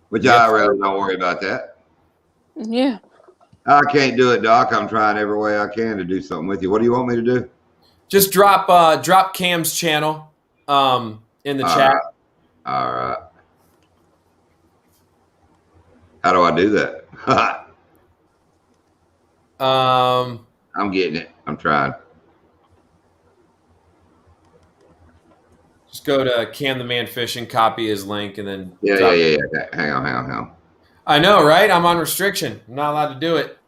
Which I really don't worry about that. Yeah. I can't do it, Doc. I'm trying every way I can to do something with you. What do you want me to do? Just drop Cam's channel in the chat. All right. How do I do that? I'm getting it. I'm trying. Just go to Cam the Man Fishing, copy his link, and then Yeah. Hang on. I know, right? I'm on restriction. I'm not allowed to do it.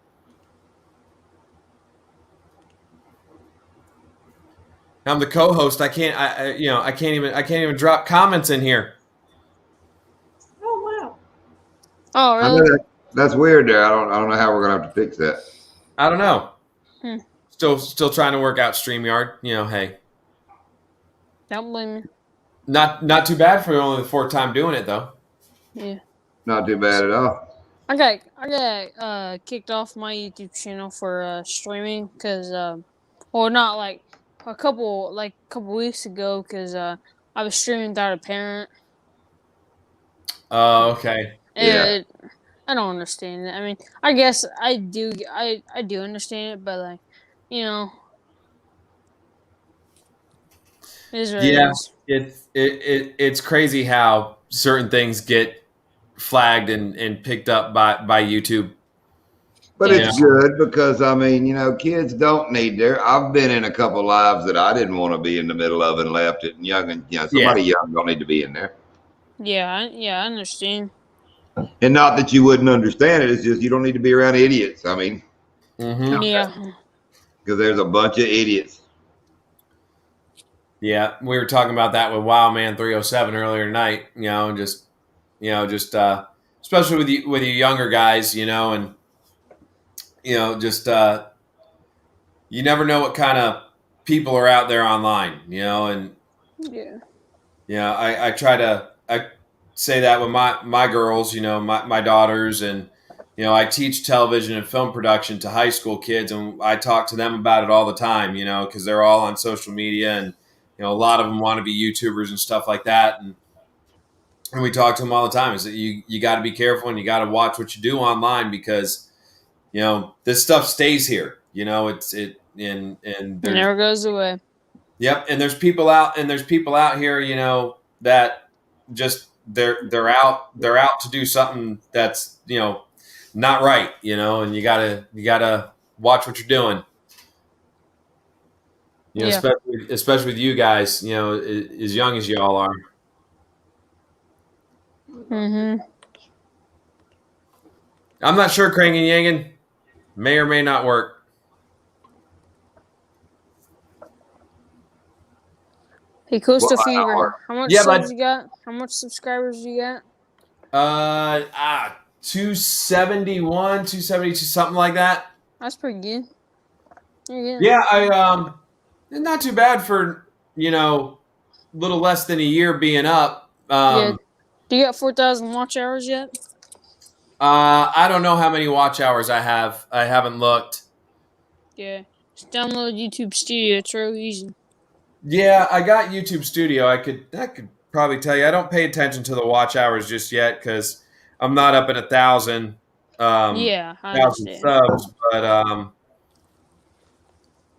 I'm the co-host. I can't even drop comments in here. Oh wow. Oh, really? That's weird there. I don't know how we're gonna have to fix that. I don't know. Still trying to work out StreamYard. Hey. Don't blame me. Not too bad for only the 4th time doing it though. Yeah. Not too bad at all. I got kicked off my YouTube channel for streaming because not like a couple weeks ago because I was streaming without a parent. Oh, okay. And I don't understand it. I mean, I guess I do. I do understand it, but like, it is what it is. It's crazy how certain things get flagged and picked up by YouTube. But it's good because I mean, kids don't need I've been in a couple lives that I didn't want to be in the middle of and left it, and somebody young don't need to be in there. Yeah, I understand. And not that you wouldn't understand it. It's just you don't need to be around idiots. I mean, yeah, because there's a bunch of idiots. Yeah, we were talking about that with Wildman 307 earlier tonight. Just especially with you younger guys, and just you never know what kind of people are out there online, and I try to say that with my girls, my daughters, and I teach television and film production to high school kids, and I talk to them about it all the time, because they're all on social media, and a lot of them want to be YouTubers and stuff like that, and we talk to them all the time. Is that you got to be careful and you got to watch what you do online, because this stuff stays here. And it never goes away. Yep, and there's people out here, that just they're out to do something that's not right, and you gotta watch what you're doing. Especially with you guys, as young as you all are. Mm-hmm. I'm not sure, Krang and Yangan may or may not work. Hey, Coastal Fever, how much subs you got? How much subscribers you got? 271, 272, something like that. That's pretty good. Yeah, I not too bad for little less than a year being up. Yeah. Do you got 4,000 watch hours yet? I don't know how many watch hours I have. I haven't looked. Yeah, just download YouTube Studio. It's real easy. Yeah, I got YouTube Studio. I could probably tell you. I don't pay attention to the watch hours just yet because I'm not up at 1,000. Yeah, I understand. Subs, but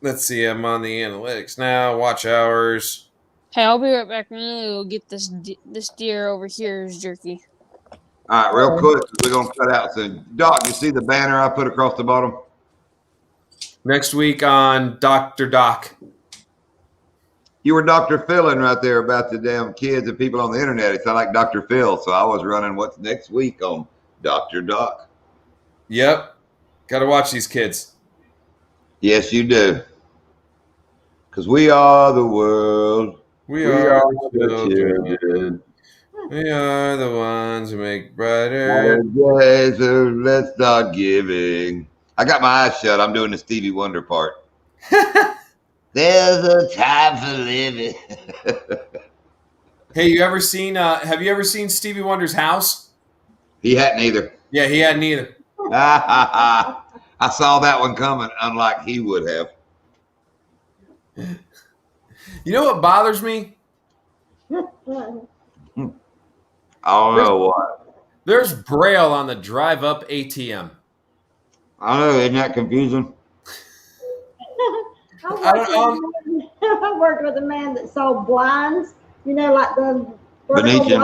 let's see. I'm on the analytics now. Watch hours. Hey, I'll be right back. I'm gonna go get this deer over here's jerky. All right, real quick, we're gonna cut out soon. Doc, you see the banner I put across the bottom? Next week on Dr. Doc. You were Dr. Philin right there about the damn kids and people on the internet. It sounded like Dr. Phil, so I was running what's next week on Dr. Doc. Yep. Got to watch these kids. Yes, you do. Because we are the world. We are the children. We are the ones who make brighter days. So let's start giving. I got my eyes shut. I'm doing the Stevie Wonder part. There's a time for living. Hey, have you ever seen Stevie Wonder's house? He hadn't either. Yeah, he hadn't either. I saw that one coming, unlike he would have. You know what bothers me? I don't know what. There's Braille on the drive-up ATM. I know, isn't that confusing? I worked with a man that sold blinds, like the Venetian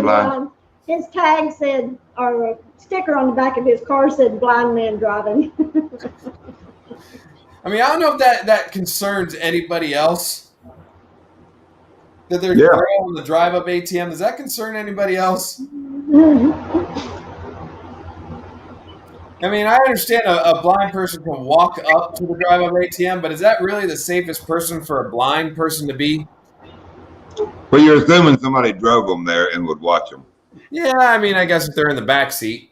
blinds. His tag said, or a sticker on the back of his car said blind man driving. I mean, I don't know if that concerns anybody else. That there's Braille on the drive-up ATM. Does that concern anybody else? I mean, I understand a blind person can walk up to the drive-up ATM, but is that really the safest person for a blind person to be? Well, you're assuming somebody drove them there and would watch them. Yeah, I mean, I guess if they're in the back seat.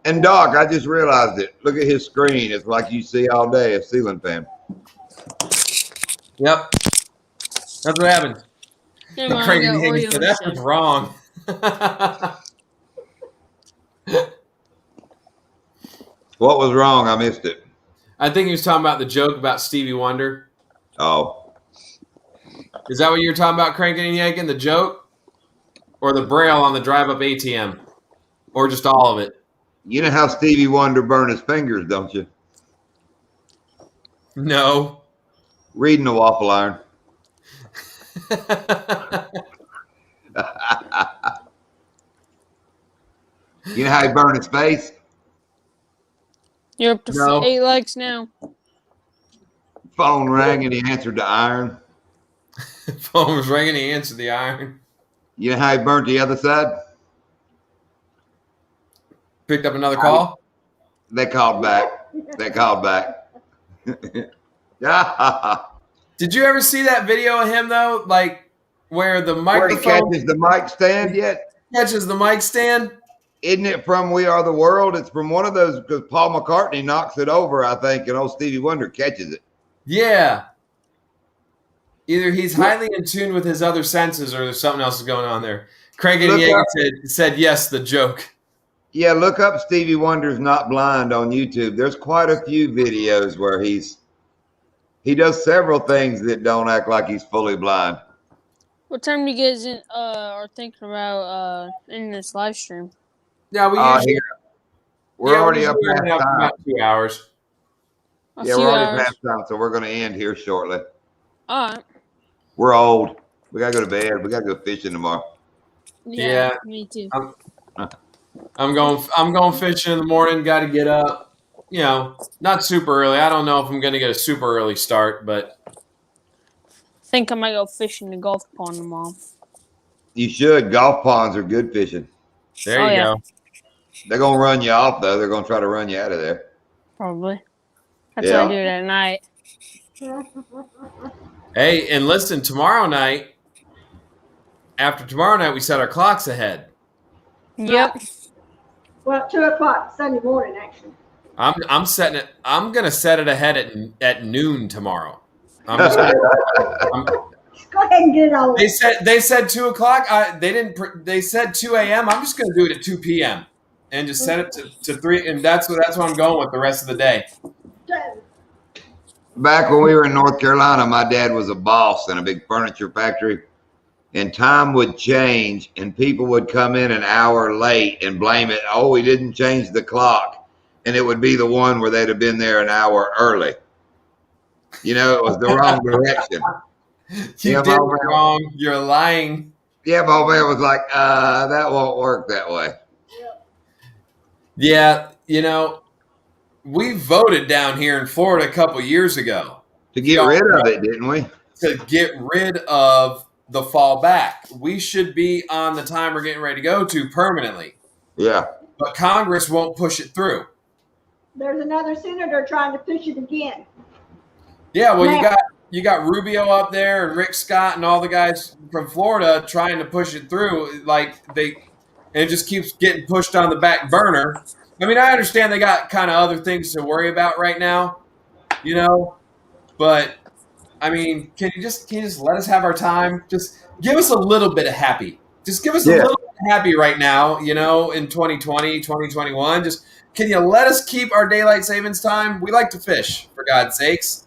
And Doc, I just realized it. Look at his screen. It's like you see all day, a ceiling fan. Yep. That's what happens. That's what's wrong. What was wrong? I missed it. I think he was talking about the joke about Stevie Wonder. Oh. Is that what you were talking about, Cranking and Yanking? The joke? Or the Braille on the drive-up ATM? Or just all of it? You know how Stevie Wonder burned his fingers, don't you? No. Reading the waffle iron. You know how he burned his face? You're up to 8 likes now. Phone rang and he answered the iron. Phone was ringing and he answered the iron. You know how he burnt the other side? Picked up another call? They called back. Did you ever see that video of him, though? Like, where the microphone... Where he catches the mic stand yet? Catches the mic stand? Isn't it from We Are the World? It's from one of those because Paul McCartney knocks it over, I think, and old Stevie Wonder catches it. Yeah. Either he's highly in tune with his other senses or there's something else going on there. Craig and Yankee said yes, the joke. Yeah, look up Stevie Wonder's Not Blind on YouTube. There's quite a few videos where he does several things that don't act like he's fully blind. What time do you guys are thinking about in this live stream? Yeah, we're already up past time. About 2 hours. We're already past time, so we're going to end here shortly. All right. We're old. We got to go to bed. We got to go fishing tomorrow. Yeah, me too. I'm going fishing in the morning. Got to get up. You know, not super early. I don't know if I'm going to get a super early start, but I think I might go fishing the golf pond tomorrow. You should. Golf ponds are good fishing. There you go. They're going to run you off, though. They're going to try to run you out of there. Probably. That's what I do at night. Hey, and listen, after tomorrow night, we set our clocks ahead. Yep. Well, 2 o'clock Sunday morning, actually. I'm setting it. I'm gonna set it ahead at noon tomorrow. I'm just gonna, go ahead and get it all. They said 2 o'clock. They said 2 a.m. I'm just gonna do it at 2 p.m. and just set it to 3. And that's what I'm going with the rest of the day. Back when we were in North Carolina, my dad was a boss in a big furniture factory, and time would change, and people would come in an hour late and blame it. Oh, we didn't change the clock. And it would be the one where they'd have been there an hour early. You know, it was the wrong direction. You did it wrong. You're lying. Yeah, my old man was like, that won't work that way. Yeah, you know, we voted down here in Florida a couple years ago. To get rid of it, didn't we? To get rid of the fall back. We should be on the time we're getting ready to go to permanently. Yeah. But Congress won't push it through. There's another senator trying to push it again. Yeah, well, you got Rubio up there and Rick Scott and all the guys from Florida trying to push it through. It just keeps getting pushed on the back burner. I mean, I understand they got kind of other things to worry about right now, you know, but I mean, can you just let us have our time? Just give us a little bit of happy. Just give us a little bit of happy right now, you know, in 2020, 2021. Just can you let us keep our daylight savings time? We like to fish, for God's sakes.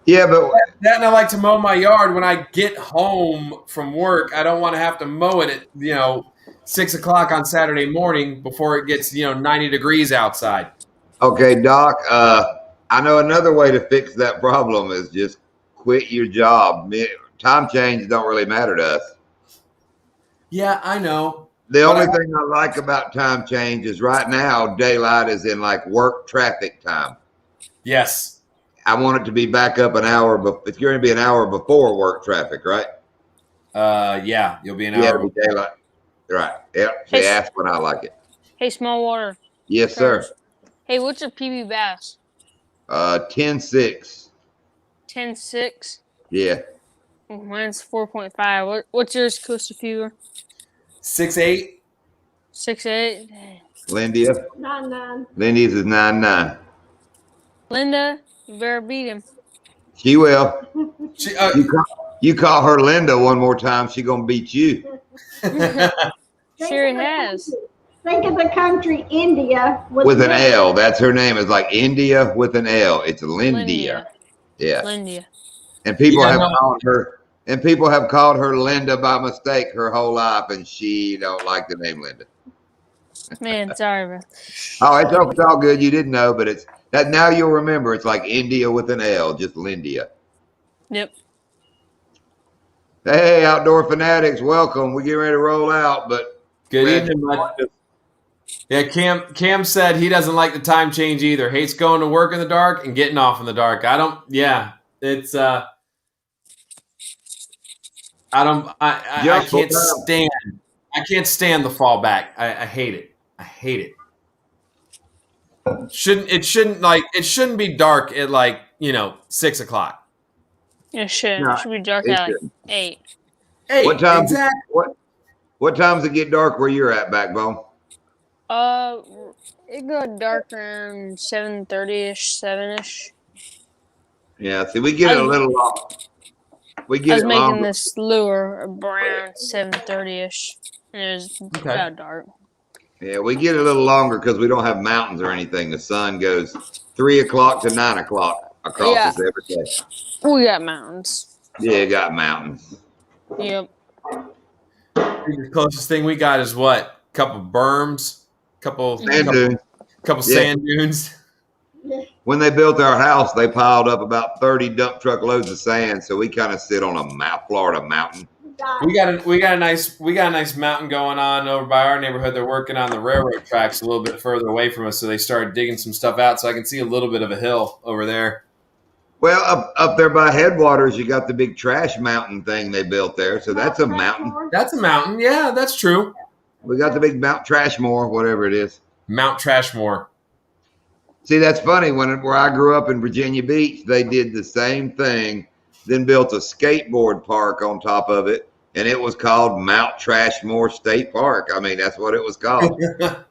Yeah, but that and I like to mow my yard when I get home from work. I don't want to have to mow it at, you know, 6 o'clock on Saturday morning before it gets, 90 degrees outside. Okay, Doc, I know another way to fix that problem is just quit your job. Time change don't really matter to us. Yeah, I know. The only thing I like about time change is right now, daylight is in like work traffic time. Yes. I want it to be back up an hour, but if you're going to be an hour before work traffic, right? Yeah, you'll be an hour. It'll be daylight. Right. Yep. See, that's when I like it. Hey, small water. Yes, sir. Hey, what's your PB bass? 10.6. 10.6? Yeah. Mine's 4.5. What's yours, Costa Fever? 6.8. 6.8? Lindia? 9.9. Lindy's is 9.9. Linda, you better beat him. She will. You call her Linda one more time, she gonna beat you. Sure has. Think of the country India with an L. That's her name. It's like India with an L. It's Lindia. Yeah. Lindia. And people have called her. And people have called her Linda by mistake her whole life, and she don't like the name Linda. Man, sorry, bro. Oh, it's all good. You didn't know, but it's that now you'll remember. It's like India with an L, just Lindia. Yep. Hey, outdoor fanatics, welcome. We get ready to roll out, but good evening, bud. Yeah, Cam said he doesn't like the time change either. Hates going to work in the dark and getting off in the dark. It's I can't stand the fallback. I hate it. I hate it. It shouldn't be dark at 6 o'clock. It should. It should be dark at 8. 8. What time? Exactly. What time does it get dark where you're at, Backbone? It got dark around 7:30ish, 7ish. Yeah, see, we get it a little long. We I get was it making longer. this lure around 7:30ish, and it was about dark. Yeah, we get it a little longer because we don't have mountains or anything. The sun goes 3 o'clock to 9 o'clock across us every day. We got mountains. Yeah, got mountains. Yep. The closest thing we got is what? Couple berms, couple Sand dunes. Sand dunes. When they built our house, they piled up about 30 dump truck loads of sand, so we kind of sit on a Florida mountain. We got a nice mountain going on over by our neighborhood. They're working on the railroad tracks a little bit further away from us, so they started digging some stuff out, so I can see a little bit of a hill over there. Well, up there by Headwaters, you got the big trash mountain thing they built there, so that's a mountain. That's a mountain. Yeah, that's true. We got the big Mount Trashmore, whatever it is. Mount Trashmore. See, that's funny. Where I grew up in Virginia Beach, they did the same thing, then built a skateboard park on top of it, and it was called Mount Trashmore State Park. I mean, that's what it was called,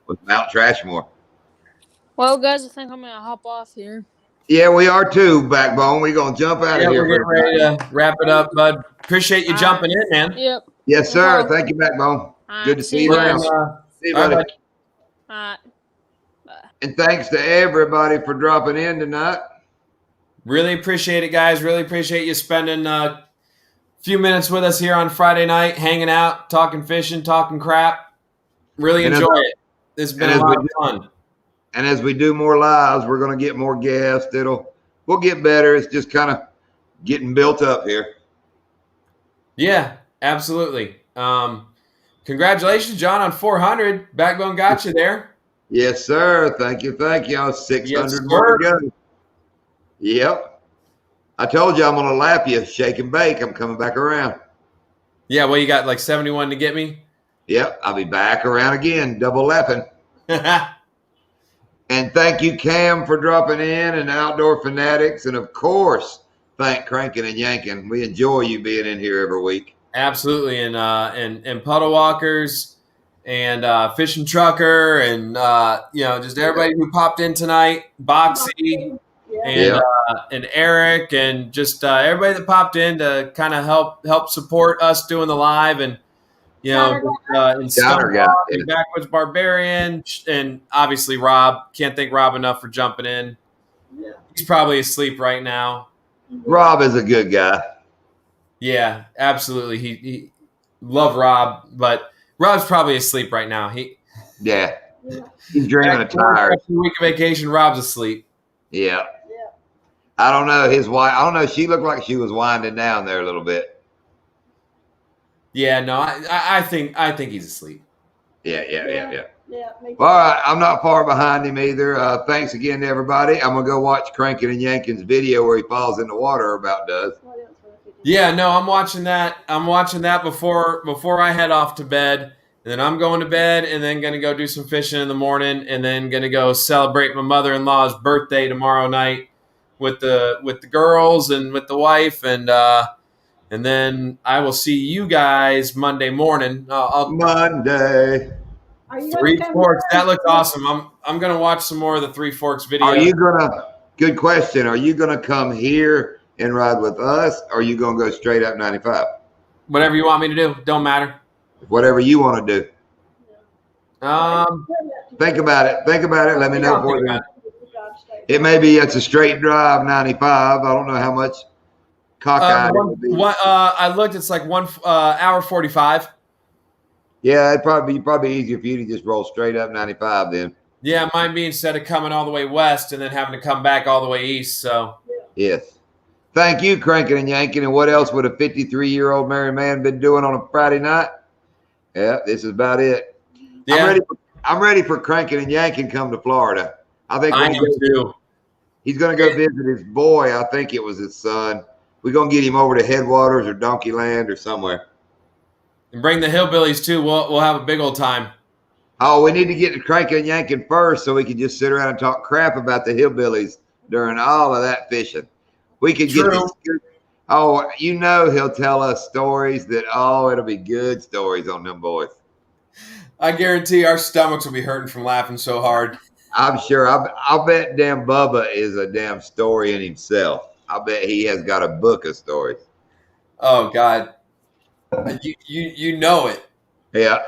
was Mount Trashmore. Well, guys, I think I'm going to hop off here. Yeah, we are too, Backbone. We're going to jump out of here. We're getting ready to wrap it up, bud. Appreciate you jumping in, man. Yep. Yes, sir. Thank you, Backbone. Good to see you around. See you, buddy. All right. And thanks to everybody for dropping in tonight. Really appreciate it, guys. Really appreciate you spending a few minutes with us here on Friday night, hanging out, talking fishing, talking crap. Really enjoy it. This has been a lot of fun. And as we do more lives, we're going to get more guests. We'll get better. It's just kind of getting built up here. Yeah, absolutely. Congratulations, John, on 400. Backbone got you there. Yes, sir. Thank you. 600 more to go. Yep. I told you I'm going to lap you, shake and bake. I'm coming back around. Yeah, well, you got like 71 to get me? Yep, I'll be back around again, double lapping. And thank you, Cam, for dropping in, and Outdoor Fanatics. And, of course, thank Crankin' and Yankin'. We enjoy you being in here every week. Absolutely. And Puddle Walkers and Fishing Trucker and, just everybody who popped in tonight, Boxy and Eric and just everybody that popped in to kind of help support us doing the live and, and Backwoods Barbarian, and obviously Rob. Can't thank Rob enough for jumping in. Yeah. He's probably asleep right now. Rob is a good guy. Yeah, absolutely. He love Rob, but Rob's probably asleep right now. He's dreaming of tired. After a week of vacation, Rob's asleep. Yeah. I don't know his wife. I don't know. She looked like she was winding down there a little bit. Yeah, no, I think he's asleep. Yeah. All right, I'm not far behind him either. Thanks again to everybody. I'm gonna go watch Crankin' and Yankin's video where he falls in the water, or about does. Yeah, no, I'm watching that. I'm watching that before I head off to bed, and then I'm going to bed, and then gonna go do some fishing in the morning, and then gonna go celebrate my mother-in-law's birthday tomorrow night with the girls and with the wife, and then I will see you guys Monday morning. Monday. Three Forks. That looks awesome. I'm gonna watch some more of the Three Forks video. Good question. Are you gonna come here and ride with us, or are you gonna go straight up 95? Whatever you want me to do. Don't matter. Whatever you want to do. Think about it. Let me know. It may be it's a straight drive 95. I don't know how much cockeyed it would be. I looked. It's like 1 hour 45. Yeah, it'd probably be easier for you to just roll straight up 95 then. Yeah, mine being instead of coming all the way west and then having to come back all the way east. So yes. Thank you, Crankin' and Yankin'. And what else would a 53-year-old married man been doing on a Friday night? Yeah, this is about it. Yeah. I'm ready for Crankin' and Yankin' come to Florida. I think I do too. He's going to go visit his boy. I think it was his son. We're going to get him over to Headwaters or Donkey Land or somewhere. And bring the hillbillies too. We'll have a big old time. Oh, we need to get to Crankin' and Yankin' first so we can just sit around and talk crap about the hillbillies during all of that fishing. We could get this. Oh, you know he'll tell us stories that, oh, it'll be good stories on them boys. I guarantee our stomachs will be hurting from laughing so hard. I'm sure. I'll bet damn Bubba is a damn story in himself. I bet he has got a book of stories. Oh God, you know it. Yeah.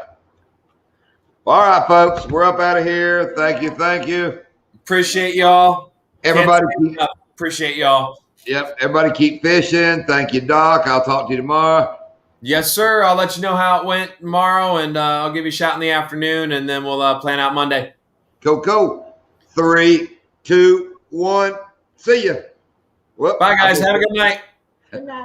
All right, folks, we're up out of here. Thank you. Appreciate y'all. Everybody, appreciate y'all. Yep. Everybody keep fishing. Thank you, Doc. I'll talk to you tomorrow. Yes, sir. I'll let you know how it went tomorrow, and I'll give you a shout in the afternoon, and then we'll plan out Monday. Cool. 3, 2, 1. See ya. Bye, guys. Have a good night. Good night.